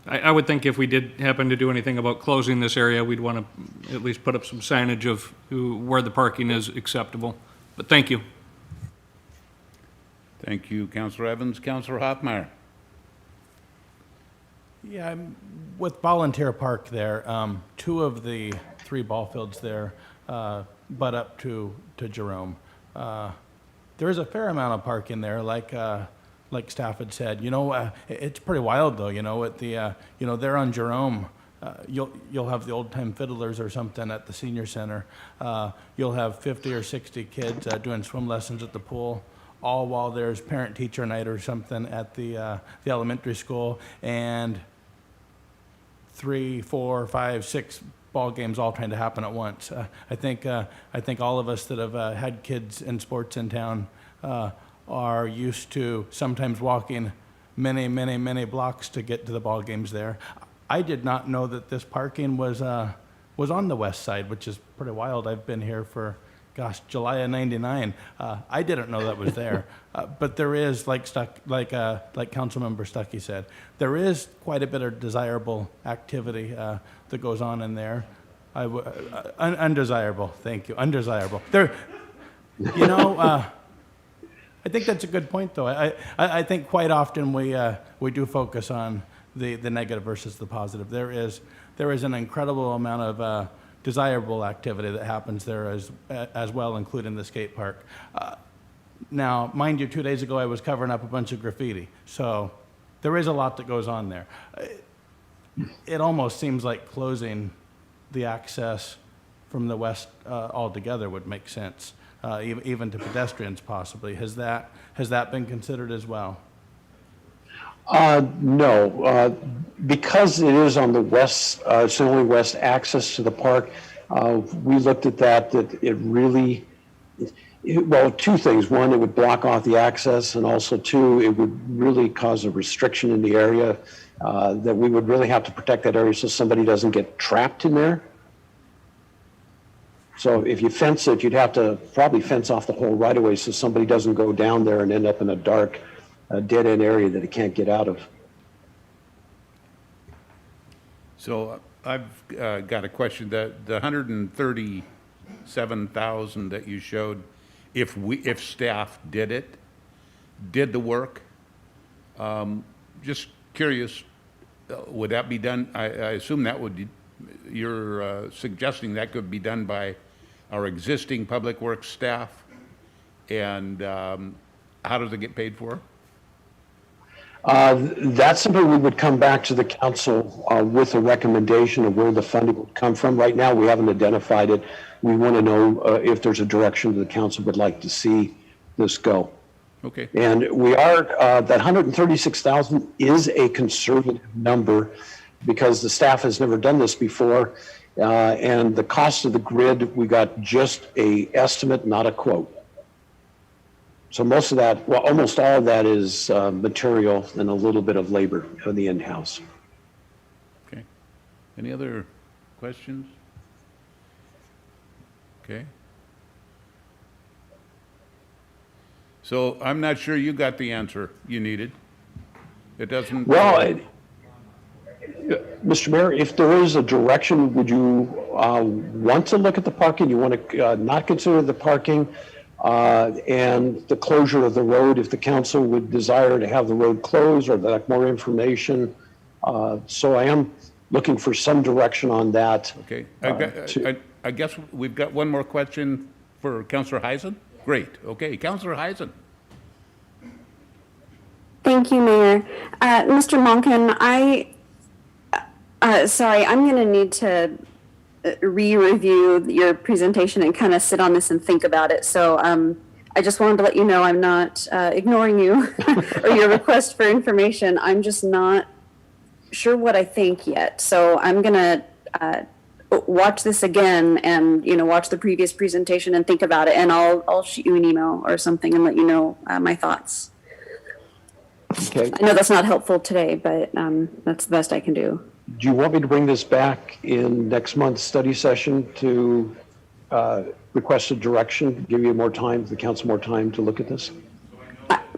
I would think if we did happen to do anything about closing this area, we'd want to at least put up some signage of where the parking is acceptable. But thank you. Thank you, Councillor Evans. Councillor Hoffmeyer. Yeah, with Volunteer Park there, 2 of the 3 ball fields there, but up to Jerome. There is a fair amount of parking there, like staff had said. It's pretty wild though. At the there on Jerome, you'll have the old time fiddlers or something at the senior center. You'll have 50 or 60 kids doing swim lessons at the pool, all while there's parent teacher night or something at the elementary school, and 3, 4, 5, 6 ball games all trying to happen at once. I think all of us that have had kids in sports in town are used to sometimes walking many blocks to get to the ball games there. I did not know that this parking was on the west side, which is pretty wild. I've been here for, July of '99. I didn't know that was there. But there is, like Councilmember Stuckey said, there is quite a bit of desirable activity that goes on in there. Undesirable, thank you, undesirable. I think that's a good point, though. I think quite often we do focus on the negative versus the positive. There is an incredible amount of desirable activity that happens there as well, including the skate park. Now, mind you, 2 days ago I was covering up a bunch of graffiti, so there is a lot that goes on there. It almost seems like closing the access from the west altogether would make sense, even to pedestrians possibly. Has that been considered as well? No, because it is on the west, it's the only west access to the park. We looked at that it really, well, 2 things. One, it would block off the access, and also 2, it would really cause a restriction in the area that we would really have to protect that area so somebody doesn't get trapped in there. So if you fence it, you'd have to probably fence off the whole right of way so somebody doesn't go down there and end up in a dark, dead-end area that it can't get out of. So I've got a question. The 137,000 that you showed, if staff did the work, just curious, would that be done? I assume that would. You're suggesting that could be done by our existing public works staff, and how does it get paid for? That's something we would come back to the council with a recommendation of where the funding would come from. Right now, we haven't identified it. We want to know if there's a direction the council would like to see this go. Okay. And we are, that 136,000 is a conservative number because the staff has never done this before. And the cost of the grid, we got just a estimate, not a quote. So most of that, well, almost all of that is material and a little bit of labor on the in-house. Okay. Any other questions? Okay. So I'm not sure you got the answer you needed. It doesn't. Well, Mr. Mayor, if there is a direction, would you want to look at the parking? You want to not consider the parking? And the closure of the road, if the council would desire to have the road closed or like more information. So I am looking for some direction on that. Okay. I guess we've got one more question for Councillor Heisen. Great. Okay, Councillor Heisen. Thank you, Mayor. Mr. Monken, sorry, I'm going to need to re-review your presentation and kind of sit on this and think about it. So I just wanted to let you know I'm not ignoring you or your request for information. I'm just not sure what I think yet. So I'm going to watch this again and, watch the previous presentation and think about it. And I'll shoot you an email or something and let you know my thoughts. Okay. I know that's not helpful today, but that's the best I can do. Do you want me to bring this back in next month's study session to request a direction, give you more time, the council more time to look at this?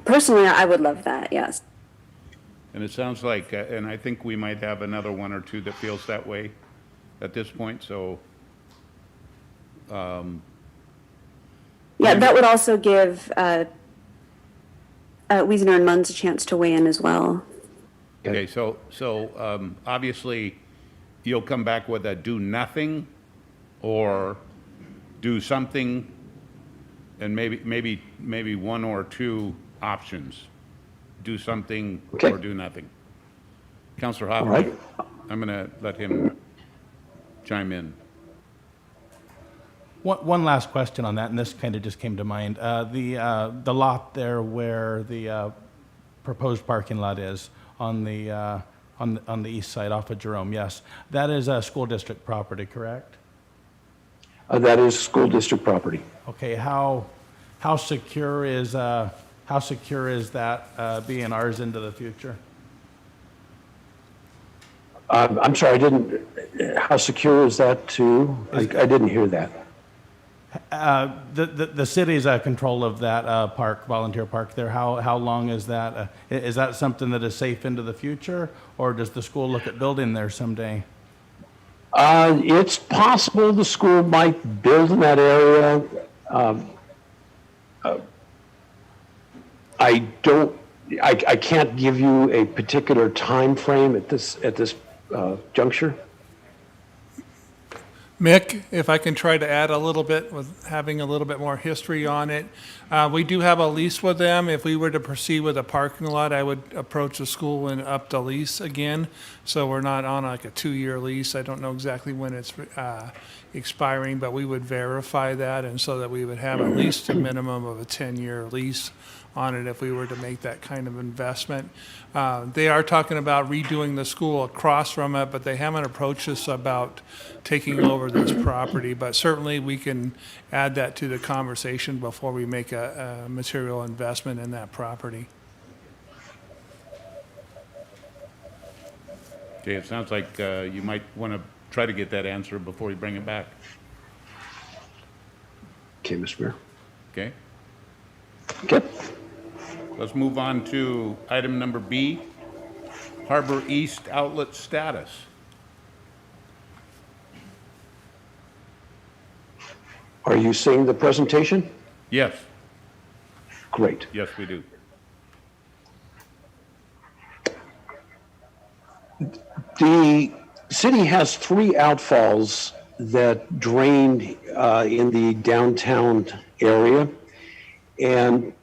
Personally, I would love that, yes. And it sounds like, and I think we might have another one or two that feels that way at this point, so. Yeah, that would also give Wiesner and Munns a chance to weigh in as well. Okay, so obviously you'll come back with a do nothing or do something, and maybe one or two options. Do something or do nothing. Councillor Hoffman, right. I'm going to let him chime in. One last question on that, and this kind of just came to mind. The lot there where the proposed parking lot is on the east side off of Jerome, yes, that is a school district property, correct? That is school district property. Okay, how secure is that being ours into the future? I'm sorry, how secure is that too? I didn't hear that. The city's control of that park, volunteer park there, how long is that? Is that something that is safe into the future, or does the school look at building there someday? It's possible the school might build in that area. I can't give you a particular time frame at this juncture. Mick, if I can try to add a little bit with having a little bit more history on it. We do have a lease with them. If we were to proceed with a parking lot, I would approach the school and up the lease again. So we're not on like a 2-year lease. I don't know exactly when it's expiring, but we would verify that, and so that we would have at least a minimum of a 10-year lease on it if we were to make that kind of investment. They are talking about redoing the school across from it, but they haven't approached us about taking over this property. But certainly we can add that to the conversation before we make a material investment in that property. Okay, it sounds like you might want to try to get that answer before you bring it back. Okay, Mr. Mayor. Okay? Okay. Let's move on to item number B, Harbor East outlet status. Are you seeing the presentation? Yes. Great. Yes, we do. The city has 3 outfalls that drain in the downtown area, and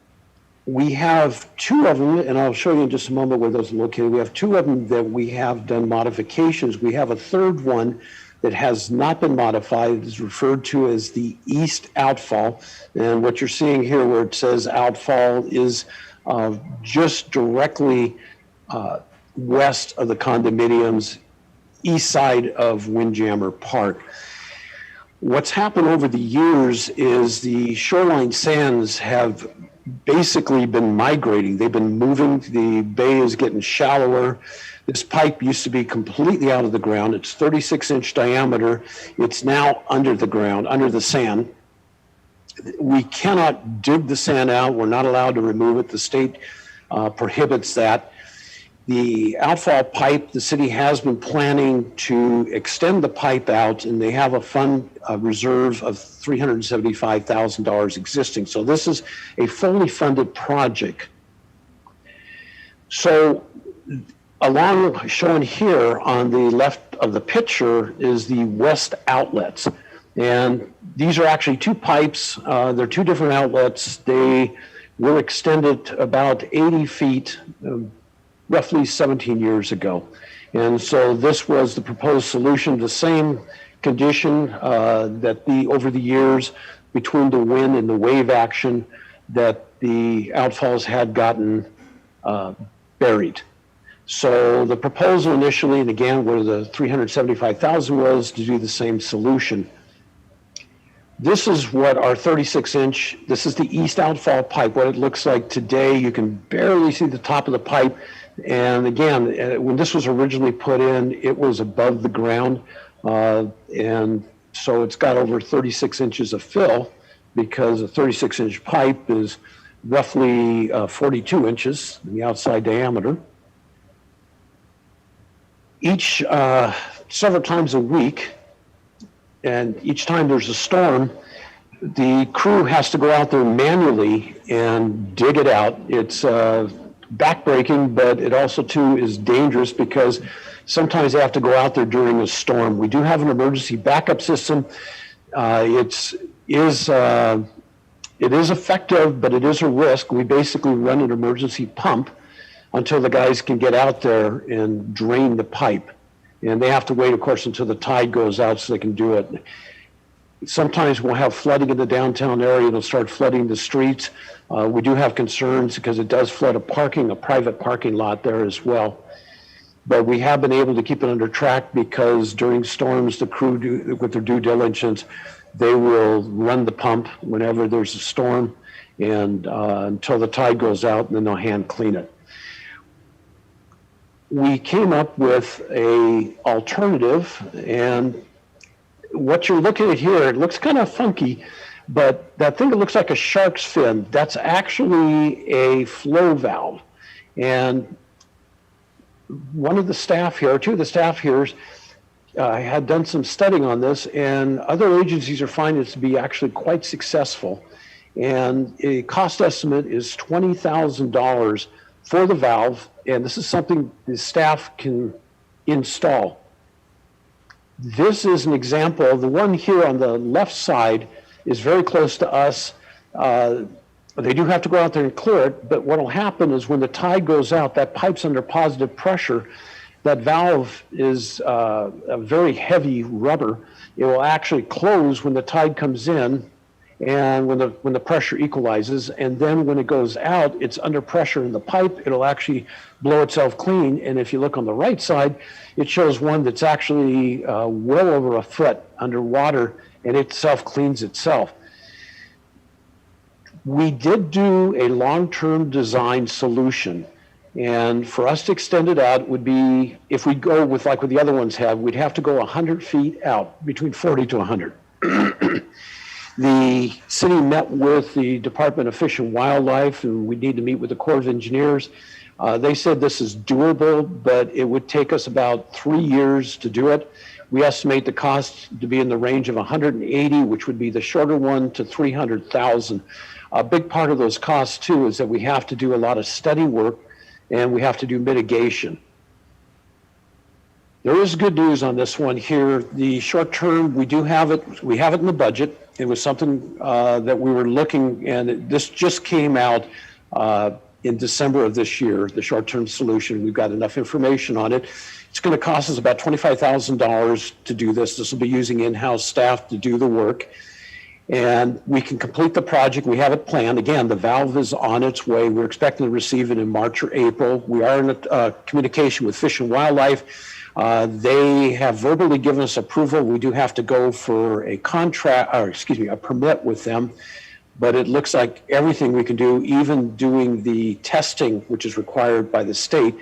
we have 2 of them, and I'll show you in just a moment where those are located. We have 2 of them that we have done modifications. We have a third one that has not been modified. It is referred to as the east outfall. And what you're seeing here where it says outfall is just directly west of the condominiums, east side of Windjammer Park. What's happened over the years is the shoreline sands have basically been migrating. They've been moving. The bay is getting shallower. This pipe used to be completely out of the ground. It's 36-inch diameter. It's now under the ground, under the sand. We cannot dig the sand out. We're not allowed to remove it. The state prohibits that. The outfall pipe, the city has been planning to extend the pipe out, and they have a fund reserve of $375,000 existing. So this is a fully funded project. So along shown here on the left of the picture is the west outlets. And these are actually 2 pipes. They're 2 different outlets. They were extended about 80 feet, roughly 17 years ago. And so this was the proposed solution, the same condition that over the years between the wind and the wave action that the outfalls had gotten buried. So the proposal initially, and again, where the $375,000 was to do the same solution. This is what our 36-inch, this is the east outfall pipe, what it looks like today. You can barely see the top of the pipe. And again, when this was originally put in, it was above the ground. And so it's got over 36 inches of fill because a 36-inch pipe is roughly 42 inches in the outside diameter. Each, several times a week, and each time there's a storm, the crew has to go out there manually and dig it out. It's backbreaking, but it also too is dangerous because sometimes they have to go out there during a storm. We do have an emergency backup system It is effective, but it is a risk. We basically run an emergency pump until the guys can get out there and drain the pipe. And they have to wait, of course, until the tide goes out so they can do it. Sometimes we'll have flooding in the downtown area. It'll start flooding the streets. We do have concerns because it does flood a private parking lot there as well. But we have been able to keep it under track because during storms, the crew, with their due diligence, they will run the pump whenever there's a storm and until the tide goes out, and then they'll hand clean it. We came up with a alternative, and what you're looking at here, it looks kind of funky, but that thing that looks like a shark's fin, that's actually a flow valve. And one of the staff here, two of the staff here, had done some studying on this, and other agencies are finding it to be actually quite successful. And a cost estimate is $20,000 for the valve, and this is something the staff can install. This is an example. The one here on the left side is very close to us. They do have to go out there and clear it, but what will happen is when the tide goes out, that pipe's under positive pressure. That valve is a very heavy rubber. It will actually close when the tide comes in and when the pressure equalizes, and then when it goes out, it's under pressure in the pipe. It'll actually blow itself clean. And if you look on the right side, it shows one that's actually well over a foot underwater, and it self-cleans itself. We did do a long-term design solution, and for us to extend it out would be, if we go with like what the other ones have, we'd have to go 100 feet out, between 40 to 100. The city met with the Department of Fish and Wildlife, and we need to meet with the Corps of Engineers. They said this is doable, but it would take us about 3 years to do it. We estimate the cost to be in the range of 180, which would be the shorter one, to 300,000. A big part of those costs too is that we have to do a lot of study work and we have to do mitigation. There is good news on this one here. The short term, we do have it. We have it in the budget. It was something that we were looking, and this just came out in December of this year, the short-term solution. We've got enough information on it. It's going to cost us about $25,000 to do this. This will be using in-house staff to do the work. And we can complete the project. We have it planned. Again, the valve is on its way. We're expecting to receive it in March or April. We are in communication with Fish and Wildlife. They have verbally given us approval. We do have to go for a permit with them. But it looks like everything we can do, even doing the testing, which is required by the state,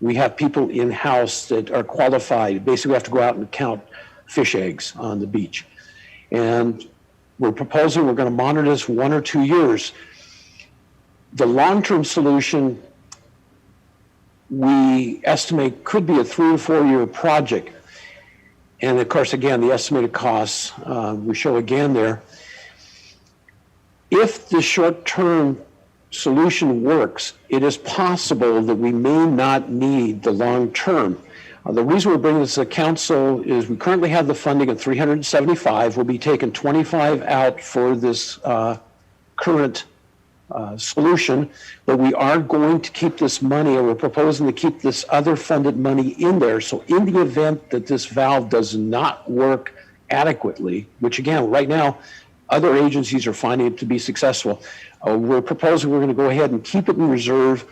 we have people in-house that are qualified. Basically, we have to go out and count fish eggs on the beach. And we're proposing we're going to monitor this 1 or 2 years. The long-term solution, we estimate, could be a 3 or 4 year project. And of course, again, the estimated costs, we show again there. If the short-term solution works, it is possible that we may not need the long-term. The reason we're bringing this to the council is we currently have the funding at 375. We'll be taking 25 out for this current solution, but we are going to keep this money, and we're proposing to keep this other funded money in there. So in the event that this valve does not work adequately, which again, right now, other agencies are finding it to be successful, we're proposing we're going to go ahead and keep it in reserve,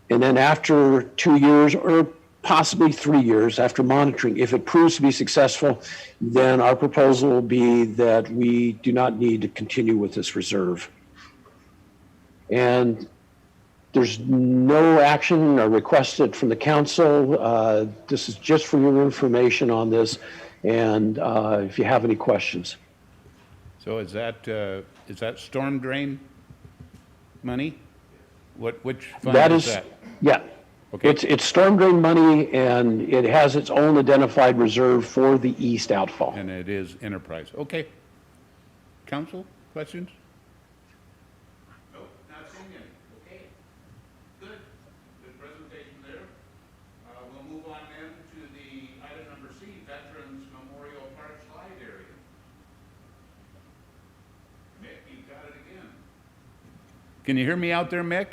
and then after 2 years or possibly 3 years after monitoring, if it proves to be successful, then our proposal will be that we do not need to continue with this reserve. And there's no action requested from the council. This is just for your information on this, and if you have any questions. So is that storm drain money? Which fund is that? Yeah. Okay. It's storm drain money, and it has its own identified reserve for the east outfall. And it is enterprise. Okay. Council, questions? No, not seeing any. Okay. Good. Good presentation there. We'll move on then to the item number C, Veterans Memorial Park Slide Area. Can you hear me out there, Mick?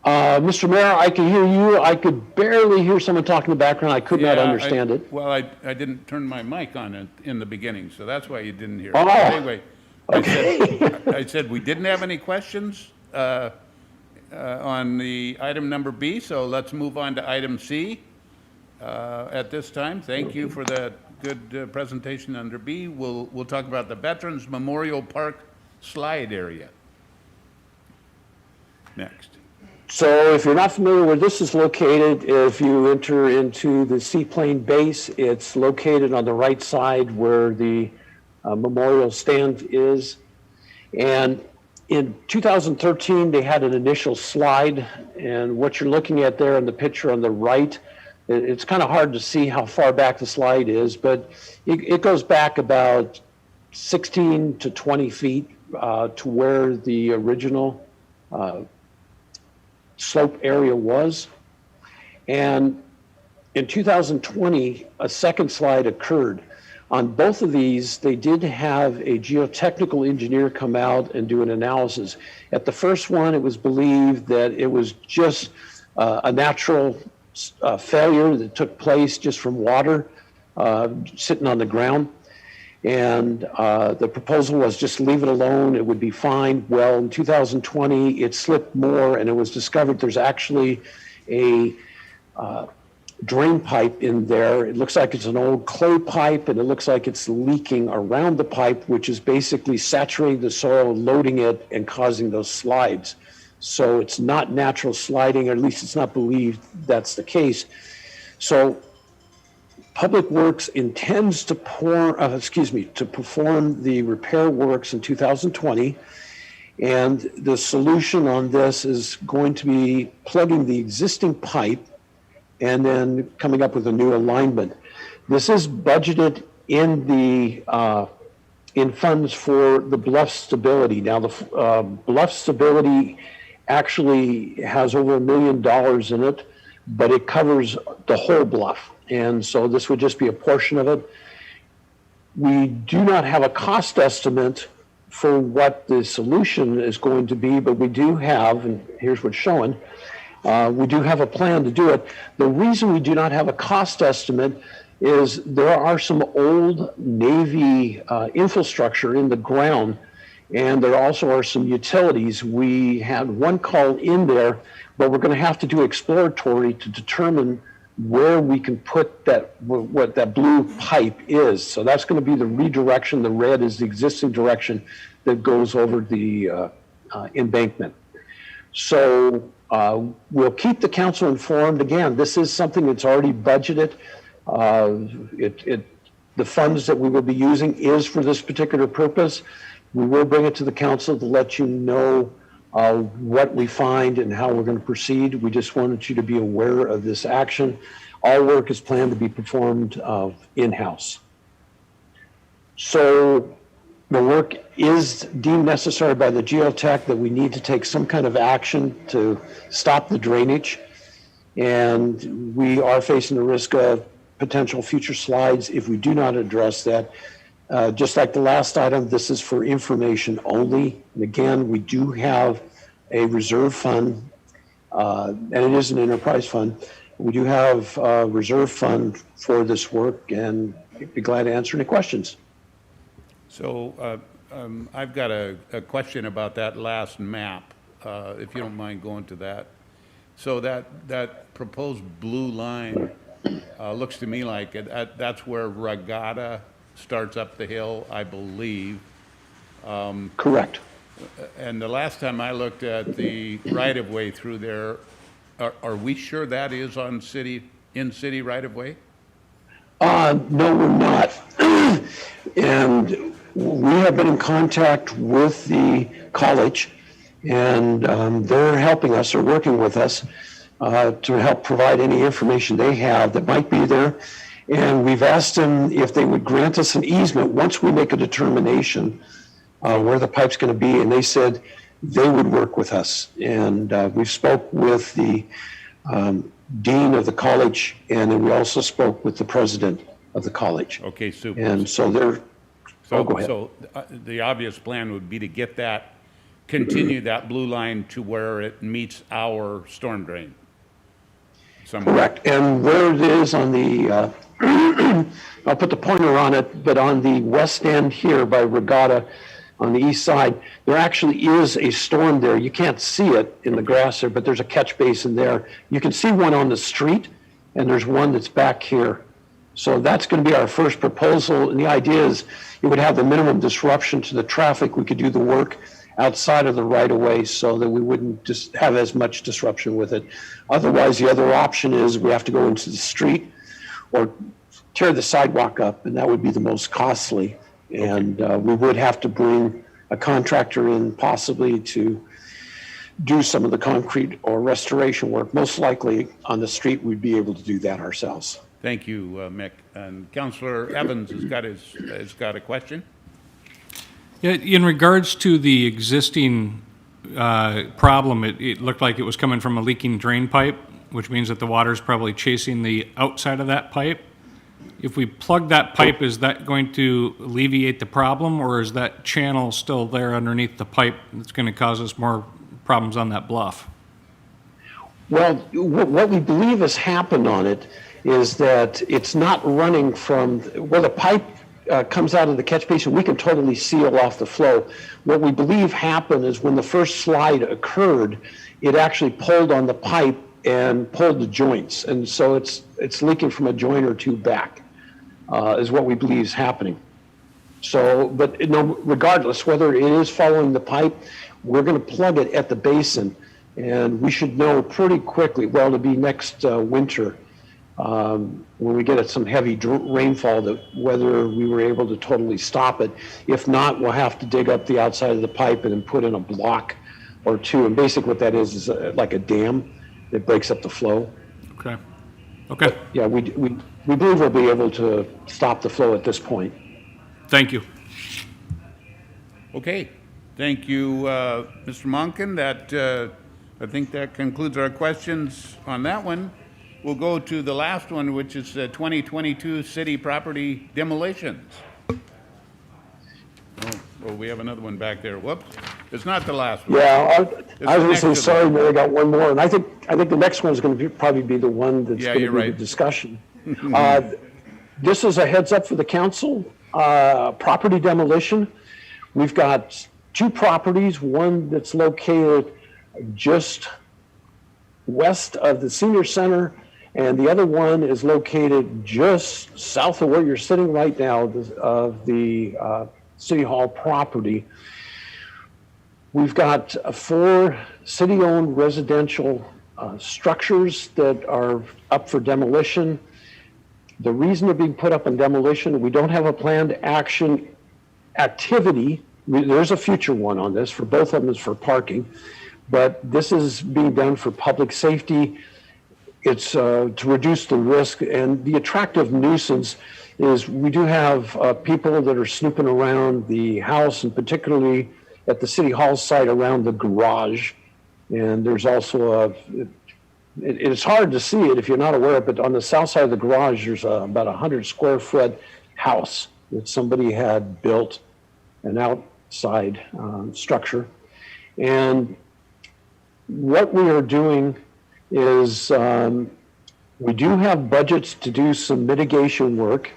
Mr. Mayor, I can hear you. I could barely hear someone talking in the background. I could not Yeah, understand it. Well, I didn't turn my mic on in the beginning, so that's why you didn't hear. Oh, But anyway, okay. I said we didn't have any questions on the item number B, so let's move on to item C at this time. Thank you for that good presentation under B. We'll talk about the Veterans Memorial Park slide area. Next. So if you're not familiar where this is located, if you enter into the seaplane base, it's located on the right side where the memorial stand is. And in 2013, they had an initial slide, and what you're looking at there in the picture on the right, it's kind of hard to see how far back the slide is, but it goes back about 16 to 20 feet to where the original slope area was. And in 2020, a second slide occurred. On both of these, they did have a geotechnical engineer come out and do an analysis. At the first one, it was believed that it was just a natural failure that took place just from water sitting on the ground. And the proposal was just leave it alone, it would be fine. Well, in 2020, it slipped more, and it was discovered there's actually a drain pipe in there. It looks like it's an old clay pipe, and it looks like it's leaking around the pipe, which is basically saturating the soil, loading it, and causing those slides. So it's not natural sliding, or at least it's not believed that's the case. So Public Works intends to perform the repair works in 2020, and the solution on this is going to be plugging the existing pipe and then coming up with a new alignment. This is budgeted in the in funds for the bluff stability. Now, the bluff stability actually has over $1 million in it, but it covers the whole bluff. And so this would just be a portion of it. We do not have a cost estimate for what the solution is going to be, but we do have, and here's what's showing, we do have a plan to do it. The reason we do not have a cost estimate is there are some old Navy infrastructure in the ground, and there also are some utilities. We had one call in there, but we're going to have to do exploratory to determine where we can put that, what that blue pipe is. So that's going to be the redirection. The red is the existing direction that goes over the embankment. So we'll keep the council informed. Again, this is something that's already budgeted. The funds that we will be using is for this particular purpose. We will bring it to the council to let you know what we find and how we're going to proceed. We just wanted you to be aware of this action. All work is planned to be performed in-house. So the work is deemed necessary by the geotech that we need to take some kind of action to stop the drainage. And we are facing the risk of potential future slides if we do not address that. Just like the last item, this is for information only. And again, we do have a reserve fund, and it is an enterprise fund. We do have a reserve fund for this work, and I'd be glad to answer any questions. So I've got a question about that last map, if you don't mind going to that. So that proposed blue line looks to me like that's where Regatta starts up the hill, I believe. Correct. And the last time I looked at the right-of-way through there, are we sure that is on in-city right-of-way? No, we're not. And we have been in contact with the college, and they're helping us or working with us to help provide any information they have that might be there. And we've asked them if they would grant us an easement once we make a determination where the pipe's going to be, and they said they would work with us. And we've spoke with the dean of the college, and then we also spoke with the president of the college. Okay, super. And so they're, So, go ahead. So the obvious plan would be to get that continue that blue line to where it meets our storm drain. Somewhere. Correct. And where it is on the, I'll put the pointer on it, but on the west end here by Regatta on the east side, there actually is a storm there. You can't see it in the grass there, but there's a catch basin there. You can see one on the street, and there's one that's back here. So that's going to be our first proposal. And the idea is it would have the minimum disruption to the traffic. We could do the work outside of the right of way so that we wouldn't just have as much disruption with it. Otherwise, the other option is we have to go into the street or tear the sidewalk up, and that would be the most costly. And we would have to bring a contractor in possibly to do some of the concrete or restoration work. Most likely on the street, we'd be able to do that ourselves. Thank you, Mick. And Councillor Evans has got a question. Yeah, in regards to the existing problem, it looked like it was coming from a leaking drain pipe, which means that the water is probably chasing the outside of that pipe. If we plug that pipe, is that going to alleviate the problem, or is that channel still there underneath the pipe that's going to cause us more problems on that bluff? Well, what we believe has happened on it is that it's not running from where the pipe comes out of the catch basin. We can totally seal off the flow. What we believe happened is when the first slide occurred, it actually pulled on the pipe and pulled the joints. And so it's leaking from a joint or two back, is what we believe is happening. So, but regardless, whether it is following the pipe, we're going to plug it at the basin. And we should know pretty quickly, well, it'll be next winter, when we get some heavy rainfall, that whether we were able to totally stop it. If not, we'll have to dig up the outside of the pipe and then put in a block or two. And basically what that is like a dam that breaks up the flow. Okay. Okay. Yeah, we believe we'll be able to stop the flow at this point. Thank you. Okay. Thank you, Mr. Monken. I think that concludes our questions on that one. We'll go to the last one, which is 2022 city property demolitions. Oh, we have another one back there. Whoops. It's not the last one. Yeah, I was going to say, next sorry, but I got one more. And I think the next one is going to probably be the one that's going to be right. the discussion. This is a heads up for the council. Property demolition. We've got two properties, one that's located just west of the senior center, and the other one is located just south of where you're sitting right now of the City Hall property. We've got 4 city-owned residential structures that are up for demolition. The reason they're being put up in demolition, we don't have a planned action activity. There's a future one on this. For both of them is for parking, but this is being done for public safety. It's to reduce the risk, and the attractive nuisance is we do have people that are snooping around the house, and particularly at the City Hall site around the garage. And there's also it's hard to see it if you're not aware, but on the south side of the garage, there's about 100 square foot house that somebody had built, an outside structure. And what we are doing is we do have budgets to do some mitigation work,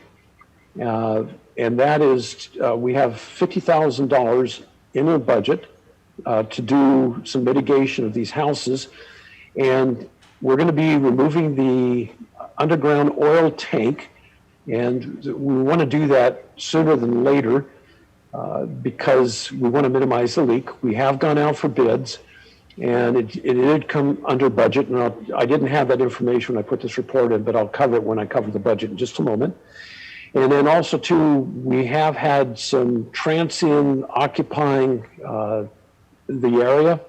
and that is we have $50,000 in our budget to do some mitigation of these houses, and we're going to be removing the underground oil tank, and we want to do that sooner than later because we want to minimize the leak. We have gone out for bids, and it did come under budget, and I didn't have that information when I put this report in, but I'll cover it when I cover the budget in just a moment. And then also too, we have had some transient occupying the area,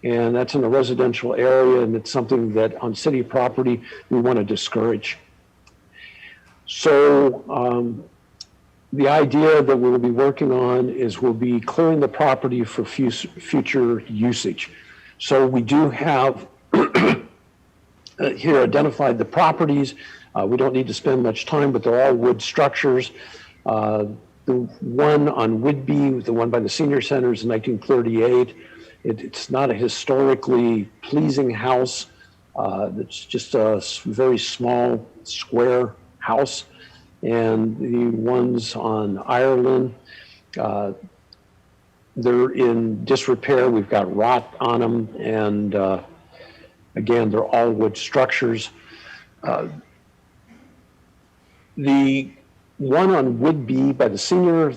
and that's in a residential area, and it's something that on city property we want to discourage. So the idea that we'll be working on is we'll be clearing the property for future usage. So we do have here identified the properties. We don't need to spend much time, but they're all wood structures. The one on Whidbey, the one by the senior center is 1938. It's not a historically pleasing house. It's just a very small square house. And the ones on Ireland, they're in disrepair. We've got rot on them. And again, they're all wood structures. The one on Woodby by the senior,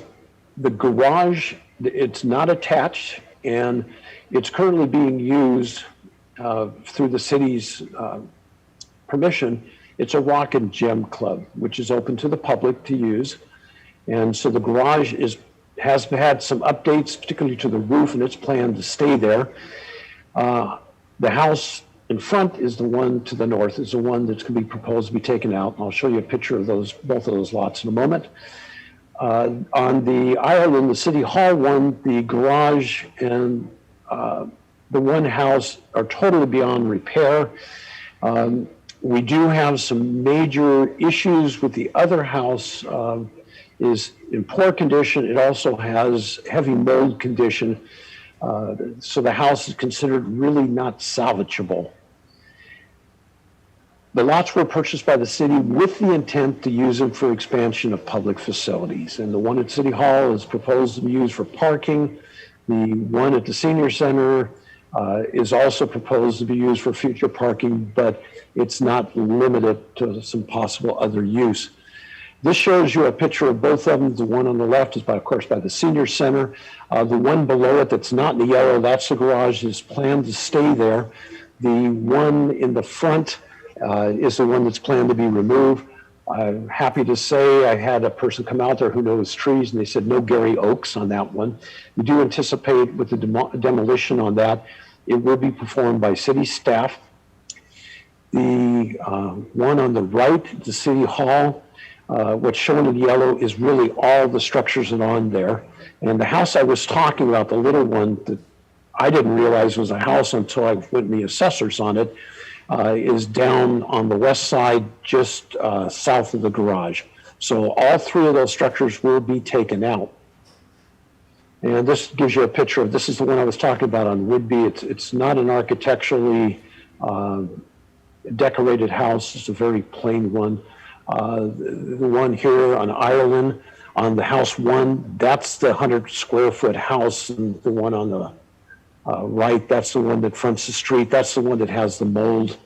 the garage, it's not attached, and it's currently being used through the city's permission. It's a rock and gem club, which is open to the public to use. And so the garage has had some updates, particularly to the roof, and it's planned to stay there. The house in front is the one to the north, is the one that's going to be proposed to be taken out. I'll show you a picture of both of those lots in a moment. On the Ireland, the City Hall one, the garage and the one house are totally beyond repair. We do have some major issues with the other house. Is in poor condition. It also has heavy mold condition. So the house is considered really not salvageable. The lots were purchased by the city with the intent to use them for expansion of public facilities. And the one at City Hall is proposed to be used for parking. The one at the senior center is also proposed to be used for future parking, but it's not limited to some possible other use. This shows you a picture of both of them. The one on the left is, of course, by the senior center. The one below it that's not in the yellow, that's the garage, is planned to stay there. The one in the front is the one that's planned to be removed. I'm happy to say I had a person come out there who knows trees, and they said no Gary Oaks on that one. We do anticipate with the demolition on that, it will be performed by city staff. The one on the right, the City Hall, what's shown in yellow is really all the structures that are on there. And the house I was talking about, the little one that I didn't realize was a house until I went in the assessors on it, is down on the west side, just south of the garage. So all three of those structures will be taken out. And this gives you a picture of, this is the one I was talking about on Woodby. It's not an architecturally decorated house. It's a very plain one. The one here on Ireland, on the house one, that's the 100 square foot house, and the one on the right, that's the one that fronts the street. That's the one that has the mold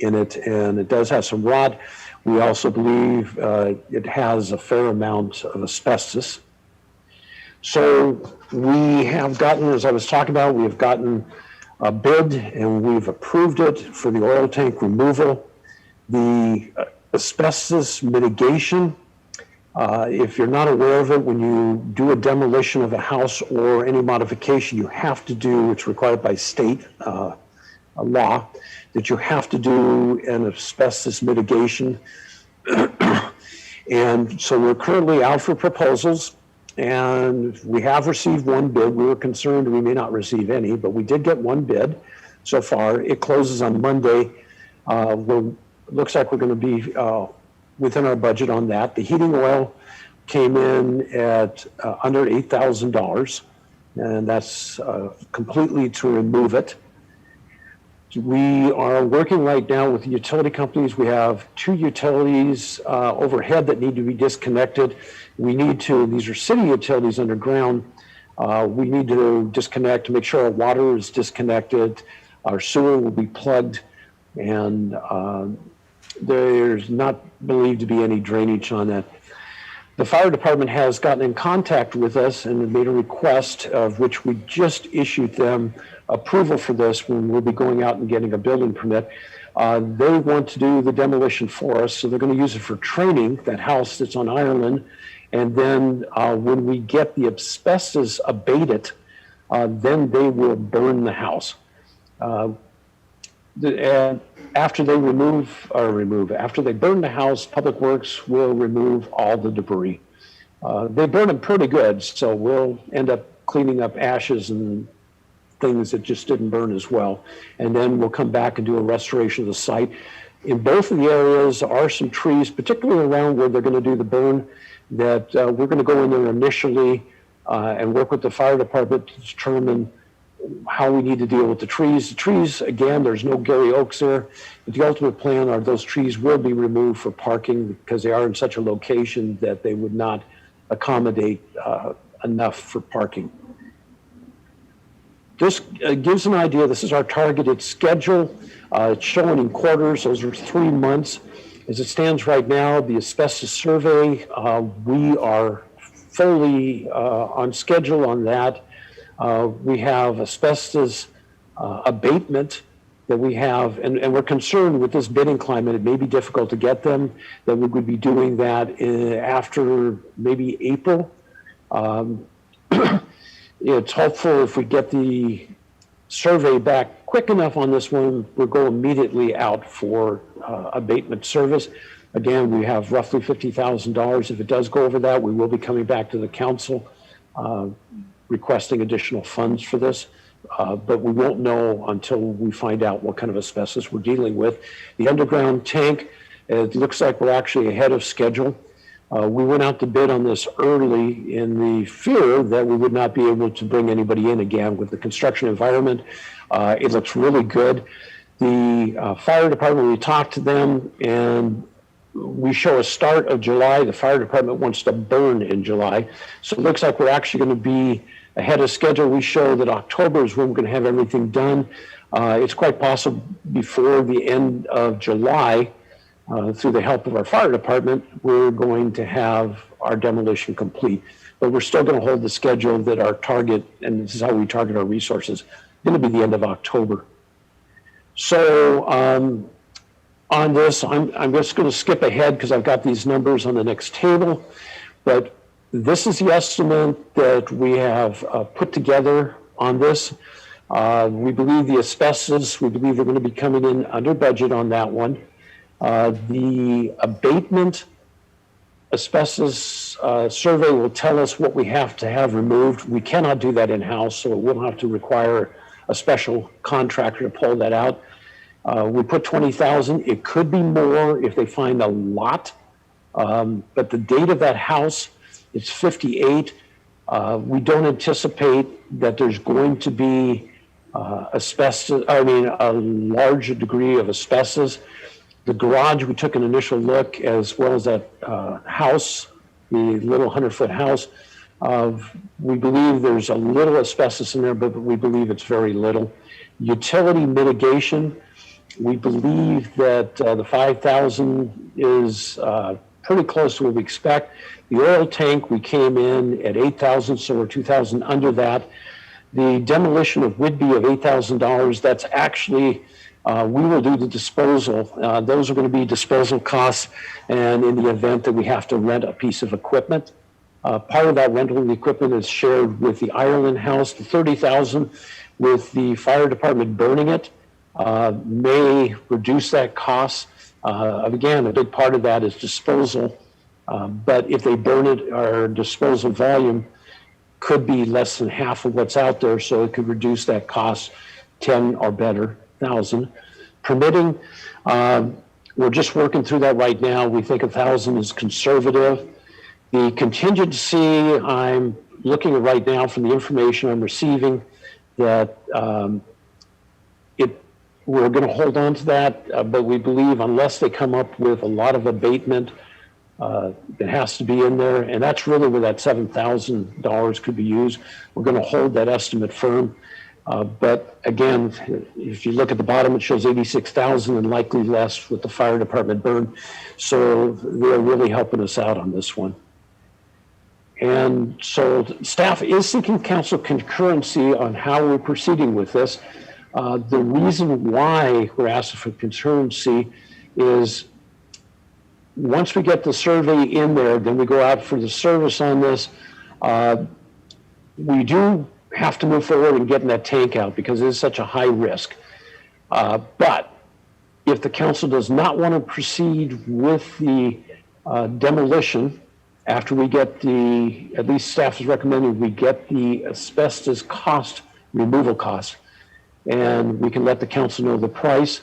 in it, and it does have some rot. We also believe it has a fair amount of asbestos. So we have gotten, as I was talking about, we have gotten a bid and we've approved it for the oil tank removal. The asbestos mitigation, if you're not aware of it, when you do a demolition of a house or any modification, you have to do, it's required by state law, that you have to do an asbestos mitigation. And so we're currently out for proposals, and we have received one bid. We were concerned we may not receive any, but we did get one bid so far. It closes on Monday. Looks like we're going to be within our budget on that. The heating oil came in at under $8,000, and that's completely to remove it. We are working right now with the utility companies. We have 2 utilities overhead that need to be disconnected. We need to, these are city utilities underground. We need to disconnect to make sure our water is disconnected. Our sewer will be plugged, and there's not believed to be any drainage on that. The fire department has gotten in contact with us and made a request, of which we just issued them approval for this when we'll be going out and getting a building permit. They want to do the demolition for us, so they're going to use it for training, that house that's on Ireland. And then when we get the asbestos abated, then they will burn the house. And after they after they burn the house, Public Works will remove all the debris. They burn them pretty good, so we'll end up cleaning up ashes and things that just didn't burn as well. And then we'll come back and do a restoration of the site. In both of the areas are some trees, particularly around where they're going to do the burn, that we're going to go in there initially and work with the fire department to determine how we need to deal with the trees. The trees, again, there's no Gary Oaks there. But the ultimate plan are those trees will be removed for parking because they are in such a location that they would not accommodate enough for parking. This gives an idea. This is our targeted schedule. It's shown in quarters. Those are 3 months. As it stands right now, the asbestos survey, we are fully on schedule on that. We have asbestos abatement that we have, and we're concerned with this bidding climate. It may be difficult to get them, that we would be doing that after maybe April. It's hopeful if we get the survey back quick enough on this one, we'll go immediately out for abatement service. Again, we have roughly $50,000. If it does go over that, we will be coming back to the council requesting additional funds for this. But we won't know until we find out what kind of asbestos we're dealing with. The underground tank, it looks like we're actually ahead of schedule. We went out to bid on this early in the fear that we would not be able to bring anybody in again with the construction environment. It looks really good. The fire department, we talked to them and we show a start of July. The fire department wants to burn in July. So it looks like we're actually going to be ahead of schedule. We show that October is when we're going to have everything done. It's quite possible before the end of July, through the help of our fire department, we're going to have our demolition complete. But we're still going to hold the schedule that our target, and this is how we target our resources, going to be the end of October. So on this, I'm just going to skip ahead because I've got these numbers on the next table. But this is the estimate that we have put together on this. We believe the asbestos, we believe they're going to be coming in under budget on that one. The abatement asbestos survey will tell us what we have to have removed. We cannot do that in-house, so it will have to require a special contractor to pull that out. We put 20,000. It could be more if they find a lot, but the date of that house, it's 58. We don't anticipate that there's going to be a large degree of asbestos. The garage, we took an initial look, as well as that house, the little 100-foot house. We believe there's a little asbestos in there, but we believe it's very little. Utility mitigation, we believe that the 5,000 is pretty close to what we expect. The oil tank, we came in at 8,000, so we're 2,000 under that. The demolition of Whidbey of $8,000, that's actually, we will do the disposal. Those are going to be disposal costs, and in the event that we have to rent a piece of equipment. Part of that rental of the equipment is shared with the Ireland house. The 30,000 with the fire department burning it may reduce that cost. Again, a big part of that is disposal. But if they burn it, our disposal volume could be less than half of what's out there, so it could reduce that cost 10 or better thousand. Permitting, we're just working through that right now. We think 1,000 is conservative. The contingency, I'm looking at right now from the information I'm receiving that we're going to hold on to that, but we believe unless they come up with a lot of abatement, it has to be in there, and that's really where that $7,000 could be used. We're going to hold that estimate firm. But again, if you look at the bottom, it shows 86,000 and likely less with the fire department burn. So they're really helping us out on this one. And so staff is seeking council concurrency on how we're proceeding with this. The reason why we're asking for concurrency is once we get the survey in there, then we go out for the service on this. We do have to move forward and getting that tank out because it is such a high risk. But if the council does not want to proceed with the demolition after we get at least staff is recommending we get the asbestos removal cost, and we can let the council know the price,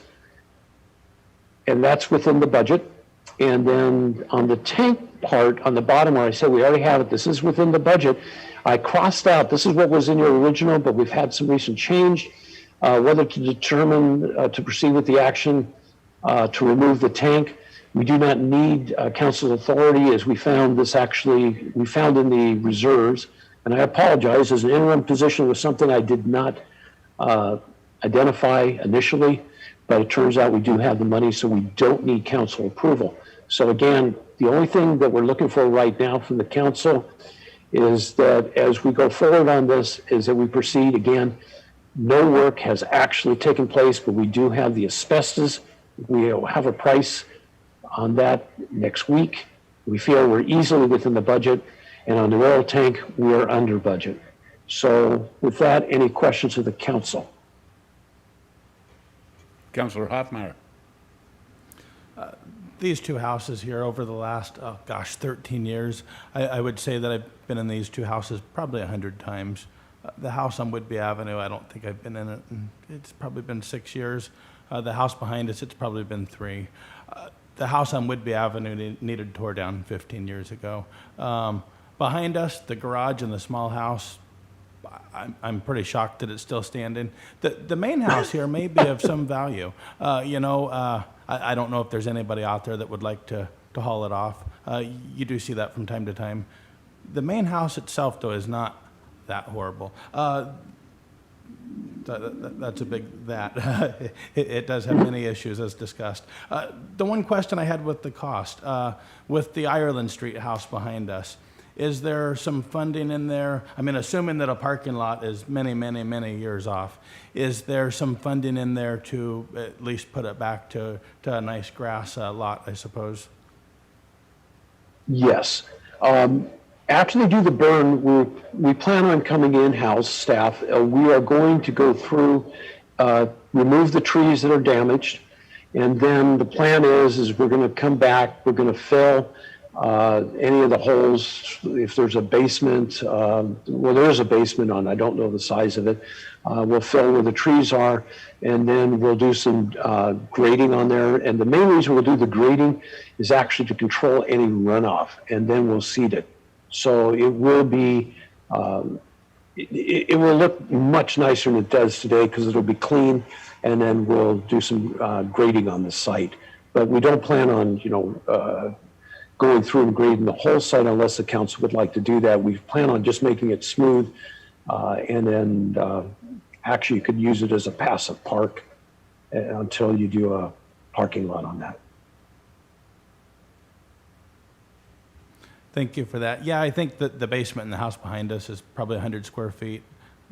and that's within the budget. And then on the tank part, on the bottom where I said we already have it, this is within the budget. I crossed out, this is what was in your original, but we've had some recent change, whether to determine to proceed with the action to remove the tank. We do not need council authority, as we found in the reserves. And I apologize, as an interim position was something I did not identify initially, but it turns out we do have the money, so we don't need council approval. So again, the only thing that we're looking for right now from the council is that as we go forward on this, is that we proceed. Again, no work has actually taken place, but we do have the asbestos. We have a price on that next week. We feel we're easily within the budget, and on the oil tank, we are under budget. So with that, any questions of the council? Councilor Hoffmeyer. These two houses here over the last, 13 years, I would say that I've been in these two houses probably 100 times. The house on Whitby Avenue, I don't think I've been in it, and it's probably been 6 years. The house behind us, it's probably been 3. The house on Whitby Avenue needed tore down 15 years ago. Behind us, the garage and the small house, I'm pretty shocked that it's still standing. The main house here may be of some value. I don't know if there's anybody out there that would like to haul it off. You do see that from time to time. The main house itself, though, is not that horrible. That's a big that. It does have many issues, as discussed. The one question I had with the cost, with the Ireland Street house behind us, is there some funding in there? I mean, assuming that a parking lot is many, many, many years off, is there some funding in there to at least put it back to a nice grass lot, I suppose? Yes. After they do the burn, we plan on coming in-house staff. We are going to go through, remove the trees that are damaged, and then the plan is we're going to come back, we're going to fill any of the holes. If there's a basement, well, there is a basement on, I don't know the size of it. We'll fill where the trees are, and then we'll do some grading on there. And the main reason we'll do the grading is actually to control any runoff, and then we'll seed it. So it will be, it will look much nicer than it does today because it'll be clean, and then we'll do some grading on the site. But we don't plan on, going through and grading the whole site unless the council would like to do that. We plan on just making it smooth, and then actually you could use it as a passive park until you do a parking lot on that. Thank you for that. Yeah, I think that the basement in the house behind us is probably 100 square feet.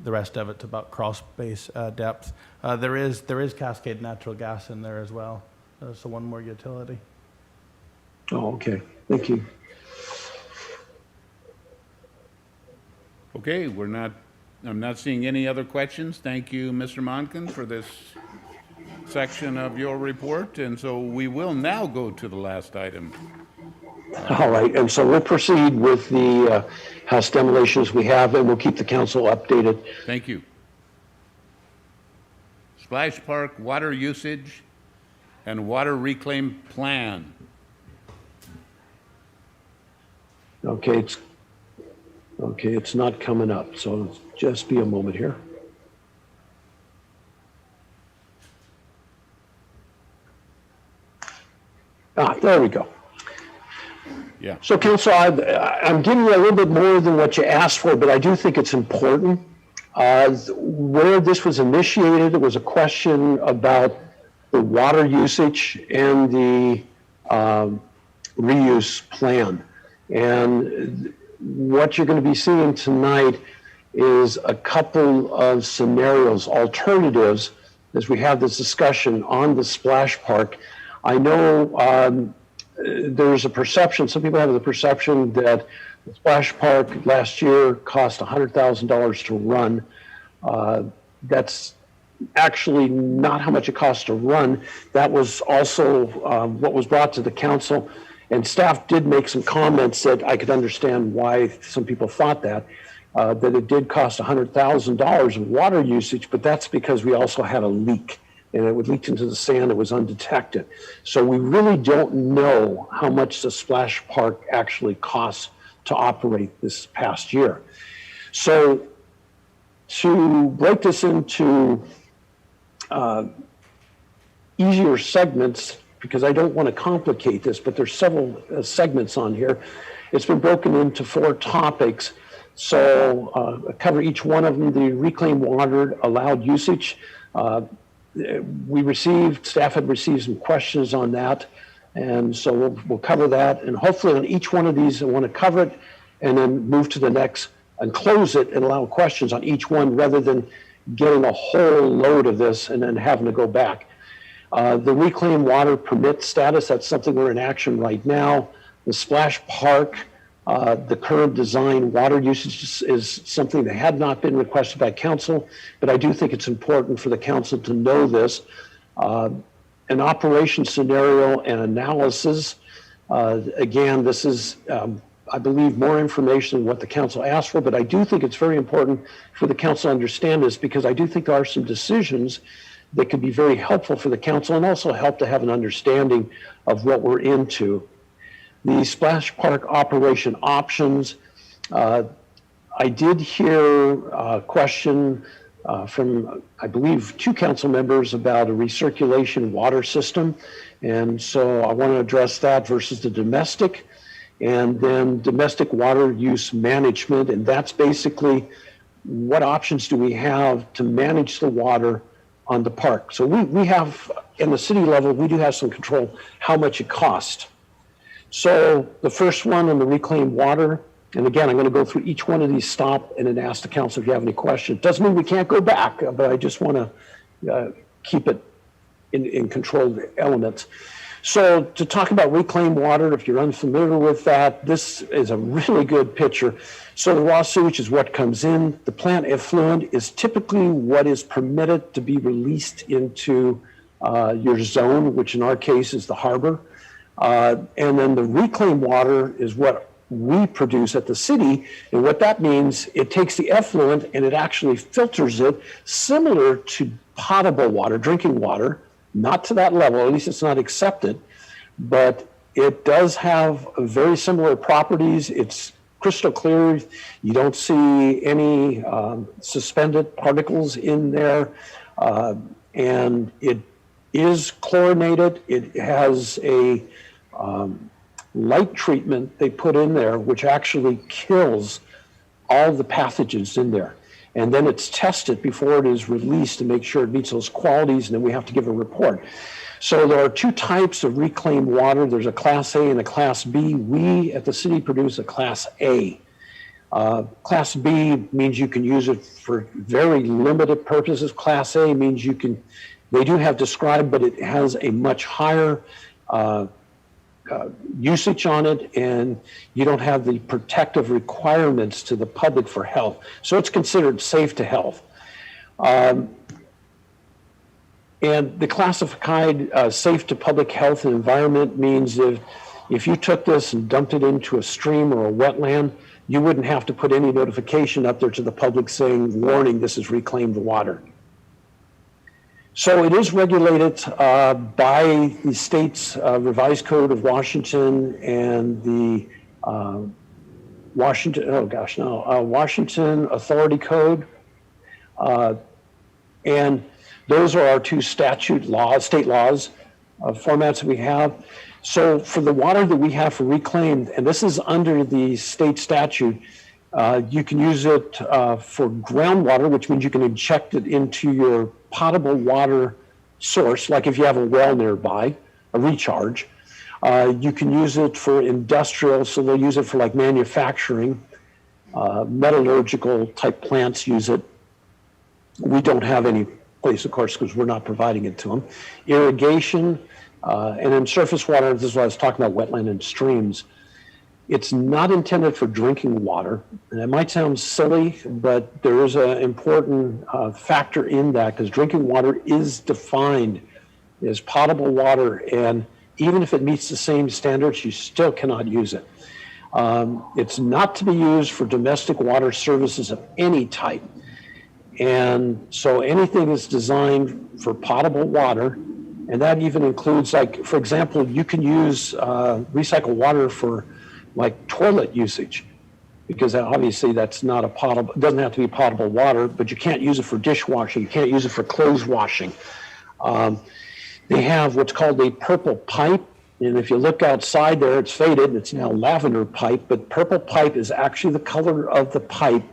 The rest of it's about crawl space depth. There is Cascade natural gas in there as well, so one more utility. Oh, okay. Thank you. Okay, I'm not seeing any other questions. Thank you, Mr. Monken, for this section of your report. And so we will now go to the last item. All right, and so we'll proceed with the house demolitions we have, and we'll keep the council updated. Thank you. Splash Park water usage and water reclaim plan. Okay, it's not coming up, so just be a moment here. There we go. Yeah. So, Council, I'm giving you a little bit more than what you asked for, but I do think it's important. Where this was initiated, it was a question about the water usage and the reuse plan. And what you're going to be seeing tonight is a couple of scenarios, alternatives, as we have this discussion on the splash park. I know there's a perception, some people have the perception that the splash park last year cost $100,000 to run. That's actually not how much it costs to run. That was also what was brought to the council. And staff did make some comments that I could understand why some people thought that it did cost $100,000 in water usage, but that's because we also had a leak, and it leaked into the sand. It was undetected. So we really don't know how much the splash park actually costs to operate this past year. So to break this into easier segments, because I don't want to complicate this, but there's several segments on here. It's been broken into 4 topics. So cover each one of them. The reclaimed water allowed usage. Staff had received some questions on that. And so we'll cover that. And hopefully on each one of these, I want to cover it and then move to the next and close it and allow questions on each one rather than getting a whole load of this and then having to go back. The reclaimed water permit status, that's something we're in action right now. The splash park, the current design water usage is something that had not been requested by council, but I do think it's important for the council to know this. An operation scenario and analysis. Again, this is, I believe, more information than what the council asked for, but I do think it's very important for the council to understand this because I do think there are some decisions that could be very helpful for the council and also help to have an understanding of what we're into. The splash park operation options. I did hear a question from, I believe, 2 council members about a recirculation water system. And so I want to address that versus the domestic. And then domestic water use management. And that's basically what options do we have to manage the water on the park. So we have, in the city level, we do have some control how much it costs. So the first one on the reclaimed water, and again, I'm going to go through each one of these, stop, and then ask the council if you have any questions. Doesn't mean we can't go back, but I just want to keep it in controlled elements. So to talk about reclaimed water, if you're unfamiliar with that, this is a really good picture. So the raw sewage is what comes in. The plant effluent is typically what is permitted to be released into your zone, which in our case is the harbor. And then the reclaimed water is what we produce at the city. And what that means, it takes the effluent and it actually filters it similar to potable water, drinking water, not to that level, at least it's not accepted, but it does have very similar properties. It's crystal clear. You don't see any suspended particles in there. And it is chlorinated. It has a light treatment they put in there, which actually kills all the pathogens in there. And then it's tested before it is released to make sure it meets those qualities, and then we have to give a report. So there are 2 types of reclaimed water. There's a Class A and a Class B. We at the city produce a Class A. Class B means you can use it for very limited purposes. Class A means you can, they do have described, but it has a much higher usage on it, and you don't have the protective requirements to the public for health. So it's considered safe to health. And the classified safe to public health and environment means if you took this and dumped it into a stream or a wetland, you wouldn't have to put any notification up there to the public saying, warning, this is reclaimed water. So it is regulated by the state's revised code of Washington and the Washington Authority Code. And those are our 2 state laws, formats that we have. So for the water that we have for reclaimed, and this is under the state statute, you can use it for groundwater, which means you can inject it into your potable water source, like if you have a well nearby, a recharge. You can use it for industrial, so they'll use it for like manufacturing. Metallurgical type plants use it. We don't have any place, of course, because we're not providing it to them. Irrigation, and then surface water, this is what I was talking about, wetland and streams. It's not intended for drinking water, and it might sound silly, but there is an important factor in that because drinking water is defined as potable water, and even if it meets the same standards, you still cannot use it. It's not to be used for domestic water services of any type, and so anything is designed for potable water, and that even includes, like, for example, you can use recycled water for like toilet usage. because obviously that's not a potable, it doesn't have to be potable water, but you can't use it for dishwashing, you can't use it for clothes washing. They have what's called a purple pipe, and if you look outside there, it's faded, it's now lavender pipe, but purple pipe is actually the color of the pipe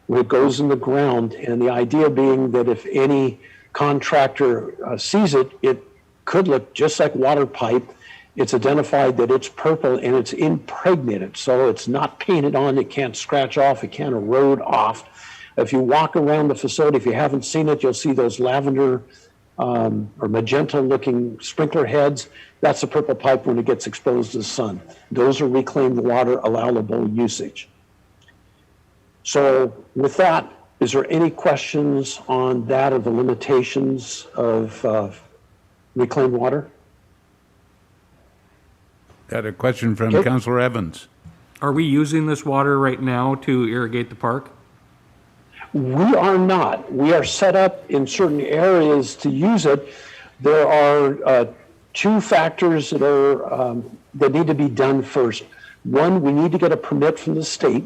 when it goes in the ground, and the idea being that if any contractor sees it, it could look just like water pipe. It's identified that it's purple and it's impregnated, so it's not painted on, it can't scratch off, it can't erode off. If you walk around the facility, if you haven't seen it, you'll see those lavender or magenta looking sprinkler heads. That's a purple pipe when it gets exposed to the sun. Those are reclaimed water allowable usage. So with that, is there any questions on that or the limitations of reclaimed water? Got a question from Okay. Councilor Evans. Are we using this water right now to irrigate the park? We are not. We are set up in certain areas to use it. There are two factors that are that need to be done first. One, we need to get a permit from the state,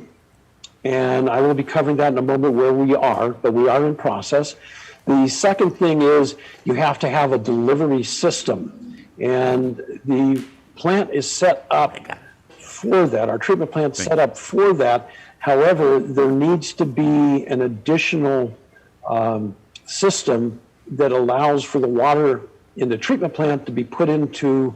and I will be covering that in a moment where we are, but we are in process. The second thing is you have to have a delivery system, and the plant is set up for that. Our treatment plant is set up for that. However, there needs to be an additional system that allows for the water in the treatment plant to be put into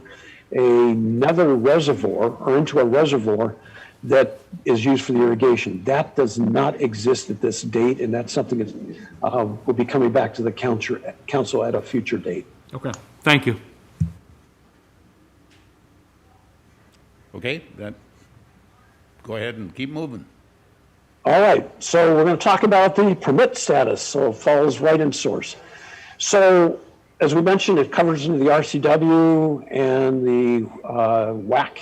another reservoir or into a reservoir that is used for the irrigation. That does not exist at this date, and that's something that will be coming back to the council at a future date. Okay, thank you. Okay, go ahead and keep moving. All right, so we're going to talk about the permit status, so it follows right in source. So as we mentioned, it covers into the RCW and the WAC,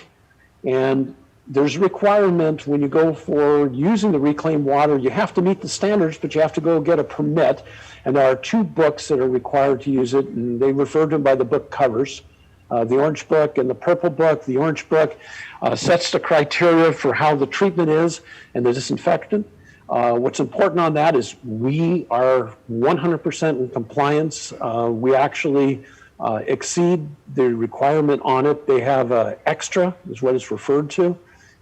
and there's a requirement when you go for using the reclaimed water, you have to meet the standards, but you have to go get a permit, and there are two books that are required to use it, and they refer to them by the book covers. The orange book and the purple book. The orange book sets the criteria for how the treatment is and the disinfectant. What's important on that is we are 100% in compliance. We actually exceed the requirement on it. They have extra is what it's referred to,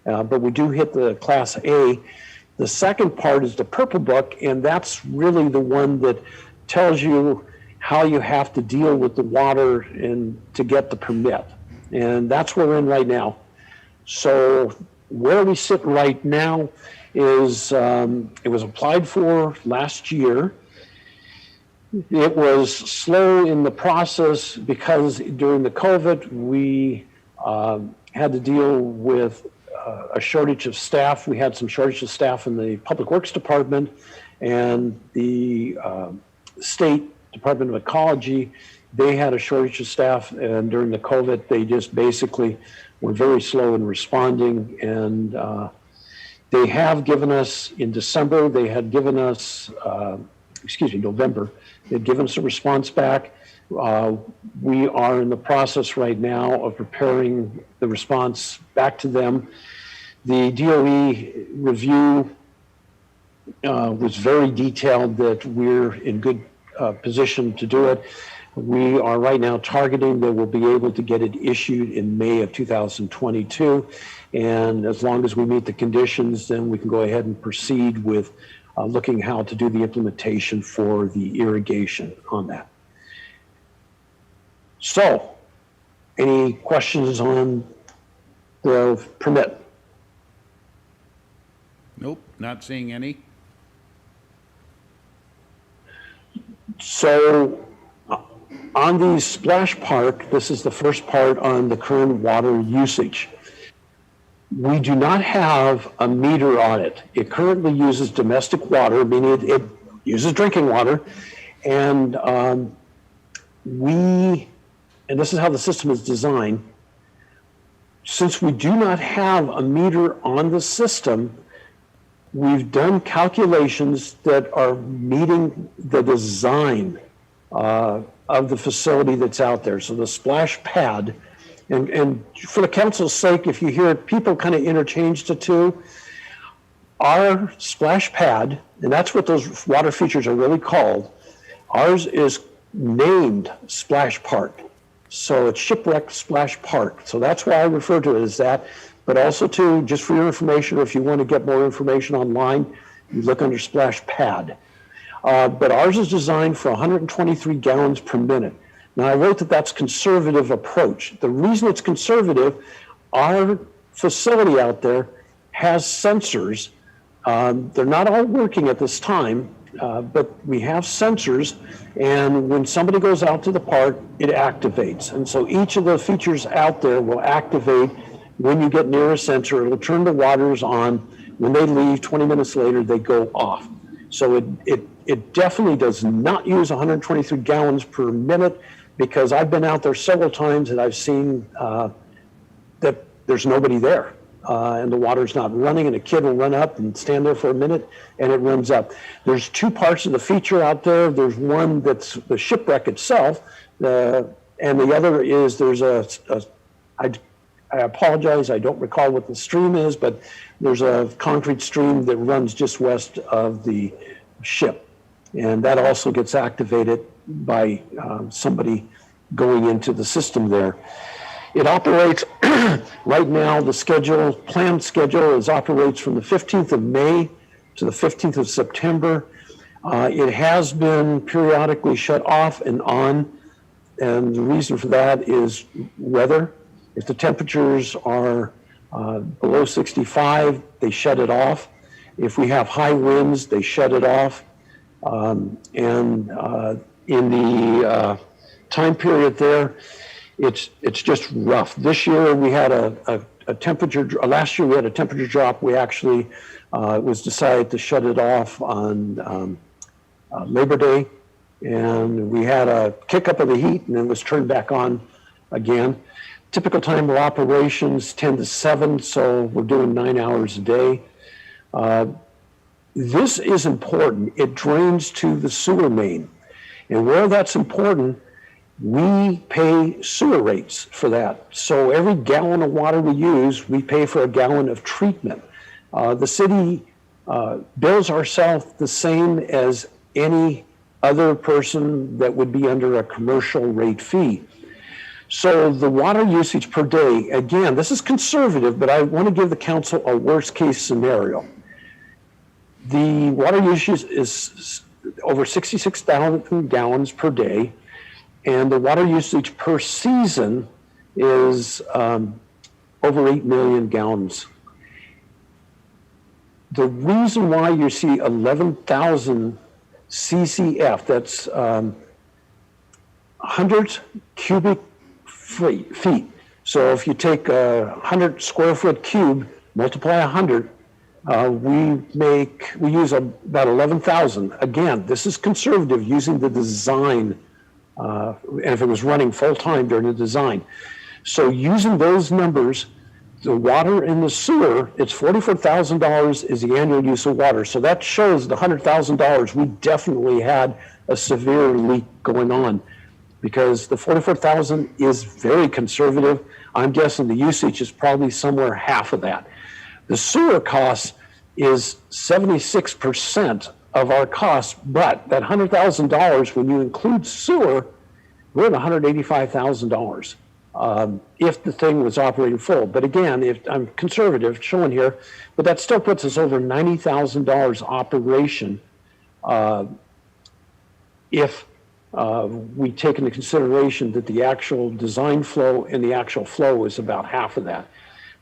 but we do hit the class A. The second part is the purple book, and that's really the one that tells you how you have to deal with the water and to get the permit. And that's where we're in right now. So where we sit right now is it was applied for last year. It was slow in the process because during the COVID, we had to deal with a shortage of staff. We had some shortage of staff in the Public Works Department, and the state Department of Ecology, they had a shortage of staff, and during the COVID, they just basically were very slow in responding. And they have given us, in December, they had given us, November, they'd given us a response back. We are in the process right now of preparing the response back to them. The DOE review was very detailed that we're in good position to do it. We are right now targeting that we'll be able to get it issued in May of 2022. And as long as we meet the conditions, then we can go ahead and proceed with looking how to do the implementation for the irrigation on that. So, any questions on the permit? Nope, not seeing any. So on the splash park, this is the first part on the current water usage. We do not have a meter on it. It currently uses domestic water, meaning it uses drinking water. And and this is how the system is designed. Since we do not have a meter on the system, we've done calculations that are meeting the design of the facility that's out there. So the splash pad, and for the council's sake, if you hear people kind of interchange the two, our splash pad, and that's what those water features are really called, ours is named Splash Park. So it's Shipwreck Splash Park. So that's why I refer to it as that. But also too, just for your information, or if you want to get more information online, you look under Splash Pad. But ours is designed for 123 gallons per minute. Now I wrote that that's conservative approach. The reason it's conservative, our facility out there has sensors. They're not all working at this time, but we have sensors, and when somebody goes out to the park, it activates. And so each of the features out there will activate when you get near a sensor. It'll turn the waters on. When they leave, 20 minutes later, they go off. So it definitely does not use 123 gallons per minute, because I've been out there several times and I've seen that there's nobody there. And the water's not running, and a kid will run up and stand there for a minute and it runs up. There's two parts of the feature out there. There's one that's the shipwreck itself, and the other is there's I apologize, I don't recall what the stream is, but there's a concrete stream that runs just west of the ship. And that also gets activated by somebody going into the system there. It operates, right now, the planned schedule operates from the 15th of May to the 15th of September. It has been periodically shut off and on, and the reason for that is weather. If the temperatures are below 65, they shut it off. If we have high winds, they shut it off. And in the time period there, it's just rough. This year we had a temperature, last year we had a temperature drop. We actually, it was decided to shut it off on Labor Day. And we had a kick up of the heat and then it was turned back on again. Typical time of operations, 10 to 7, so we're doing 9 hours a day. This is important. It drains to the sewer main. And where that's important, we pay sewer rates for that. So every gallon of water we use, we pay for a gallon of treatment. The city bills ourselves the same as any other person that would be under a commercial rate fee. So the water usage per day, again, this is conservative, but I want to give the council a worst case scenario. The water usage is over 66,000 gallons per day, and the water usage per season is over 8 million gallons. The reason why you see 11,000 CCF, that's 100 cubic feet. So if you take a 100 square foot cube, multiply 100, we use about 11,000. Again, this is conservative using the design, and if it was running full time during the design. So using those numbers, the water in the sewer, it's $44,000 is the annual use of water. So that shows the $100,000, we definitely had a severe leak going on, because the 44,000 is very conservative. I'm guessing the usage is probably somewhere half of that. The sewer cost is 76% of our cost, but that $100,000, when you include sewer, we're at $185,000 if the thing was operating full. But again, if I'm conservative, showing here, but that still puts us over $90,000 operation if we take into consideration that the actual design flow and the actual flow is about half of that.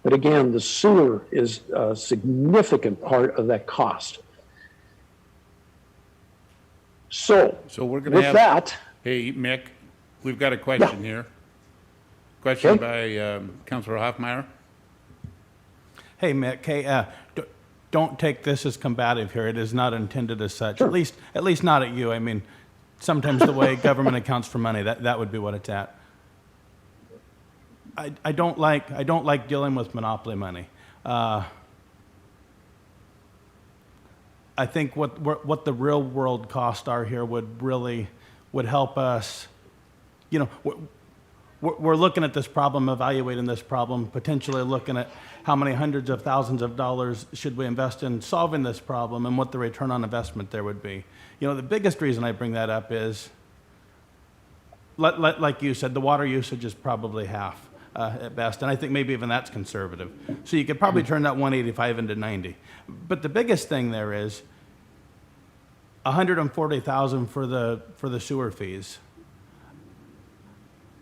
But again, the sewer is a significant part of that cost. So we're going to have that. Hey, Mick, we've got a question here. Question by Councilor Hoffmeyer. Hey, Mick, hey, don't take this as combative here. It is not intended as such, at least not at you. I mean, sometimes the way government accounts for money, that would be what it's at. I don't like dealing with monopoly money. I think what the real world costs are here would help us. You know, we're looking at this problem, evaluating this problem, potentially looking at how many hundreds of thousands of dollars should we invest in solving this problem and what the return on investment there would be. The biggest reason I bring that up is, like you said, the water usage is probably half at best, and I think maybe even that's conservative. So you could probably turn that 185 into 90. But the biggest thing there is $140,000 for the sewer fees.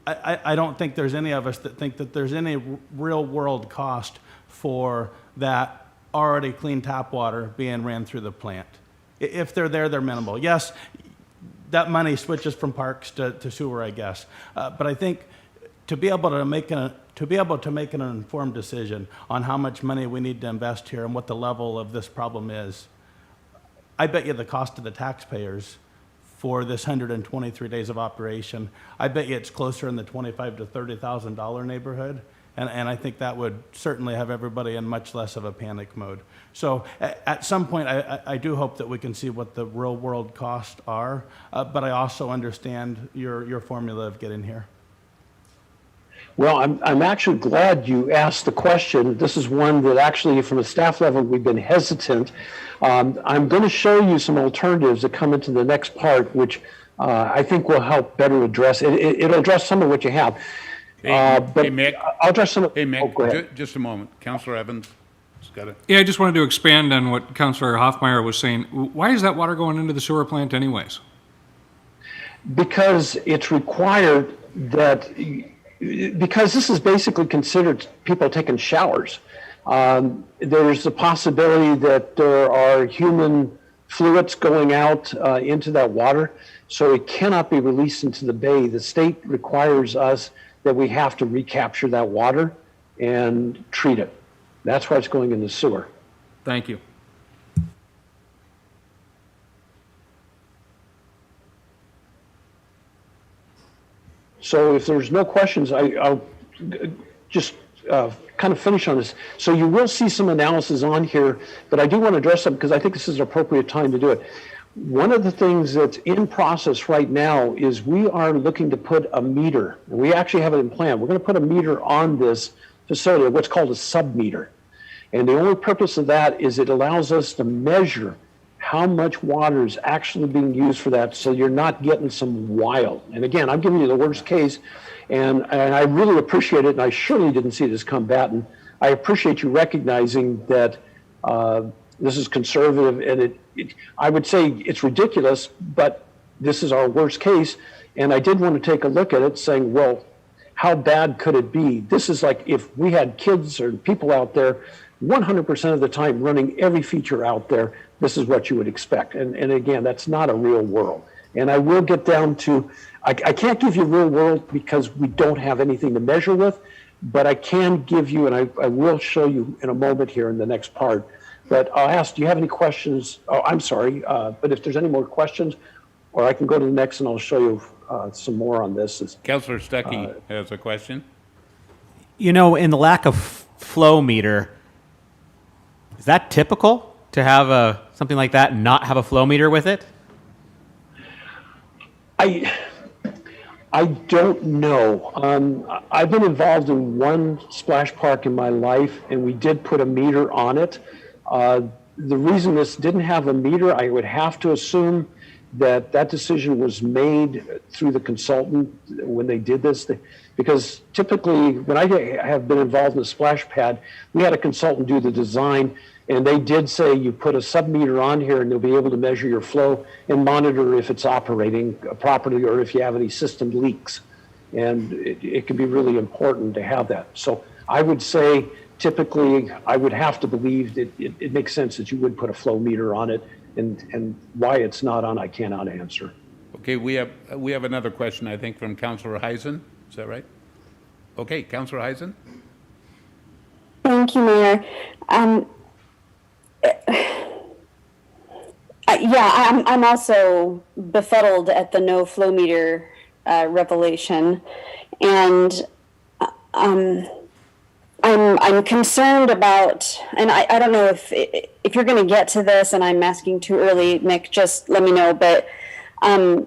I don't think there's any of us that think that there's any real world cost for that already clean tap water being ran through the plant. If they're there, they're minimal. Yes, that money switches from parks to sewer, I guess. But I think to be able to make an informed decision on how much money we need to invest here and what the level of this problem is, I bet you the cost to the taxpayers for this 123 days of operation, I bet you it's closer in the $25,000 to $30,000 neighborhood. And I think that would certainly have everybody in much less of a panic mode. So at some point, I do hope that we can see what the real world costs are, but I also understand your formula of getting here. Well, I'm actually glad you asked the question. This is one that actually, from a staff level, we've been hesitant. I'm going to show you some alternatives that come into the next part, which I think will help better address it. It'll address some of what you have. But Mick. I'll address some of. Hey, Mick, go ahead. just a moment. Councilor Evans. Got it. Yeah, I just wanted to expand on what Councilor Hoffmeyer was saying. Why is that water going into the sewer plant anyways? Because it's required that, because this is basically considered people taking showers. There's a possibility that there are human fluids going out into that water, so it cannot be released into the bay. The state requires us that we have to recapture that water and treat it. That's why it's going in the sewer. Thank you. So if there's no questions, I'll just kind of finish on this. So you will see some analysis on here, but I do want to address them because I think this is an appropriate time to do it. One of the things that's in process right now is we are looking to put a meter, and we actually have it in plan. We're going to put a meter on this facility, what's called a sub-meter. And the only purpose of that is it allows us to measure how much water is actually being used for that, so you're not getting some wild. And again, I'm giving you the worst case, and I really appreciate it, and I surely didn't see this combatant. I appreciate you recognizing that this is conservative, and I would say it's ridiculous, but this is our worst case. And I did want to take a look at it saying, well, how bad could it be? This is like if we had kids or people out there 100% of the time running every feature out there, this is what you would expect. And again, that's not a real world. And I will get down to, I can't give you real world because we don't have anything to measure with, but I can give you, and I will show you in a moment here in the next part. But I'll ask, do you have any questions? Oh, I'm sorry, but if there's any more questions, or I can go to the next and I'll show you some more on this. Councilor Stuckey has a question. In the lack of flow meter, is that typical to have something like that and not have a flow meter with it? I don't know. I've been involved in one splash park in my life, and we did put a meter on it. The reason this didn't have a meter, I would have to assume that decision was made through the consultant when they did this. Because typically, when I have been involved in a splash pad, we had a consultant do the design, and they did say you put a sub-meter on here and they'll be able to measure your flow and monitor if it's operating properly or if you have any system leaks. And it can be really important to have that. So I would say typically I would have to believe that it makes sense that you would put a flow meter on it, and why it's not on, I cannot answer. Okay, we have another question, I think, from Councilor Heisen. Is that right? Okay, Councilor Heisen. Thank you, Mayor. I'm also befuddled at the no flow meter revelation, and I'm concerned about, and I don't know if you're going to get to this, and I'm asking too early, Mick. Just let me know. But I'm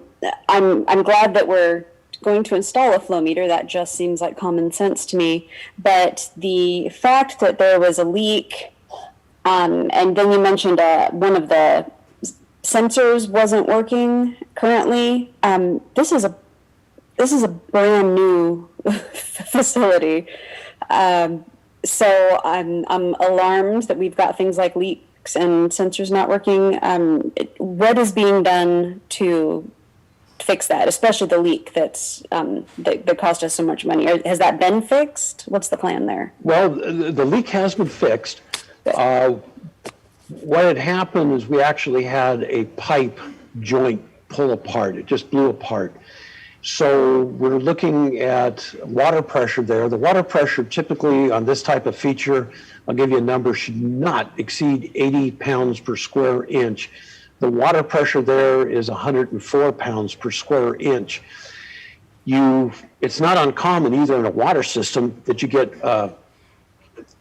glad that we're going to install a flow meter. That just seems like common sense to me. But the fact that there was a leak, and then you mentioned one of the sensors wasn't working currently. This is a brand new facility. So I'm alarmed that we've got things like leaks and sensors not working. What is being done to fix that, especially the leak that cost us so much money? Has that been fixed? What's the plan there? Well, the leak has been fixed. What had happened is we actually had a pipe joint pull apart. It just blew apart. So we're looking at water pressure there. The water pressure typically on this type of feature, I'll give you a number, should not exceed 80 pounds per square inch. The water pressure there is 104 pounds per square inch. It's not uncommon either in a water system that you get a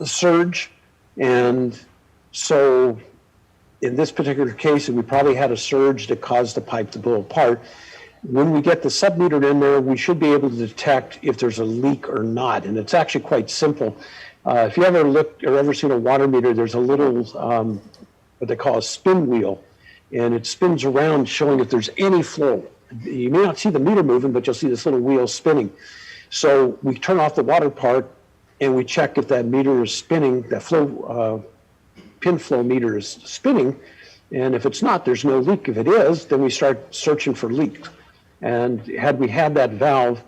surge. And so in this particular case, we probably had a surge that caused the pipe to blow apart. When we get the submeter in there, we should be able to detect if there's a leak or not. And it's actually quite simple. If you ever looked or ever seen a water meter, there's a little, what they call a spin wheel, and it spins around showing if there's any flow. You may not see the meter moving, but you'll see this little wheel spinning. So we turn off the water part and we check if that meter is spinning, that flow, pin flow meter is spinning. And if it's not, there's no leak. If it is, then we start searching for leaks. And had we had that valve,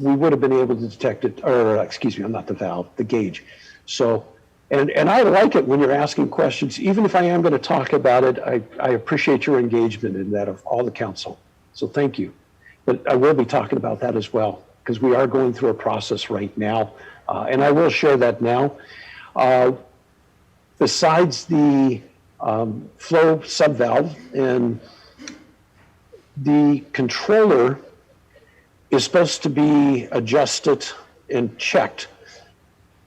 we would have been able to detect it, or excuse me, I'm not the valve, the gauge. So, and I like it when you're asking questions. Even if I am going to talk about it, I appreciate your engagement in that of all the council. So thank you. But I will be talking about that as well, because we are going through a process right now. And I will share that now. Besides the flow subvalve, and the controller is supposed to be adjusted and checked.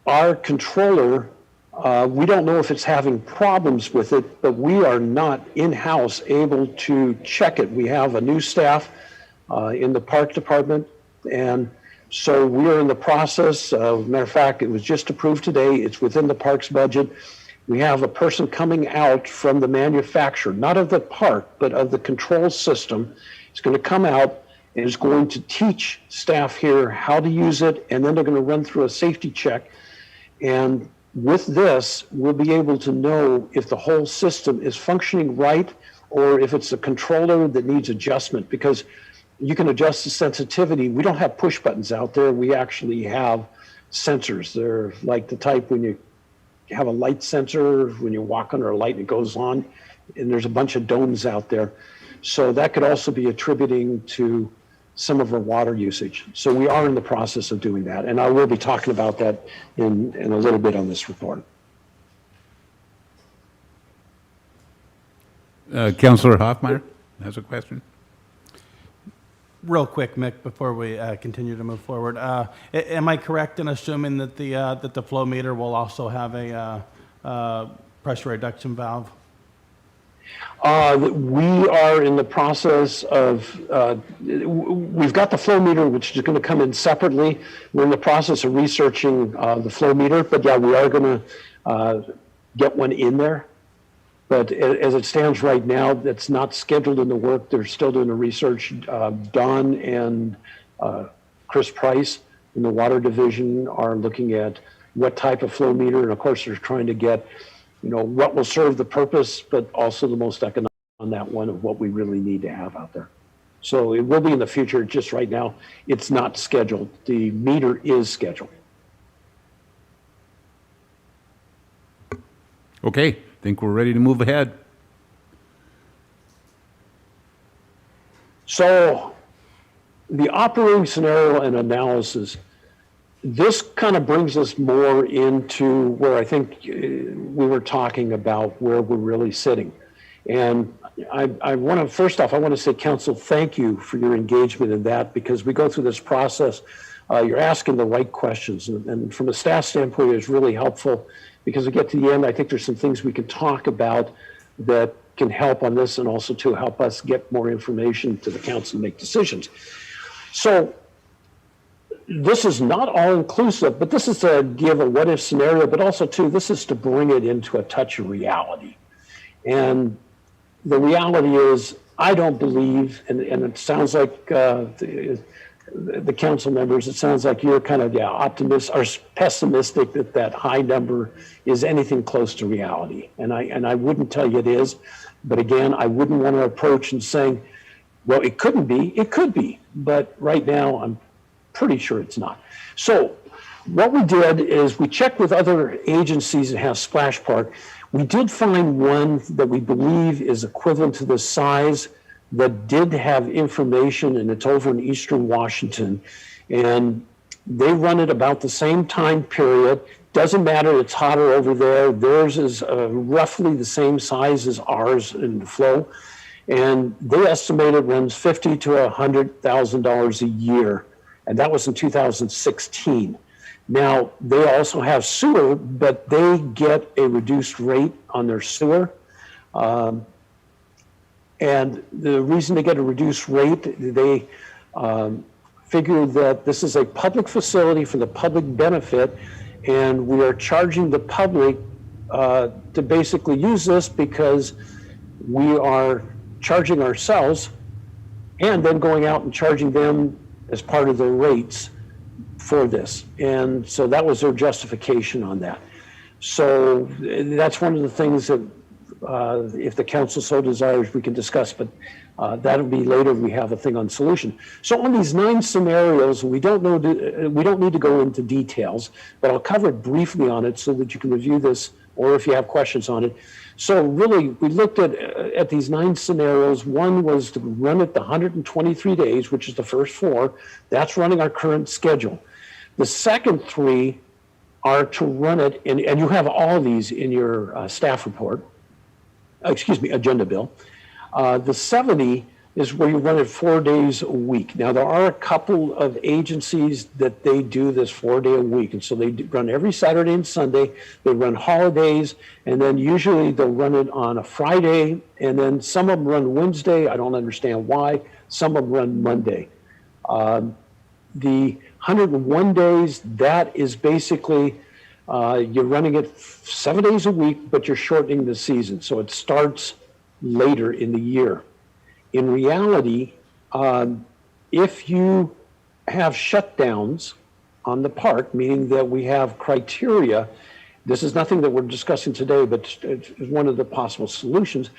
Our controller, we don't know if it's having problems with it, but we are not in-house able to check it. We have a new staff in the park department, and so we're in the process. Matter of fact, it was just approved today. It's within the park's budget. We have a person coming out from the manufacturer, not of the park, but of the control system. It's going to come out and is going to teach staff here how to use it, and then they're going to run through a safety check. And with this, we'll be able to know if the whole system is functioning right or if it's a controller that needs adjustment, because you can adjust the sensitivity. We don't have push buttons out there. We actually have sensors. They're like the type when you have a light sensor, when you walk under a light and it goes on, and there's a bunch of domes out there. So that could also be attributing to some of our water usage. So we are in the process of doing that, and I will be talking about that in a little bit on this report. Councillor Hoffmeyer has a question. Real quick, Mick, before we continue to move forward, am I correct in assuming that the flow meter will also have a pressure reduction valve? We are in the process of, we've got the flow meter, which is going to come in separately. We're in the process of researching the flow meter, but yeah, we are going to get one in there. But as it stands right now, that's not scheduled in the work. They're still doing the research. Don and Chris Price in the water division are looking at what type of flow meter. And of course, they're trying to get, what will serve the purpose, but also the most economic on that one of what we really need to have out there. So it will be in the future. Just right now, it's not scheduled. The meter is scheduled. Okay, think we're ready to move ahead. So the operating scenario and analysis, this kind of brings us more into where I think we were talking about where we're really sitting. And I want to, first off, I want to say, Council, thank you for your engagement in that, because we go through this process. You're asking the right questions. And from a staff standpoint, it's really helpful, because we get to the end, I think there's some things we can talk about that can help on this, and also to help us get more information to the council and make decisions. So this is not all inclusive, but this is to give a what if scenario, but also too, this is to bring it into a touch of reality. And the reality is, I don't believe, and it sounds like the council members, it sounds like you're kind of optimistic or pessimistic that high number is anything close to reality. And I wouldn't tell you it is, but again, I wouldn't want to approach and saying, well, it couldn't be, it could be, but right now I'm pretty sure it's not. So what we did is we checked with other agencies that have splash park. We did find one that we believe is equivalent to the size that did have information, and it's over in Eastern Washington. And they run it about the same time period. Doesn't matter, it's hotter over there. Theirs is roughly the same size as ours in the flow. And they estimate it runs $50,000 to $100,000 a year. And that was in 2016. Now, they also have sewer, but they get a reduced rate on their sewer. And the reason they get a reduced rate, they figure that this is a public facility for the public benefit, and we are charging the public to basically use this because we are charging ourselves and then going out and charging them as part of their rates for this. And so that was their justification on that. So that's one of the things that if the council so desires, we can discuss, but that'll be later. We have a thing on solution. So on these 9 scenarios, we don't need to go into details, but I'll cover briefly on it so that you can review this, or if you have questions on it. So really, we looked at these 9 scenarios. One was to run it the 123 days, which is the first 4. That's running our current schedule. The second 3 are to run it, and you have all these in your staff report, agenda bill. The 70 is where you run it 4 days a week. Now, there are a couple of agencies that they do this 4-day a week. And so they run every Saturday and Sunday. They run holidays, and then usually they'll run it on a Friday, and then some of them run Wednesday. I don't understand why. Some of them run Monday. The 101 days, that is basically you're running it 7 days a week, but you're shortening the season. So it starts later in the year. In reality, if you have shutdowns on the park, meaning that we have criteria, this is nothing that we're discussing today, but it's one of the possible solutions.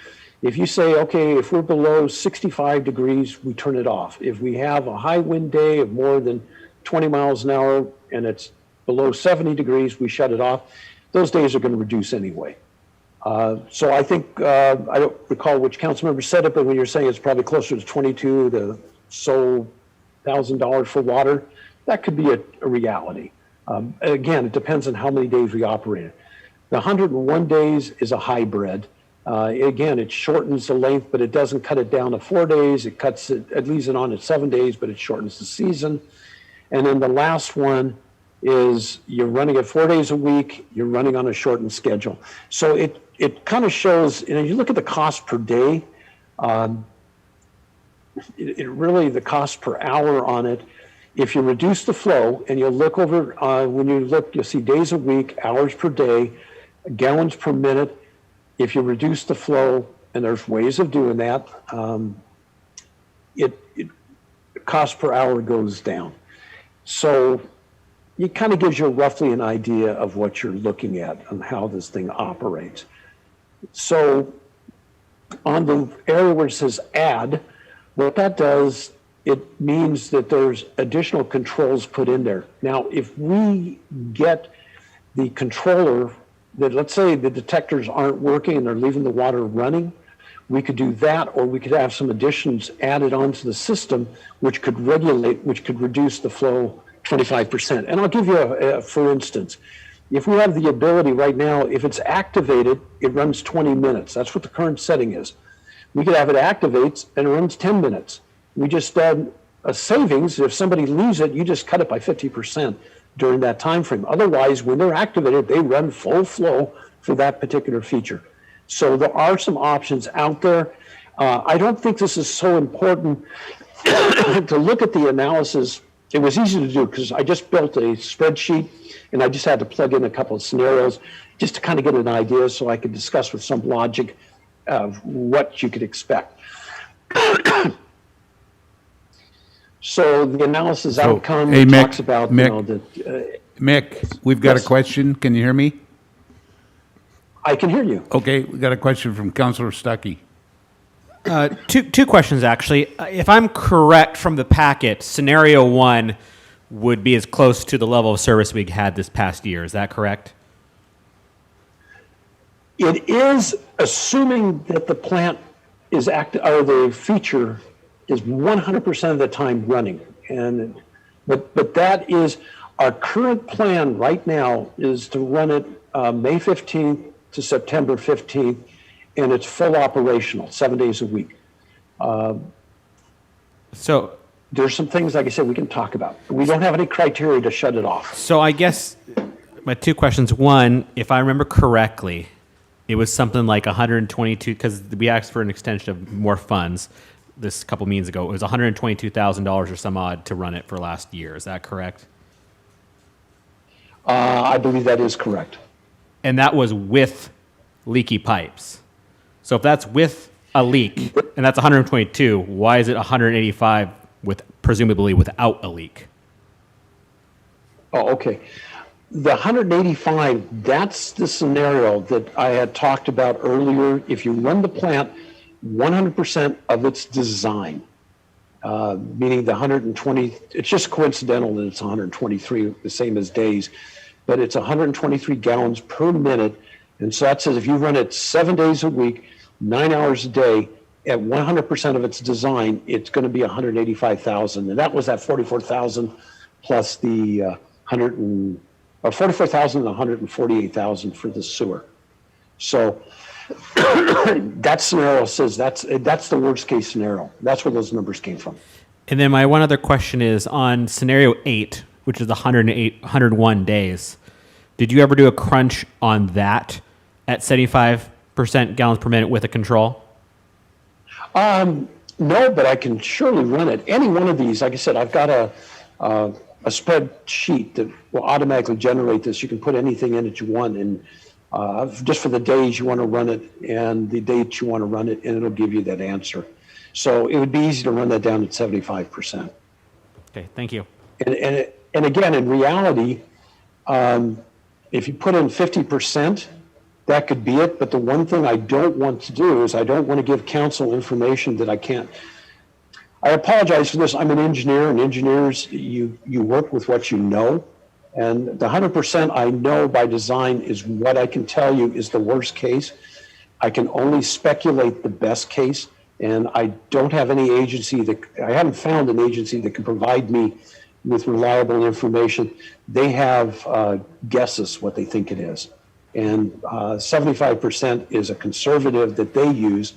If you say, okay, if we're below 65 degrees, we turn it off. If we have a high wind day of more than 20 miles an hour and it's below 70 degrees, we shut it off. Those days are going to reduce anyway. So I think, I don't recall which council member said it, but when you're saying it's probably closer to $22 to so $1,000 for water, that could be a reality. Again, it depends on how many days we operate it. The 101 days is a hybrid. Again, it shortens the length, but it doesn't cut it down to 4 days. It cuts it leaves it on at 7 days, but it shortens the season. And then the last one is you're running it 4 days a week, you're running on a shortened schedule. So it kind of shows, you look at the cost per day, it really, the cost per hour on it, if you reduce the flow and you look over, when you look, you'll see days a week, hours per day, gallons per minute. If you reduce the flow, and there's ways of doing that, cost per hour goes down. So it kind of gives you roughly an idea of what you're looking at and how this thing operates. So on the area where it says add, what that does, it means that there's additional controls put in there. Now, if we get the controller that, let's say the detectors aren't working and they're leaving the water running, we could do that, or we could have some additions added onto the system, which could regulate, which could reduce the flow 25%. And I'll give you for instance, if we have the ability right now, if it's activated, it runs 20 minutes. That's what the current setting is. We could have it activates and it runs 10 minutes. We just a savings, if somebody leaves it, you just cut it by 50% during that time frame. Otherwise, when they're activated, they run full flow for that particular feature. So there are some options out there. I don't think this is so important to look at the analysis it was easy to do because I just built a spreadsheet and I just had to plug in a couple of scenarios just to kind of get an idea so I could discuss with some logic of what you could expect. So the analysis outcome hey, Mick, talks about, Mick, we've got yes. a question. Can you hear me? I can hear you. Okay, we got a question from Councilor Stuckey. Two questions, actually. If I'm correct from the packet, scenario one would be as close to the level of service we had this past year. Is that correct? It is assuming that the plant is active, or the feature is 100% of the time running. But that is, our current plan right now is to run it May 15th to September 15th, and it's full operational, 7 days a week. So there's some things, like I said, we can talk about. We don't have any criteria to shut it off. So I guess my two questions. One, if I remember correctly, it was something like 122, because we asked for an extension of more funds this couple meetings ago. It was $122,000 or some odd to run it for last year. Is that correct? I believe that is correct. And that was with leaky pipes. So if that's with a leak, and that's 122, why is it 185 with presumably without a leak? Oh, okay. The 185, that's the scenario that I had talked about earlier. If you run the plant 100% of its design, meaning the 120, it's just coincidental that it's 123, the same as days, but it's 123 gallons per minute. And so that says if you run it 7 days a week, 9 hours a day, at 100% of its design, it's going to be 185,000. And that was that 44,000 plus the 44,000 and 148,000 for the sewer. So that scenario says that's the worst case scenario. That's where those numbers came from. And then my one other question is on scenario 8, which is the 101 days. Did you ever do a crunch on that at 75% gallons per minute with a control? No, but I can surely run it. Any one of these, like I said, I've got a spreadsheet that will automatically generate this. You can put anything in that you want, and just for the days you want to run it and the dates you want to run it, and it'll give you that answer. So it would be easy to run that down at 75%. Okay, thank you. And again, in reality, if you put in 50%, that could be it. But the one thing I don't want to do is I don't want to give council information that I can't. I apologize for this. I'm an engineer, and engineers, you work with what you know. And the 100% I know by design is what I can tell you is the worst case. I can only speculate the best case. And I don't have any agency I haven't found an agency that can provide me with reliable information. They have guesses what they think it is. And 75% is a conservative that they use.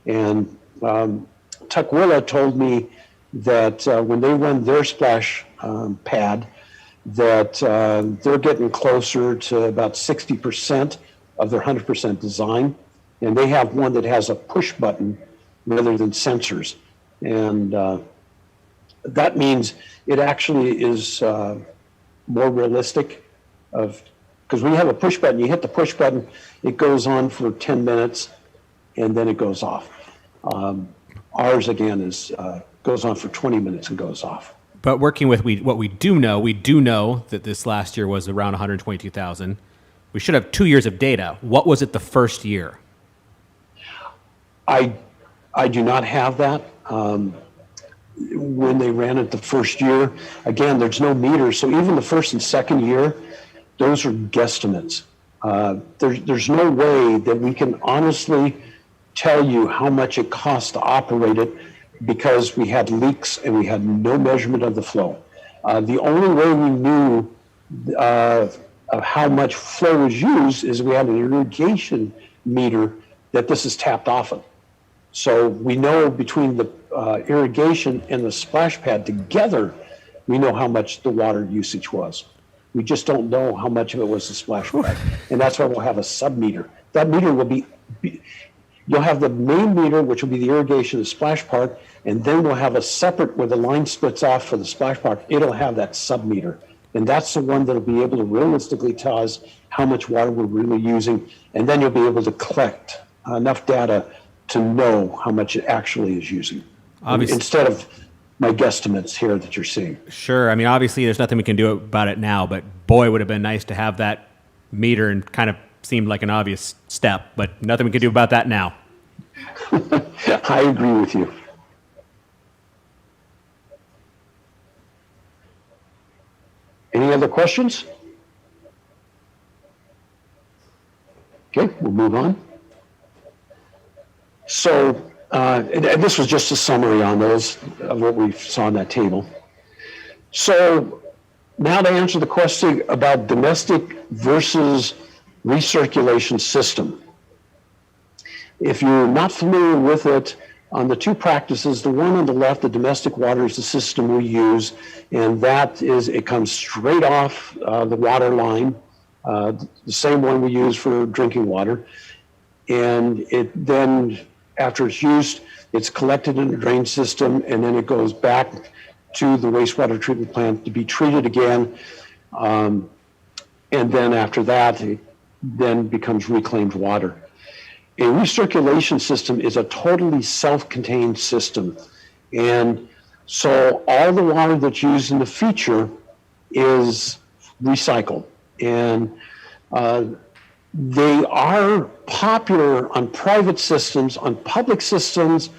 And Tukwila told me that when they run their splash pad, that they're getting closer to about 60% of their 100% design. And they have one that has a push button rather than sensors. And that means it actually is more realistic because when you have a push button, you hit the push button, it goes on for 10 minutes and then it goes off. Ours again goes on for 20 minutes and goes off. But working with what we do know that this last year was around 122,000. We should have 2 years of data. What was it the first year? I do not have that. When they ran it the first year, again, there's no meter. So even the first and second year, those are guesstimates. There's no way that we can honestly tell you how much it costs to operate it because we had leaks and we had no measurement of the flow. The only way we knew of how much flow was used is we had an irrigation meter that this is tapped off of. So we know between the irrigation and the splash pad together, we know how much the water usage was. We just don't know how much of it was the splash pad. And that's why we'll have a sub-meter. That meter will be You'll have the main meter, which will be the irrigation and splash park, and then we'll have a separate, where the line splits off for the splash park, it'll have that sub meter. And that's the one that'll be able to realistically tell us how much water we're really using. And then you'll be able to collect enough data to know how much it actually is using. Obviously. Instead of my guesstimates here that you're seeing. Sure. I mean, obviously, there's nothing we can do about it now, but boy, would have been nice to have that meter, and kind of seemed like an obvious step, but nothing we can do about that now. I agree with you. Any other questions? Okay, we'll move on. So, and this was just a summary on those, of what we saw on that table. So now to answer the question about domestic versus recirculation system. If you're not familiar with it, on the two practices, the one on the left, the domestic water, is the system we use, and that is, it comes straight off the water line, the same one we use for drinking water. And it then, after it's used, it's collected in the drain system, and then it goes back to the wastewater treatment plant to be treated again. And then after that, it then becomes reclaimed water. A recirculation system is a totally self-contained system. And so all the water that's used in the feature is recycled. And they are popular on private systems. On public systems,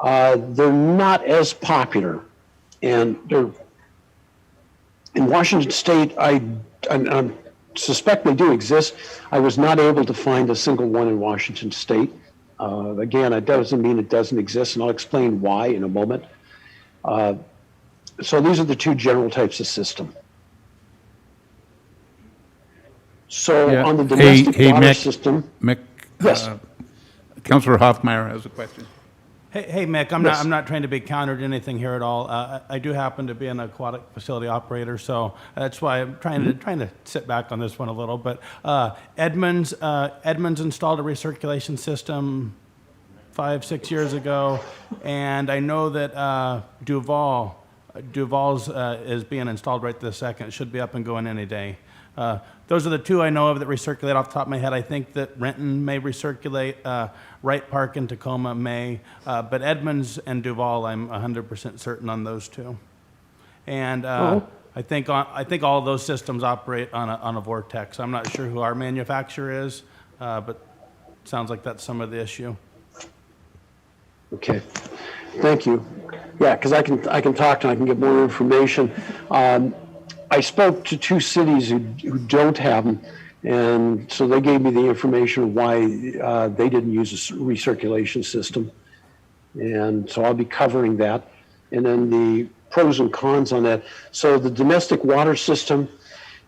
they're not as popular. And they're, in Washington State, I suspect they do exist. I was not able to find a single one in Washington State. Again, it doesn't mean it doesn't exist, and I'll explain why in a moment. So these are the two general types of system. So Yeah. on the domestic water Mick, system. Mick, Yes. Councilor Hoffmeyer has a question. Hey, Mick, Yes. I'm not trying to be counter to anything here at all. I do happen to be an aquatic facility operator, so that's why I'm trying to sit back on this one a little. But Edmonds installed a recirculation system 5-6 years ago, and I know that Duval's is being installed right this second. It should be up and going any day. Those are the two I know of that recirculate off the top of my head. I think that Renton may recirculate, Wright Park and Tacoma may, but Edmonds and Duval, I'm 100% certain on those two. And I think all of those systems operate on a vortex. I'm not sure who our manufacturer is, but it sounds like that's some of the issue. Okay, thank you. Yeah, because I can talk and I can get more information. I spoke to two cities who don't have them, and so they gave me the information of why they didn't use a recirculation system. And so I'll be covering that. And then the pros and cons on that. So the domestic water system,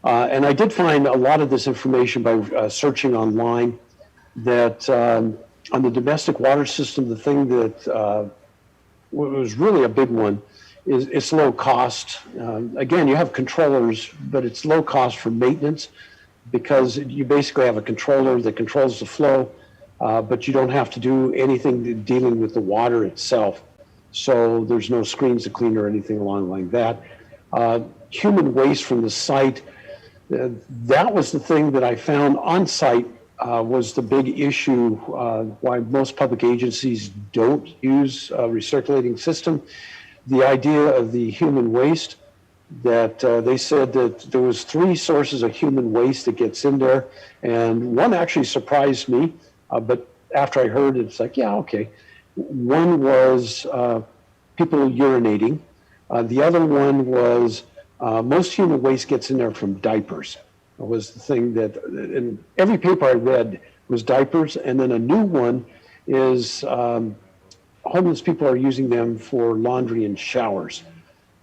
and I did find a lot of this information by searching online, that on the domestic water system, the thing that was really a big one is it's low cost. Again, you have controllers, but it's low cost for maintenance because you basically have a controller that controls the flow, but you don't have to do anything dealing with the water itself. So there's no screens to clean or anything along like that. Human waste from the site, that was the thing that I found on site was the big issue why most public agencies don't use a recirculating system. The idea of the human waste, that they said that there was 3 sources of human waste that gets in there, and one actually surprised me, but after I heard it, it's like, yeah, okay. One was people urinating. The other one was most human waste gets in there from diapers. It was the thing that, in every paper I read was diapers, and then a new one is homeless people are using them for laundry and showers.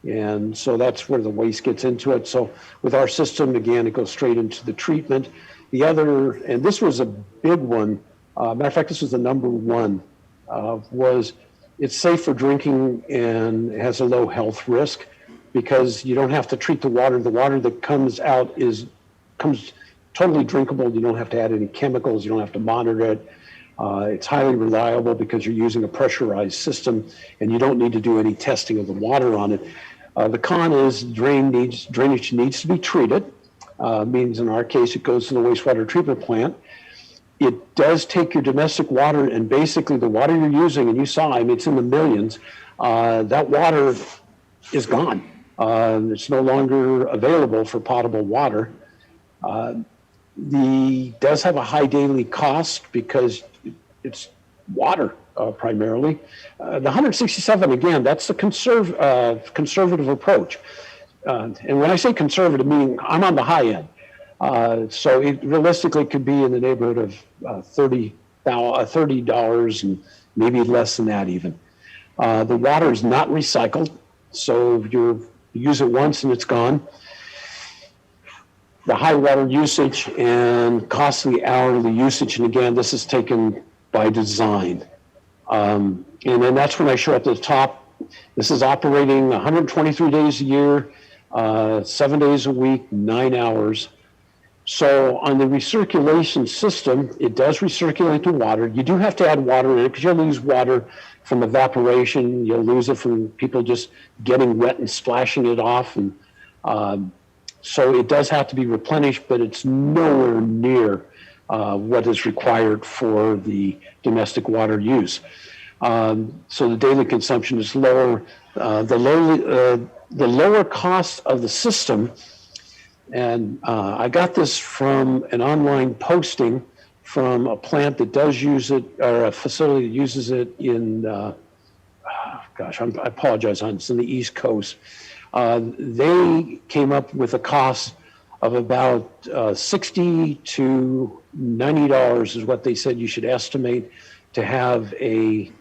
And so that's where the waste gets into it. So with our system, again, it goes straight into the treatment. The other, and this was a big one, matter of fact, this was the number one, was it's safe for drinking and has a low health risk because you don't have to treat the water. The water that comes out comes totally drinkable. You don't have to add any chemicals. You don't have to monitor it. It's highly reliable because you're using a pressurized system and you don't need to do any testing of the water on it. The con is drainage needs to be treated. Means in our case, it goes to the wastewater treatment plant. It does take your domestic water, and basically the water you're using, and you saw, I mean, it's in the millions, that water is gone. It's no longer available for potable water. Does have a high daily cost because it's water primarily. The 167, again, that's the conservative approach. And when I say conservative, meaning I'm on the high end. So it realistically could be in the neighborhood of $30 and maybe less than that even. The water is not recycled, so you use it once and it's gone. The high water usage and costly hourly usage, and again, this is taken by design. And then that's when I show up at the top. This is operating 123 days a year, 7 days a week, 9 hours. So on the recirculation system, it does recirculate the water. You do have to add water in it because you'll lose water from evaporation. You'll lose it from people just getting wet and splashing it off. And so it does have to be replenished, but it's nowhere near what is required for the domestic water use. So the daily consumption is lower. The lower cost of the system, and I got this from an online posting from a plant that does use it, or a facility that uses it in, I apologize, it's in the East Coast. They came up with a cost of about $60 to $90 is what they said you should estimate to have a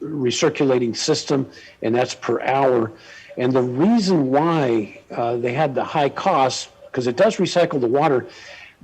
recirculating system, and that's per hour. And the reason why they had the high cost, because it does recycle the water,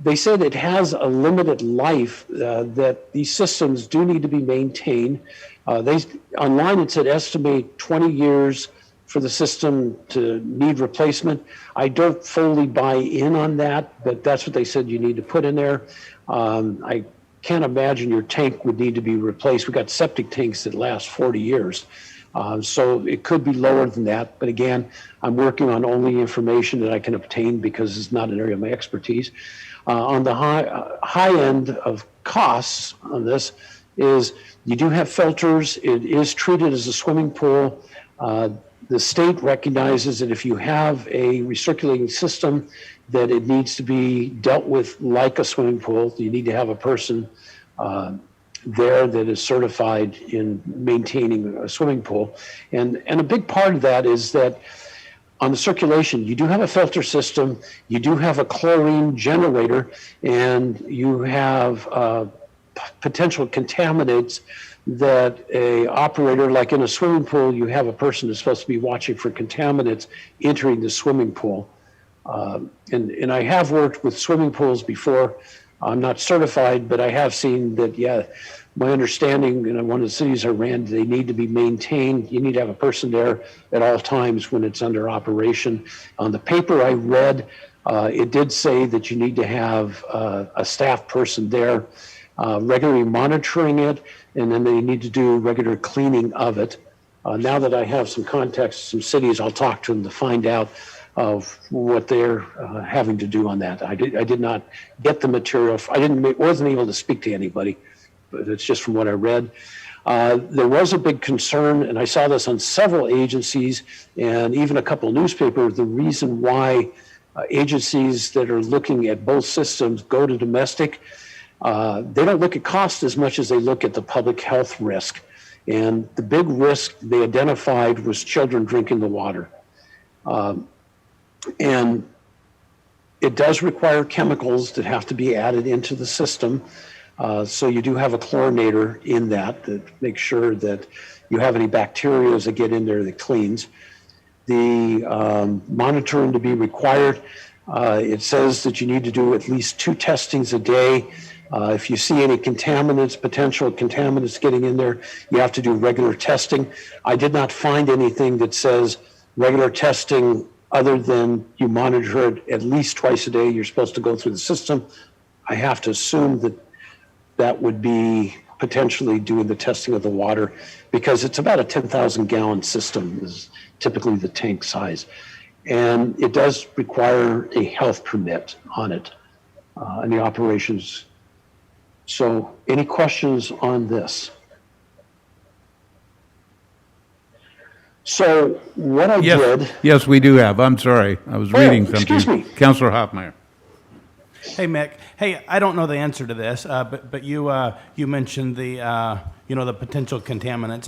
they said it has a limited life, that these systems do need to be maintained. Online it said estimate 20 years for the system to need replacement. I don't fully buy in on that, but that's what they said you need to put in there. I can't imagine your tank would need to be replaced. We've got septic tanks that last 40 years. So it could be lower than that. But again, I'm working on only information that I can obtain because it's not an area of my expertise. On the high end of costs on this is you do have filters. It is treated as a swimming pool. The state recognizes that if you have a recirculating system, that it needs to be dealt with like a swimming pool. You need to have a person there that is certified in maintaining a swimming pool. And a big part of that is that on the circulation, you do have a filter system, you do have a chlorine generator, and you have potential contaminants that a operator, like in a swimming pool, you have a person that's supposed to be watching for contaminants entering the swimming pool. And I have worked with swimming pools before. I'm not certified, but I have seen that, yeah, my understanding in one of the cities I ran, they need to be maintained. You need to have a person there at all times when it's under operation. On the paper I read, it did say that you need to have a staff person there regularly monitoring it, and then they need to do regular cleaning of it. Now that I have some context, some cities, I'll talk to them to find out of what they're having to do on that. I did not get the material. Wasn't able to speak to anybody, but it's just from what I read. There was a big concern, and I saw this on several agencies and even a couple of newspapers, the reason why agencies that are looking at both systems go to domestic. They don't look at cost as much as they look at the public health risk. And the big risk they identified was children drinking the water. And it does require chemicals that have to be added into the system. So you do have a chlorinator in that makes sure that you have any bacteria that get in there that cleans. The monitoring to be required, it says that you need to do at least 2 testings a day. If you see any contaminants, potential contaminants getting in there, you have to do regular testing. I did not find anything that says regular testing other than you monitor it at least twice a day. You're supposed to go through the system. I have to assume that that would be potentially doing the testing of the water, because it's about a 10,000 gallon system is typically the tank size. And it does require a health permit on it and the operations. So any questions on this? So what I did. Yes, we do have. I'm sorry. I was reading something. Excuse me. Councilor Hoffmeyer. Hey, Mick. Hey, I don't know the answer to this, but you mentioned the the potential contaminants.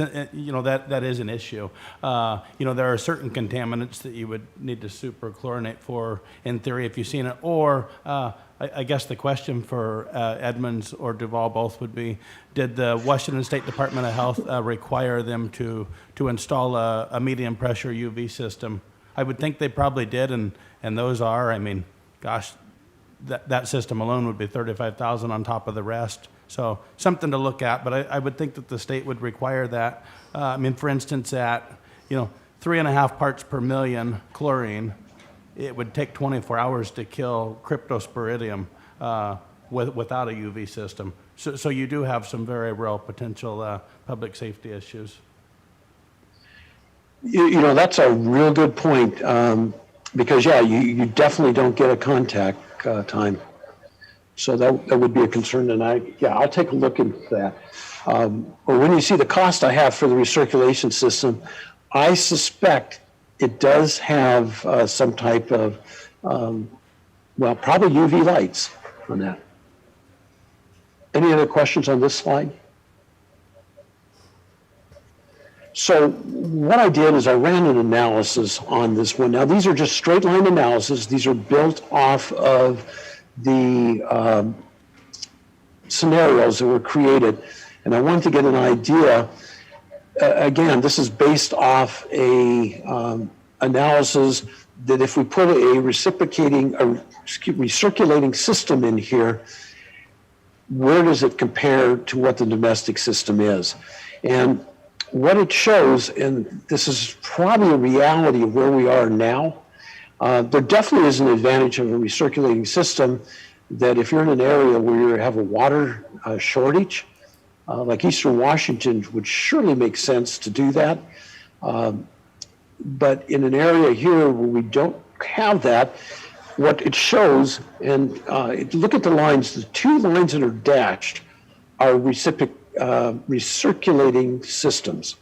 That is an issue. There are certain contaminants that you would need to superchlorinate for, in theory, if you've seen it. Or I guess the question for Edmonds or Duval both would be: did the Washington State Department of Health require them to install a medium pressure UV system? I would think they probably did, and those are. I mean, gosh. That system alone would be $35,000 on top of the rest. So something to look at, but I would think that the state would require that. For instance, at 3.5 parts per million chlorine, it would take 24 hours to kill cryptosporidium without a UV system. So you do have some very real potential public safety issues. That's a real good point, because you definitely don't get a contact time. So that would be a concern, and I'll take a look into that. But when you see the cost I have for the recirculation system, I suspect it does have some type of, probably UV lights on that. Any other questions on this slide? So what I did is I ran an analysis on this one. Now, these are just straight line analysis. These are built off of the scenarios that were created. And I wanted to get an idea. Again, this is based off a analysis that if we put a recirculating system in here, where does it compare to what the domestic system is? And what it shows, and this is probably a reality of where we are now, there definitely is an advantage of a recirculating system that if you're in an area where you have a water shortage, like Eastern Washington would surely make sense to do that. But in an area here where we don't have that, what it shows, and look at the lines, the two lines that are dashed are recirculating systems.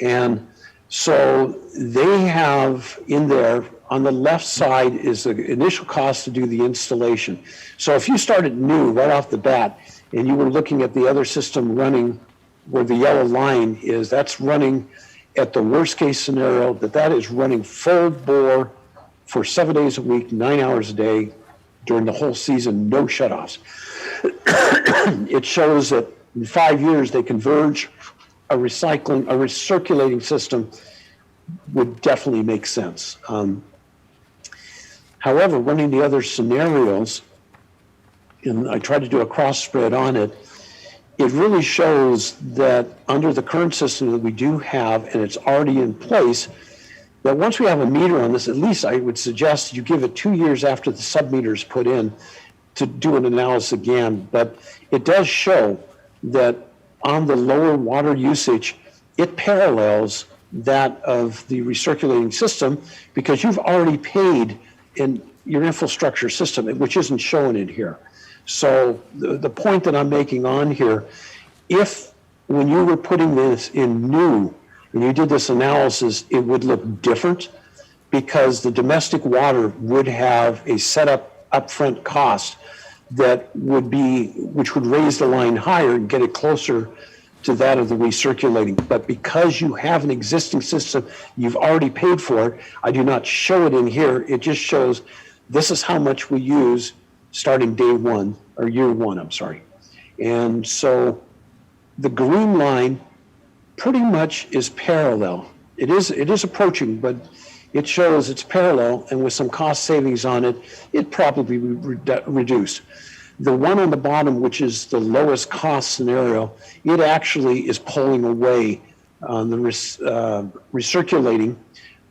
And so they have in there, on the left side is the initial cost to do the installation. So if you started new right off the bat and you were looking at the other system running where the yellow line is, that's running at the worst case scenario, that is running full bore for 7 days a week, 9 hours a day during the whole season, no shutoffs. It shows that in 5 years, they converge. A recirculating system would definitely make sense. However, running the other scenarios, and I tried to do a cross spread on it, it really shows that under the current system that we do have, and it's already in place, that once we have a meter on this, at least I would suggest you give it 2 years after the sub-meter is put in to do an analysis again. But it does show that on the lower water usage, it parallels that of the recirculating system because you've already paid in your infrastructure system, which isn't shown in here. So the point that I'm making on here, if when you were putting this in new, when you did this analysis, it would look different because the domestic water would have a setup upfront cost that would be, which would raise the line higher and get it closer to that of the recirculating. But because you have an existing system, you've already paid for it, I do not show it in here. It just shows this is how much we use starting day one, or year one, I'm sorry. And so the green line pretty much is parallel. It is approaching, but it shows it's parallel, and with some cost savings on it, it probably reduced. The one on the bottom, which is the lowest cost scenario, it actually is pulling away on the recirculating,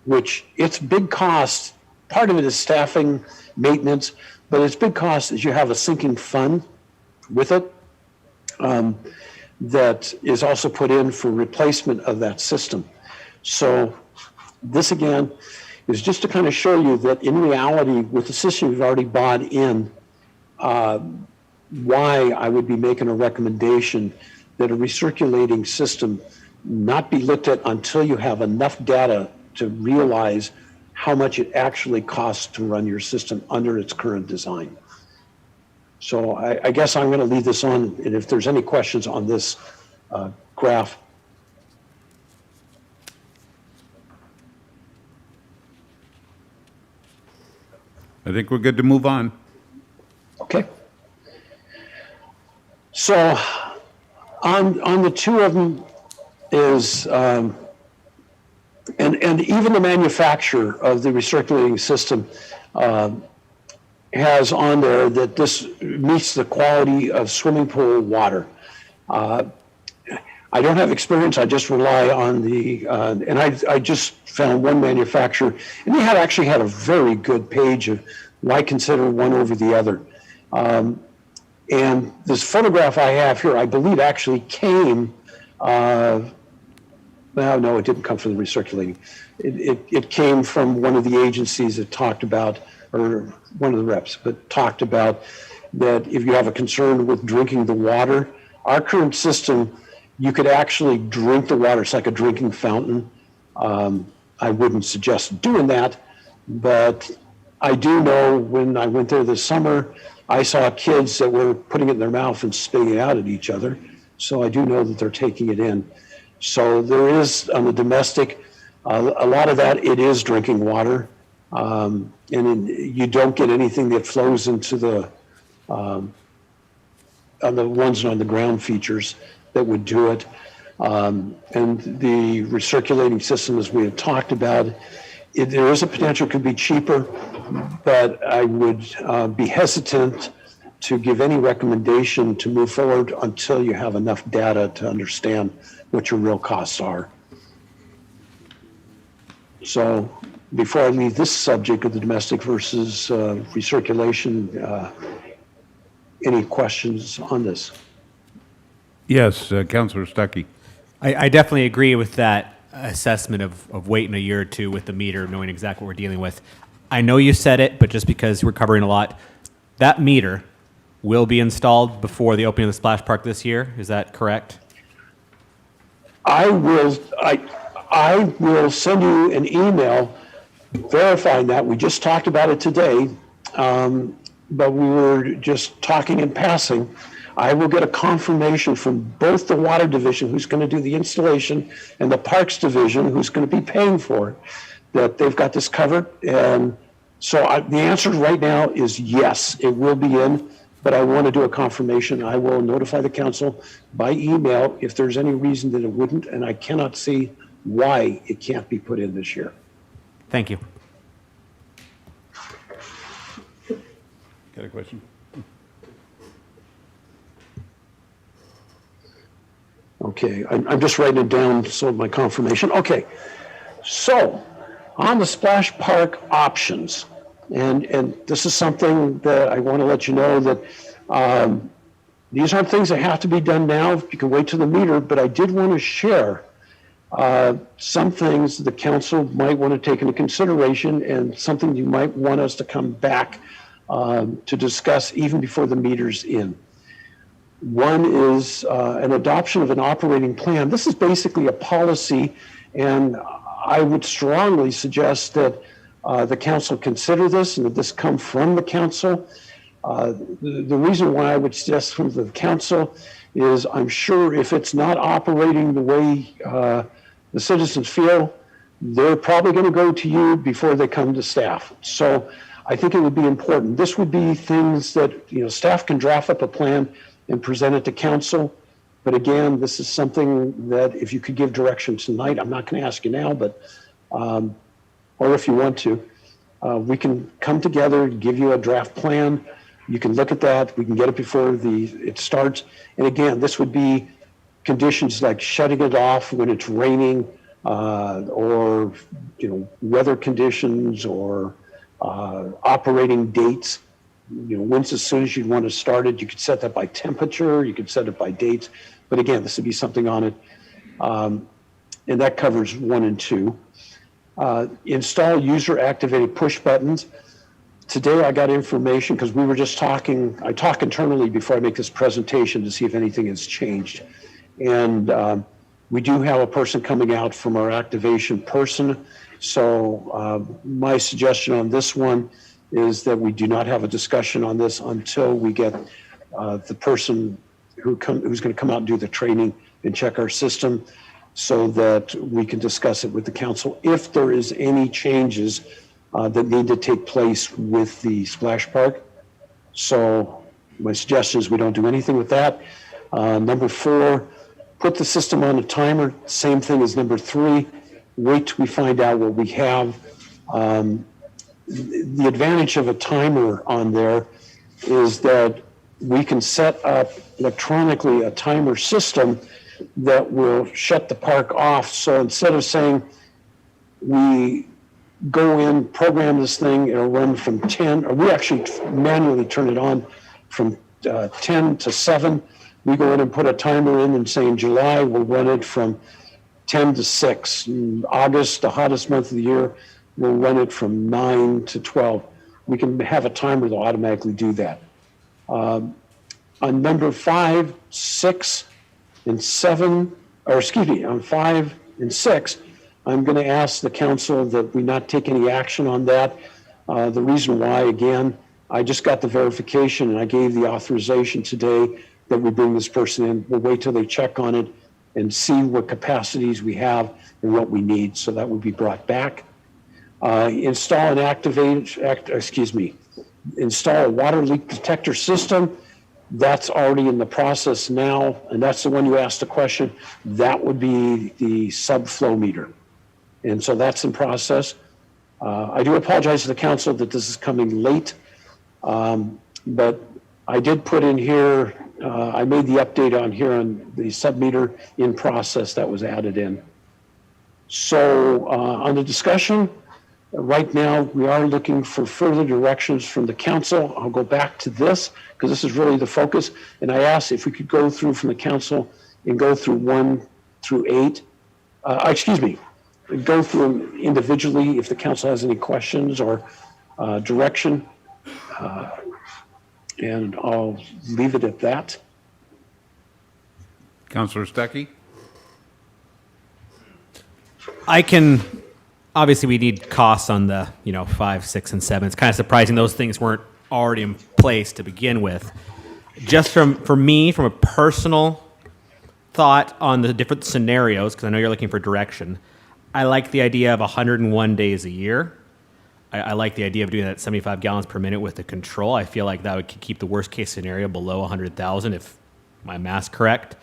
which its big cost, part of it is staffing, maintenance, but its big cost is you have a sinking fund with it. that is also put in for replacement of that system. So this again is just to kind of show you that in reality, with the system you've already bought in, why I would be making a recommendation that a recirculating system not be looked at until you have enough data to realize how much it actually costs to run your system under its current design. So I guess I'm going to leave this on, and if there's any questions on this graph. I think we're good to move on. Okay. So on the two of them is, and even the manufacturer of the recirculating system has on there that this meets the quality of swimming pool water. I don't have experience, I just rely on the, and I just found one manufacturer, and they actually had a very good page of why consider one over the other. And this photograph I have here, I believe actually came, well, no, it didn't come from the recirculating. It came from one of the agencies that talked about, or one of the reps, but talked about that if you have a concern with drinking the water, our current system, you could actually drink the water. It's like a drinking fountain. I wouldn't suggest doing that, but I do know when I went there this summer, I saw kids that were putting it in their mouth and spitting it out at each other. So I do know that they're taking it in. So there is, on the domestic, a lot of that, it is drinking water. And you don't get anything that flows into the, on the ones on the ground features that would do it. And the recirculating system, as we have talked about, there is a potential it could be cheaper, but I would be hesitant to give any recommendation to move forward until you have enough data to understand what your real costs are. So before I leave this subject of the domestic versus recirculation, any questions on this? Yes, Councillor Stuckey. I definitely agree with that assessment of waiting a year or two with the meter, knowing exactly what we're dealing with. I know you said it, but just because we're covering a lot, that meter will be installed before the opening of the splash park this year. Is that correct? I will send you an email verifying that. We just talked about it today, but we were just talking in passing. I will get a confirmation from both the Water Division, who's going to do the installation, and the Parks Division, who's going to be paying for it, that they've got this covered. And so the answer right now is yes, it will be in, but I want to do a confirmation. I will notify the council by email if there's any reason that it wouldn't, and I cannot see why it can't be put in this year. Thank you. Got a question? Okay, I'm just writing it down, so my confirmation. Okay, so on the splash park options, and this is something that I want to let you know that these aren't things that have to be done now. You can wait till the meter, but I did want to share some things the council might want to take into consideration and something you might want us to come back to discuss even before the meter's in. One is an adoption of an operating plan. This is basically a policy, and I would strongly suggest that the council consider this and that this come from the council. The reason why I would suggest from the council is I'm sure if it's not operating the way the citizens feel, they're probably going to go to you before they come to staff. So I think it would be important. This would be things that, staff can draft up a plan and present it to council. But again, this is something that if you could give direction tonight, I'm not going to ask you now, but, or if you want to, we can come together, give you a draft plan. You can look at that. We can get it before it starts. And again, this would be conditions like shutting it off when it's raining, or, weather conditions or operating dates. when's as soon as you'd want to start it. You could set that by temperature, you could set it by dates, but again, this would be something on it. And that covers 1 and 2. Install user-activated push buttons. Today I got information, because we were just talking, I talk internally before I make this presentation to see if anything has changed. And we do have a person coming out from our activation person. So my suggestion on this one is that we do not have a discussion on this until we get the person who's going to come out and do the training and check our system, so that we can discuss it with the council if there is any changes that need to take place with the splash park. So my suggestion is we don't do anything with that. Number 4, put the system on a timer. Same thing as number 3. Wait till we find out what we have. The advantage of a timer on there is that we can set up electronically a timer system that will shut the park off. So instead of saying we go in, program this thing, it'll run from 10, or we actually manually turn it on from 10 to 7. We go in and put a timer in and say in July, we'll run it from 10 to 6. In August, the hottest month of the year, we'll run it from 9 to 12. We can have a timer that'll automatically do that. On number 5, 6, and 7, or excuse me, on 5 and 6, I'm going to ask the council that we not take any action on that. The reason why, again, I just got the verification and I gave the authorization today that we bring this person in. We'll wait till they check on it and see what capacities we have and what we need. So that would be brought back. Install and install a water leak detector system. That's already in the process now, and that's the one you asked the question. That would be the subflow meter. And so that's in process. I do apologize to the council that this is coming late, but I did put in here, I made the update on here on the sub-meter in process that was added in. So on the discussion, right now we are looking for further directions from the council. I'll go back to this because this is really the focus. And I asked if we could go through from the council and go through 1 through 8. Go through them individually if the council has any questions or direction. And I'll leave it at that. Councillor Stuckey? Obviously we need costs on the 5, 6, and 7. It's kind of surprising those things weren't already in place to begin with. Just for me, from a personal thought on the different scenarios, because I know you're looking for direction, I like the idea of 101 days a year. I like the idea of doing that 75 gallons per minute with the control. I feel like that would keep the worst case scenario below 100,000 if my math's correct,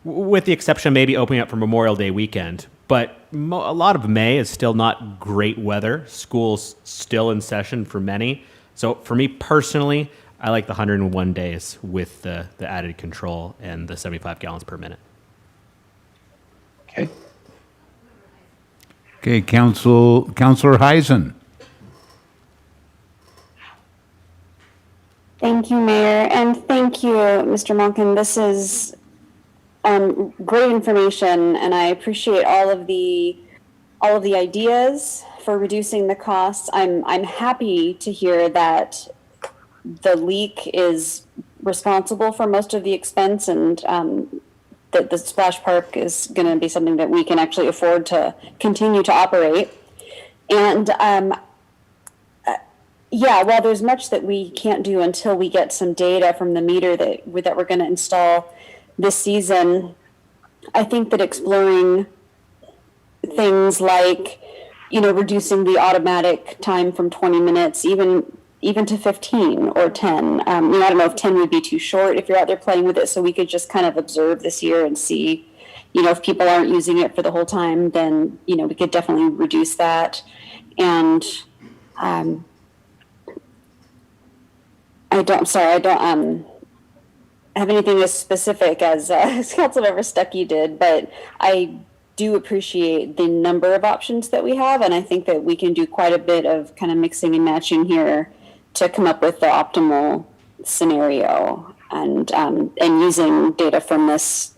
with the exception of maybe opening up for Memorial Day weekend. But a lot of May is still not great weather. School's still in session for many. So for me personally, I like the 101 days with the added control and the 75 gallons per minute. Okay. Okay, Councillor Heisen. Thank you, Mayor, and thank you, Mr. Monken. This is great information, and I appreciate all of the ideas for reducing the costs. I'm happy to hear that the leak is responsible for most of the expense, and that the splash park is going to be something that we can actually afford to continue to operate. And while there's much that we can't do until we get some data from the meter that we're going to install this season, I think that exploring things like, reducing the automatic time from 20 minutes, even to 15 or 10. I don't know if 10 would be too short if you're out there playing with it, so we could just kind of observe this year and see, if people aren't using it for the whole time, then, we could definitely reduce that. And I don't have anything as specific as Councilmember Stuckey did, but I do appreciate the number of options that we have, and I think that we can do quite a bit of kind of mixing and matching here to come up with the optimal scenario, and using data from this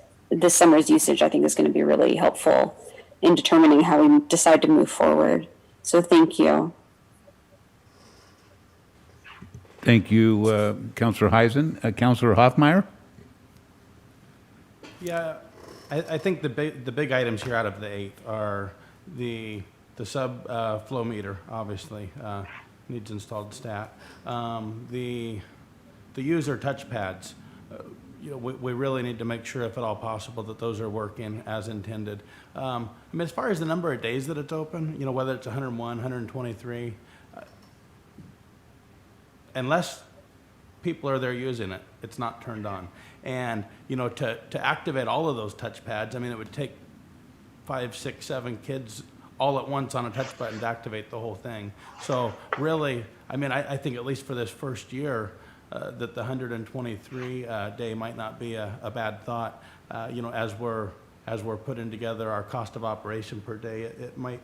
summer's usage, I think, is going to be really helpful in determining how we decide to move forward. So thank you. Thank you, Councillor Heisen. Councillor Hoffmeyer? Yeah, I think the big items here out of the 8 are the sub flow meter, obviously, needs installed stat. The user touchpads, we really need to make sure, if at all possible, that those are working as intended. I mean, as far as the number of days that it's open, whether it's 101, 123, unless people are there using it, it's not turned on. And, to activate all of those touchpads, I mean, it would take 5, 6, 7 kids all at once on a touch button to activate the whole thing. So really, I mean, I think at least for this first year, that the 123 day might not be a bad thought. As we're putting together our cost of operation per day, it might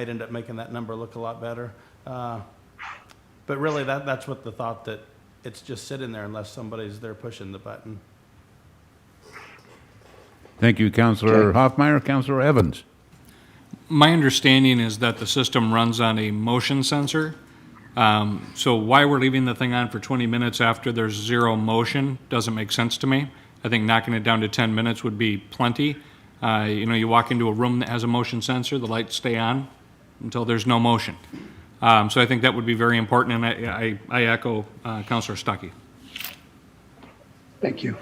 end up making that number look a lot better. But really, that's what the thought, that it's just sitting there unless somebody's there pushing the button. Thank you, Councillor Hoffmeyer. Councillor Evans? My understanding is that the system runs on a motion sensor. So why we're leaving the thing on for 20 minutes after there's 0 motion doesn't make sense to me. I think knocking it down to 10 minutes would be plenty. You walk into a room that has a motion sensor, the lights stay on until there's no motion. So I think that would be very important, and I echo Councillor Stuckey. Thank you.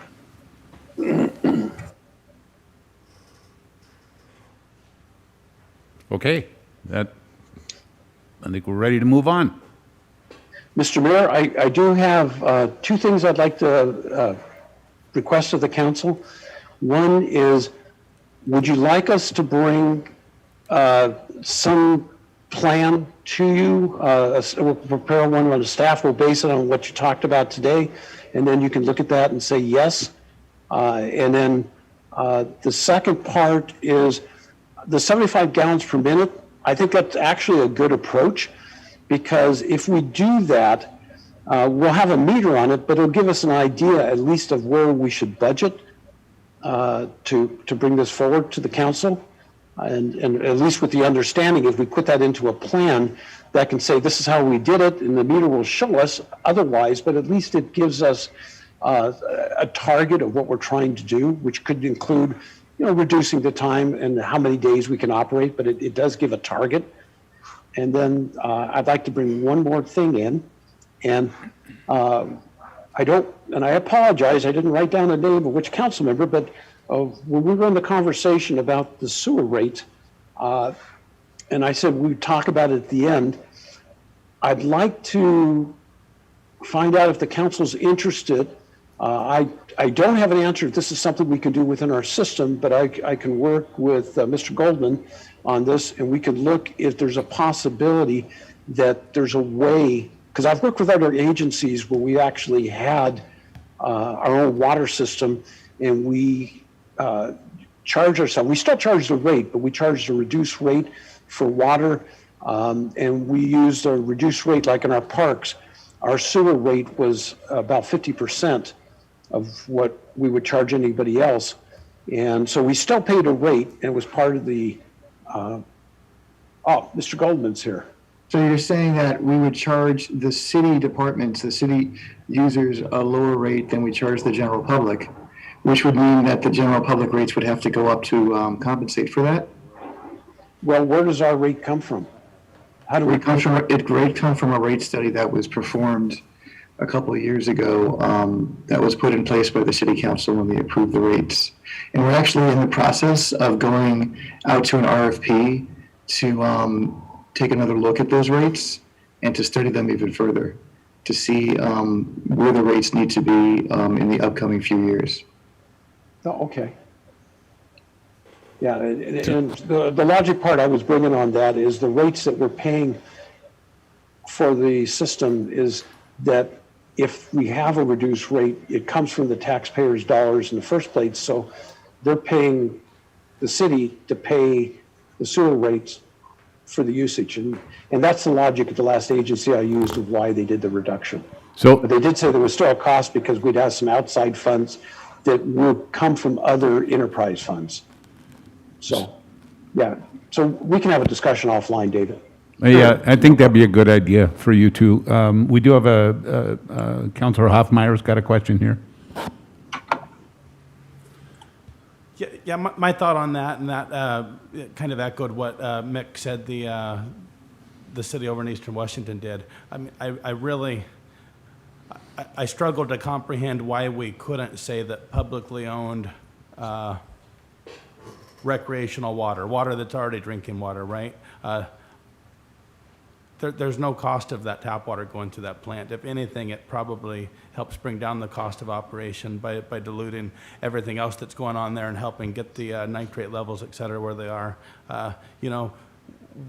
Okay, I think we're ready to move on. Mr. Mayor, I do have 2 things I'd like to request of the council. One is, would you like us to bring some plan to you? We'll prepare one on the staff. We'll base it on what you talked about today, and then you can look at that and say yes. And then the second part is the 75 gallons per minute. I think that's actually a good approach, because if we do that, we'll have a meter on it, but it'll give us an idea at least of where we should budget to bring this forward to the council. And at least with the understanding, if we put that into a plan, that can say this is how we did it, and the meter will show us otherwise, but at least it gives us a target of what we're trying to do, which could include reducing the time and how many days we can operate, but it does give a target. And then I'd like to bring one more thing in, and I apologize, I didn't write down the name of which council member, but when we were in the conversation about the sewer rate, and I said we'd talk about it at the end, I'd like to find out if the council's interested. I don't have an answer if this is something we can do within our system, but I can work with Mr. Goldman on this, and we can look if there's a possibility that there's a way, because I've worked with other agencies where we actually had our own water system, and we charge ourselves. We still charge the rate, but we charged a reduced rate for water, and we used a reduced rate like in our parks. Our sewer rate was about 50% of what we would charge anybody else. And so we still paid a rate, and it was part of the, Mr. Goldman's here. So you're saying that we would charge the city departments, the city users, a lower rate than we charge the general public, which would mean that the general public rates would have to go up to compensate for that? Well, where does our rate come from? How do we It comes from a rate study that was performed a couple of years ago, that was put in place by the city council when they approved the rates. And we're actually in the process of going out to an RFP to take another look at those rates and to study them even further, to see where the rates need to be in the upcoming few years. Oh, okay. Yeah, and the logic part I was bringing on that is the rates that we're paying for the system is that if we have a reduced rate, it comes from the taxpayers' dollars in the first place. So they're paying the city to pay the sewer rates for the usage. And that's the logic of the last agency I used of why they did the reduction. So, But they did say there was still a cost because we'd have some outside funds that would come from other enterprise funds. So, yeah, so we can have a discussion offline, David. yeah, I think that'd be a good idea for you two. We do have Councilor Hoffmeyer's got a question here. Yeah, my thought on that, and that it kind of echoed what Mick said the city over in Eastern Washington did. I mean, I really struggled to comprehend why we couldn't say that publicly owned recreational water that's already drinking water, right? There's no cost of that tap water going to that plant. If anything, it probably helps bring down the cost of operation by diluting everything else that's going on there and helping get the nitrate levels, et cetera, where they are. You know,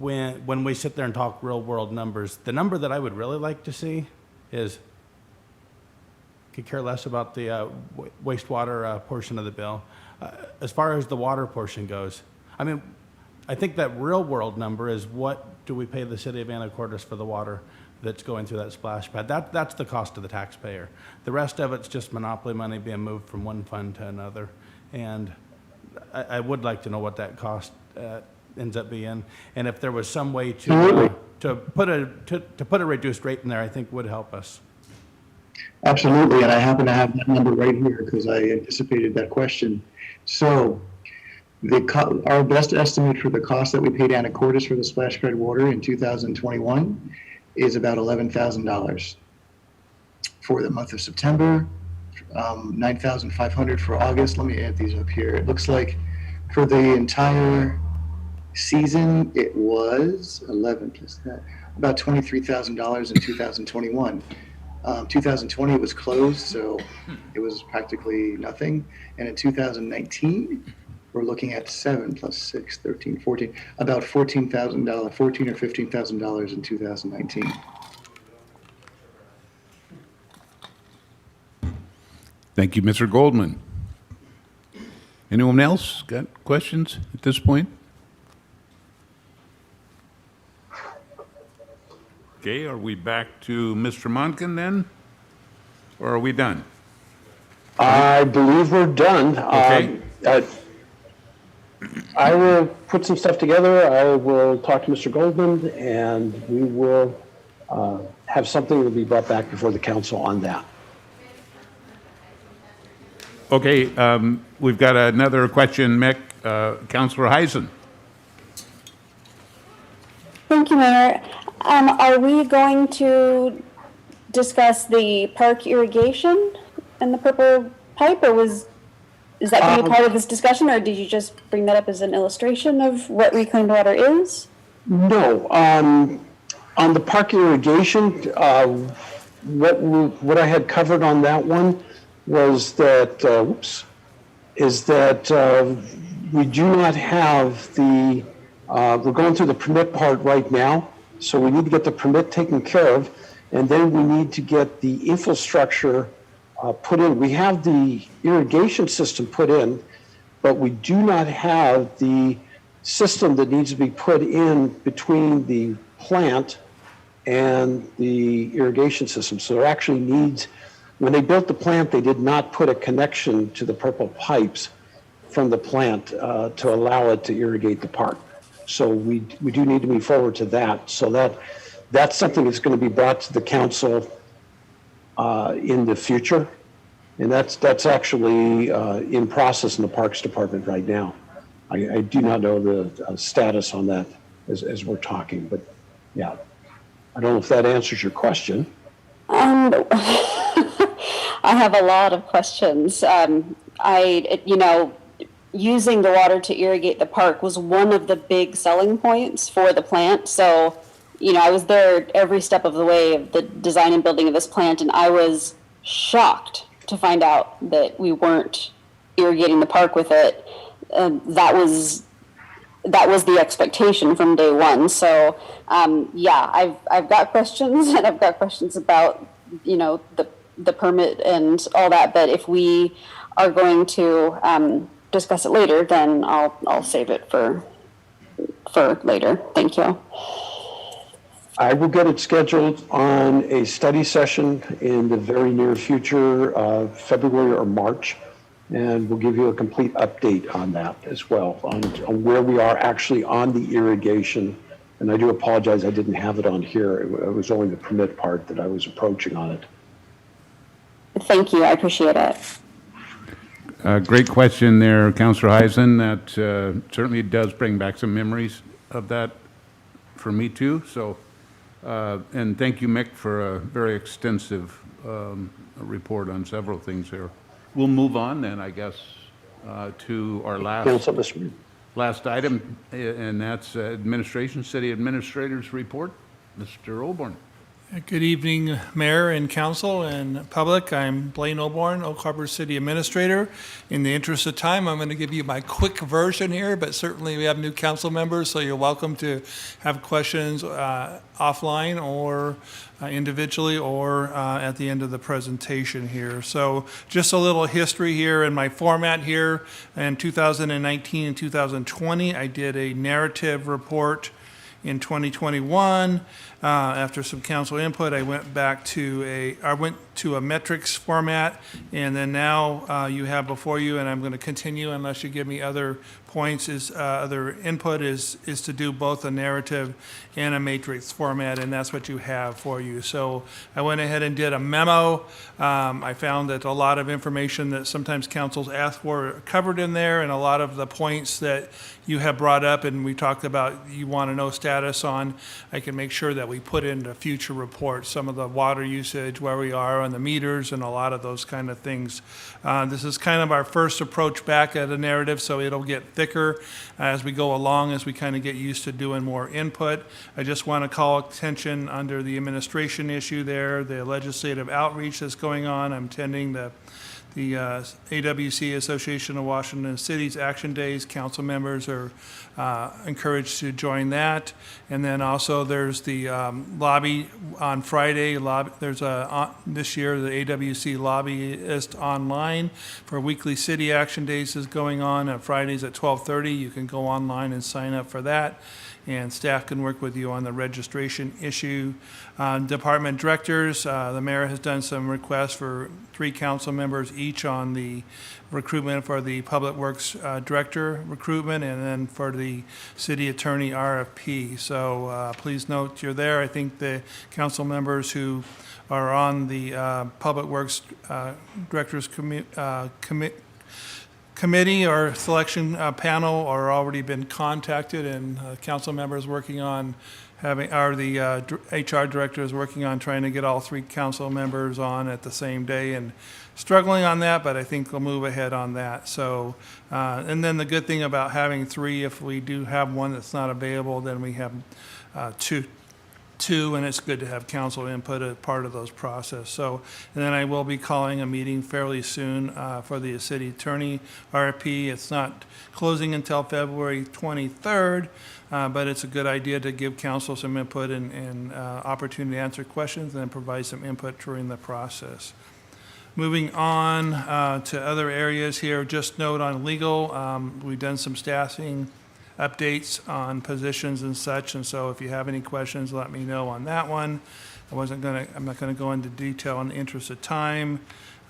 when we sit there and talk real world numbers, the number that I would really like to see is, could care less about the wastewater portion of the bill. As far as the water portion goes, I mean, I think that real world number is what do we pay the city of Anacortes for the water that's going through that splash pad. That's the cost to the taxpayer. The rest of it's just monopoly money being moved from one fund to another. And I would like to know what that cost ends up being. And if there was some way to put a reduced rate in there, I think would help us. Absolutely, and I happen to have that number right here because I anticipated that question. So our best estimate for the cost that we paid Anacortes for the splash pad water in 2021 is about $11,000. For the month of September, $9,500 for August. Let me add these up here. It looks like for the entire season, it was 11 plus that, about $23,000 in 2021. 2020 it was closed, so it was practically nothing. And in 2019, we're looking at 7 plus 6, 13, 14, about $14,000, $14 or $15,000 in 2019. Thank you, Mr. Goldman. Anyone else got questions at this point? Okay, are we back to Mr. Monken then? Or are we done? I believe we're done. Okay. I will put some stuff together. I will talk to Mr. Goldman, and we will have something that will be brought back before the council on that. Okay, we've got another question, Mick. Councilor Heisen. Thank you, Mayor. Are we going to discuss the park irrigation and the purple pipe, or is that going to be part of this discussion, or did you just bring that up as an illustration of what reclaimed water is? No, on the park irrigation, what I had covered on that one was that, we do not have the, we're going through the permit part right now, so we need to get the permit taken care of, and then we need to get the infrastructure put in. We have the irrigation system put in, but we do not have the system that needs to be put in between the plant and the irrigation system. So there actually needs, when they built the plant, they did not put a connection to the purple pipes from the plant to allow it to irrigate the park. So we do need to move forward to that. So that's something that's going to be brought to the council in the future. And that's actually in process in the Parks Department right now. I do not know the status on that as we're talking, but yeah. I don't know if that answers your question. I have a lot of questions. Using the water to irrigate the park was one of the big selling points for the plant. So, I was there every step of the way of the design and building of this plant, and I was shocked to find out that we weren't irrigating the park with it. That was the expectation from day one. So, I've got questions, and I've got questions about, the permit and all that. But if we are going to discuss it later, then I'll save it for for later. Thank you. I will get it scheduled on a study session in the very near future, February or March, and we'll give you a complete update on that as well, on where we are actually on the irrigation. And I do apologize, I didn't have it on here. It was only the permit part that I was approaching on it. Thank you. I appreciate it. Great question there, Councillor Heisen. That certainly does bring back some memories of that for me too. So, and thank you, Mick, for a very extensive report on several things here. We'll move on then, I guess, to our last item, and that's City Administrator's Report. Mr. Oborn. Good evening, Mayor and Council and public. I'm Blaine Oborn, Oak Harbor City Administrator. In the interest of time, I'm going to give you my quick version here, but certainly we have new council members, so you're welcome to have questions offline or individually or at the end of the presentation here. So just a little history here in my format here. In 2019 and 2020, I did a narrative report. In 2021, after some council input, I went to a metrics format, and then now you have before you, and I'm going to continue unless you give me other points, other input is to do both a narrative and a matrix format, and that's what you have for you. So I went ahead and did a memo. I found that a lot of information that sometimes councils ask for are covered in there, and a lot of the points that you have brought up and we talked about you want to know status on, I can make sure that we put into future reports, some of the water usage, where we are on the meters and a lot of those kind of things. This is kind of our first approach back at a narrative, so it'll get thicker as we go along, as we kind of get used to doing more input. I just want to call attention under the administration issue there, the legislative outreach that's going on. I'm attending the AWC, Association of Washington Cities Action Days. Council members are encouraged to join that. And then also there's the lobby on Friday. There's this year the AWC Lobbyist Online for weekly city action days is going on Fridays at 12:30. You can go online and sign up for that, and staff can work with you on the registration issue. Department directors, the mayor has done some requests for 3 council members each on the recruitment for the Public Works Director recruitment, and then for the City Attorney RFP. So please note you're there. I think the council members who are on the Public Works Directors Committee or selection panel are already been contacted, and council members working on the HR director is working on trying to get all 3 council members on at the same day, and struggling on that, but I think we'll move ahead on that. So, and then the good thing about having 3, if we do have one that's not available, then we have two, and it's good to have council input as part of those process. So, and then I will be calling a meeting fairly soon for the city attorney RFP. It's not closing until February 23rd, but it's a good idea to give council some input and opportunity to answer questions and then provide some input during the process. Moving on to other areas here, just note on legal, we've done some staffing updates on positions and such, and so if you have any questions, let me know on that one. I'm not gonna go into detail in the interest of time.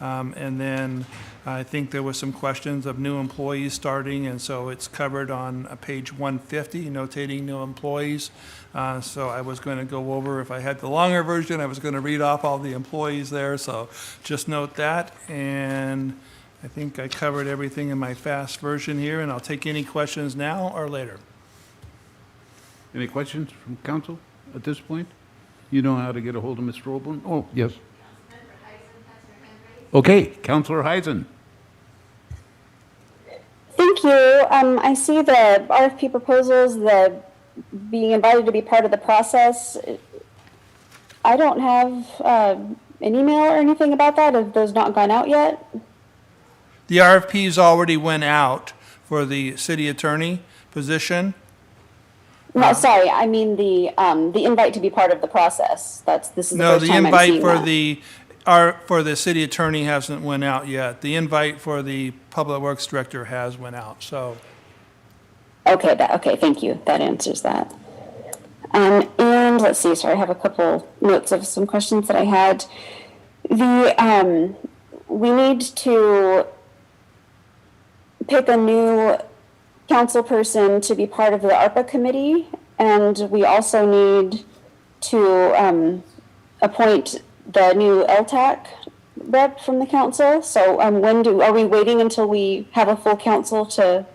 And then I think there was some questions of new employees starting, and so it's covered on page 150, notating new employees. So I was going to go over, if I had the longer version, I was going to read off all the employees there, so just note that. And I think I covered everything in my fast version here, and I'll take any questions now or later. Any questions from council at this point? You know how to get a hold of Mr. Oborn? Oh, yes. Okay, Councillor Heisen. Thank you. I see the RFP proposals, the being invited to be part of the process. I don't have an email or anything about that. Have those not gone out yet? The RFPs already went out for the city attorney position. No, sorry. I mean the invite to be part of the process. This is the first time I'm seeing that. For the city attorney hasn't went out yet. The invite for the public works director has went out. So Okay, okay, thank you. That answers that. And let's see, sorry, I have a couple notes of some questions that I had. We need to pick a new council person to be part of the ARPA committee, and we also need to appoint the new LTAC rep from the council. So are we waiting until we have a full council to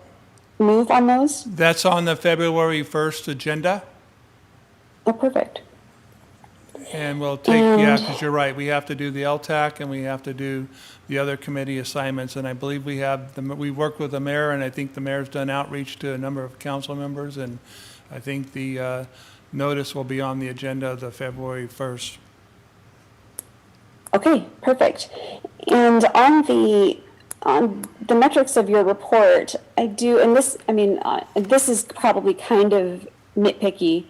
move on those? That's on the February 1st agenda. Oh, perfect. And we'll take, yeah, because you're right, we have to do the LTAC and we have to do the other committee assignments. And I believe we worked with the mayor, and I think the mayor's done outreach to a number of council members. And I think the notice will be on the agenda the February 1st. Okay, perfect. And on the metrics of your report, I do, and this, I mean, this is probably kind of nitpicky,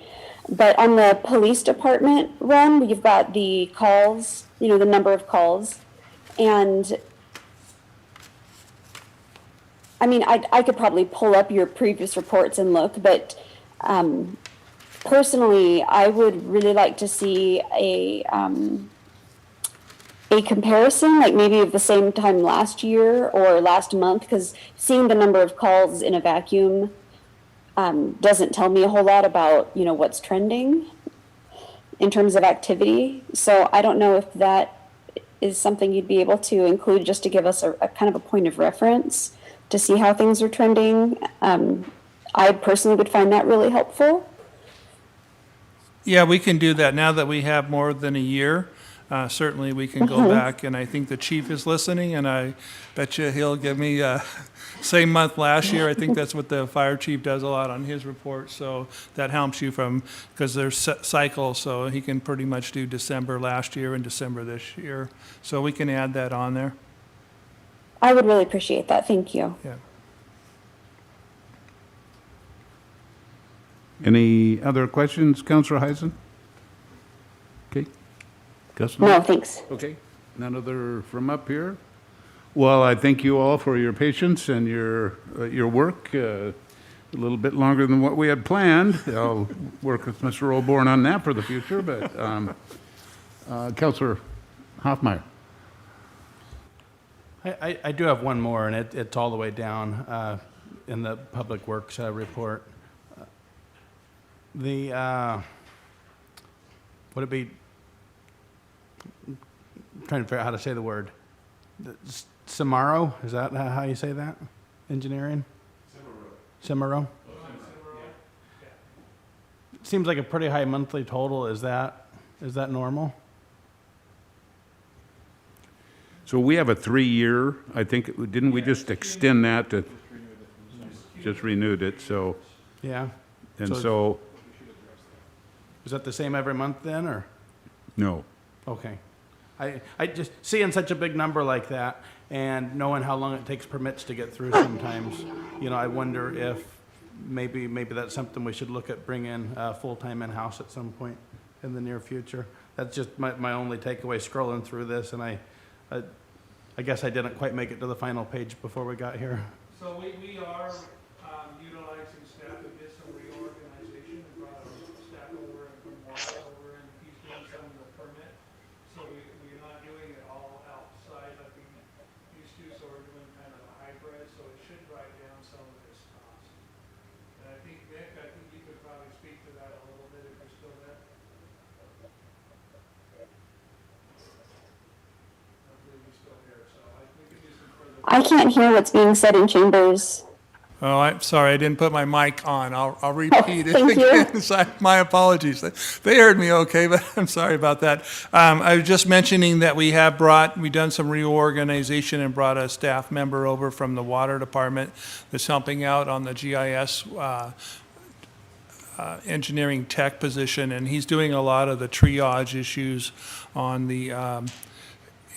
but on the police department run, you've got the calls, the number of calls. And I mean, I could probably pull up your previous reports and look, but personally, I would really like to see a comparison, like maybe of the same time last year or last month, because seeing the number of calls in a vacuum doesn't tell me a whole lot about, what's trending in terms of activity. So I don't know if that is something you'd be able to include just to give us a kind of a point of reference to see how things are trending. I personally would find that really helpful. Yeah, we can do that now that we have more than a year. Certainly we can go back, and I think the chief is listening, and I bet you he'll give me same month last year. I think that's what the fire chief does a lot on his report, so that helps you because there's cycles, so he can pretty much do December last year and December this year. So we can add that on there. I would really appreciate that. Thank you. Yeah. Any other questions, Councilor Heisen? Okay. Gus? No, thanks. Okay. None other from up here? Well, I thank you all for your patience and your work. A little bit longer than what we had planned. I'll work with Mr. Olborn on that for the future, but Councilor Hoffmeyer. I do have one more, and it's all the way down in the Public Works report. Would it be, I'm trying to figure out how to say the word. Samaro, is that how you say that? Engineering? Samaro. Seems like a pretty high monthly total. Is that normal? So we have a 3-year, I think, didn't we just extend that to, just renewed it, so, Yeah. and so, Is that the same every month then, or? no. Okay. I just, seeing such a big number like that and knowing how long it takes permits to get through sometimes, I wonder if maybe that's something we should look at bringing full-time in-house at some point in the near future. That's just my only takeaway scrolling through this, and I guess I didn't quite make it to the final page before we got here. So we are utilizing staff to get some reorganization and brought our staff over and from water over, and he's doing some of the permit. So we're not doing it all outside like we used to, so we're doing kind of a hybrid, so it should drive down some of this cost. And I think, Nick, you could probably speak to that a little bit if you're still there. I believe you're still here, so we could do some further. I can't hear what's being said in chambers. Oh, I'm sorry, I didn't put my mic on. I'll repeat it thank you. again. Sorry, my apologies. They heard me okay, but I'm sorry about that. I was just mentioning that we've done some reorganization and brought a staff member over from the water department that's helping out on the GIS engineering tech position, and he's doing a lot of the triage issues on the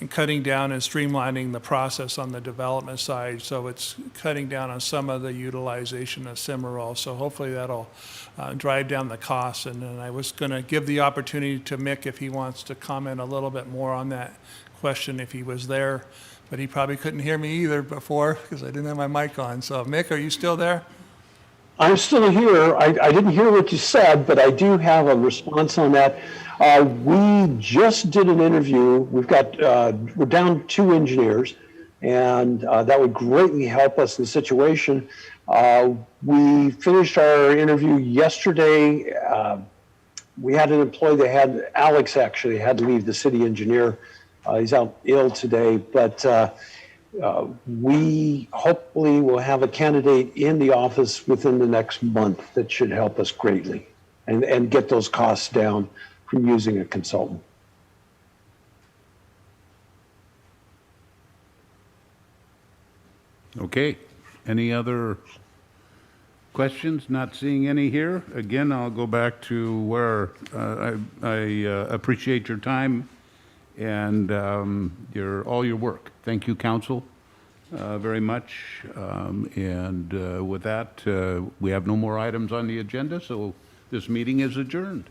and cutting down and streamlining the process on the development side. So it's cutting down on some of the utilization of Cimarol. So hopefully that'll drive down the costs. And then I was going to give the opportunity to Mick if he wants to comment a little bit more on that question if he was there. But he probably couldn't hear me either before because I didn't have my mic on. So Mick, are you still there? I'm still here. I didn't hear what you said, but I do have a response on that. We just did an interview. We're down 2 engineers, and that would greatly help us in the situation. We finished our interview yesterday. We had an employee Alex actually had to leave, the city engineer. He's out ill today, but we hopefully will have a candidate in the office within the next month that should help us greatly and get those costs down from using a consultant. Okay. Any other questions? Not seeing any here. Again, I'll go back to where I appreciate your time and all your work. Thank you, council, very much. And with that, we have no more items on the agenda, so this meeting is adjourned.